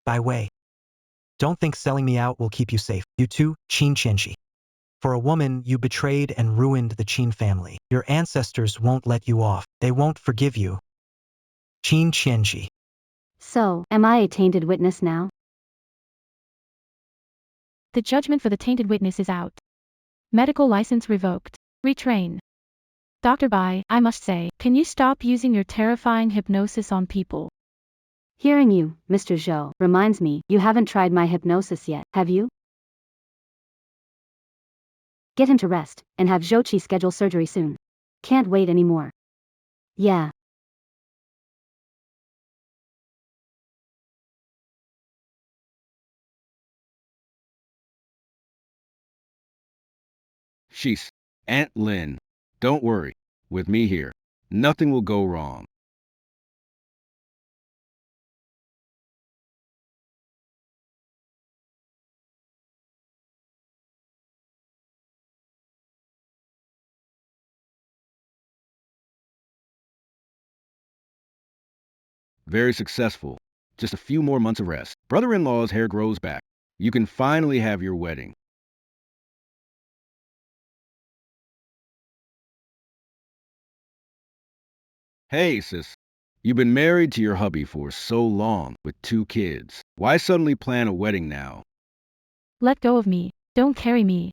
By way. Don't think selling me out will keep you safe. You too, Qin Qianzhi. For a woman, you betrayed and ruined the Qin family. Your ancestors won't let you off. They won't forgive you. Qin Qianzhi. So, am I a tainted witness now? The judgment for the tainted witness is out. Medical license revoked. Retrain. Dr. Bai, I must say, can you stop using your terrifying hypnosis on people? Hearing you, Mr. Zhou, reminds me, you haven't tried my hypnosis yet, have you? Get him to rest, and have Zhou schedule surgery soon. Can't wait anymore. Yeah. Sheesh. Aunt Lynn, don't worry. With me here, nothing will go wrong. Very successful. Just a few more months of rest. Brother-in-law's hair grows back. You can finally have your wedding. Hey, sis. You've been married to your hubby for so long, with 2 kids. Why suddenly plan a wedding now? Let go of me. Don't carry me.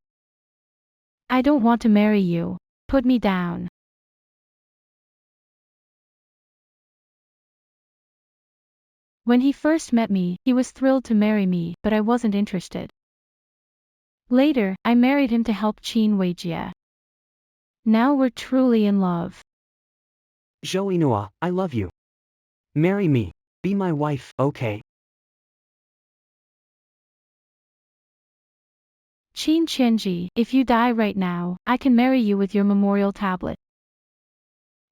I don't want to marry you. Put me down. When he first met me, he was thrilled to marry me, but I wasn't interested. Later, I married him to help Qin Weijie. Now we're truly in love. Zhou Yinuo, I love you. Marry me. Be my wife, okay? Qin Qianzhi, if you die right now, I can marry you with your memorial tablet.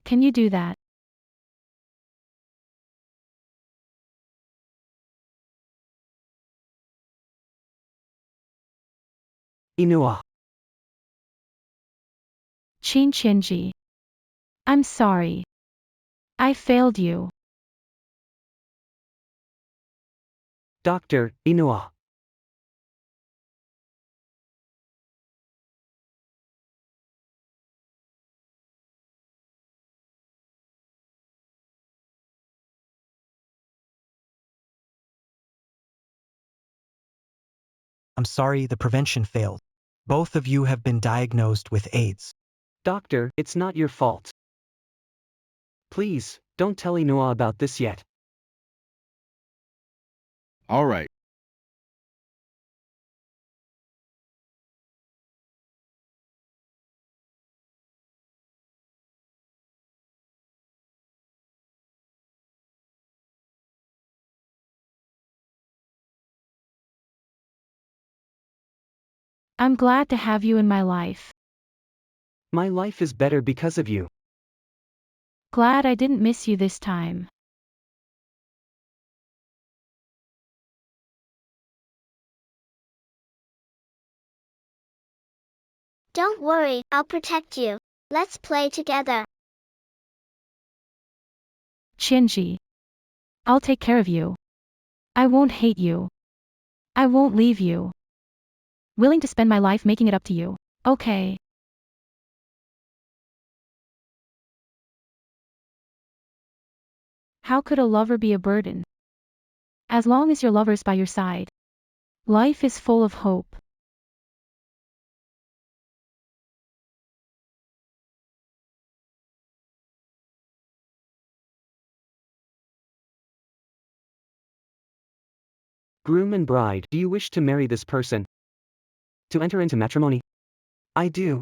Can you do that? Yinuo. Qin Qianzhi. I'm sorry. I failed you. Dr. Yinuo. I'm sorry, the prevention failed. Both of you have been diagnosed with AIDS. Doctor, it's not your fault. Please, don't tell Yinuo about this yet. All right. I'm glad to have you in my life. My life is better because of you. Glad I didn't miss you this time. Don't worry, I'll protect you. Let's play together. Qianzhi. I'll take care of you. I won't hate you. I won't leave you. Willing to spend my life making it up to you. Okay. How could a lover be a burden? As long as your lover's by your side, life is full of hope. Groom and bride, do you wish to marry this person? To enter into matrimony? I do.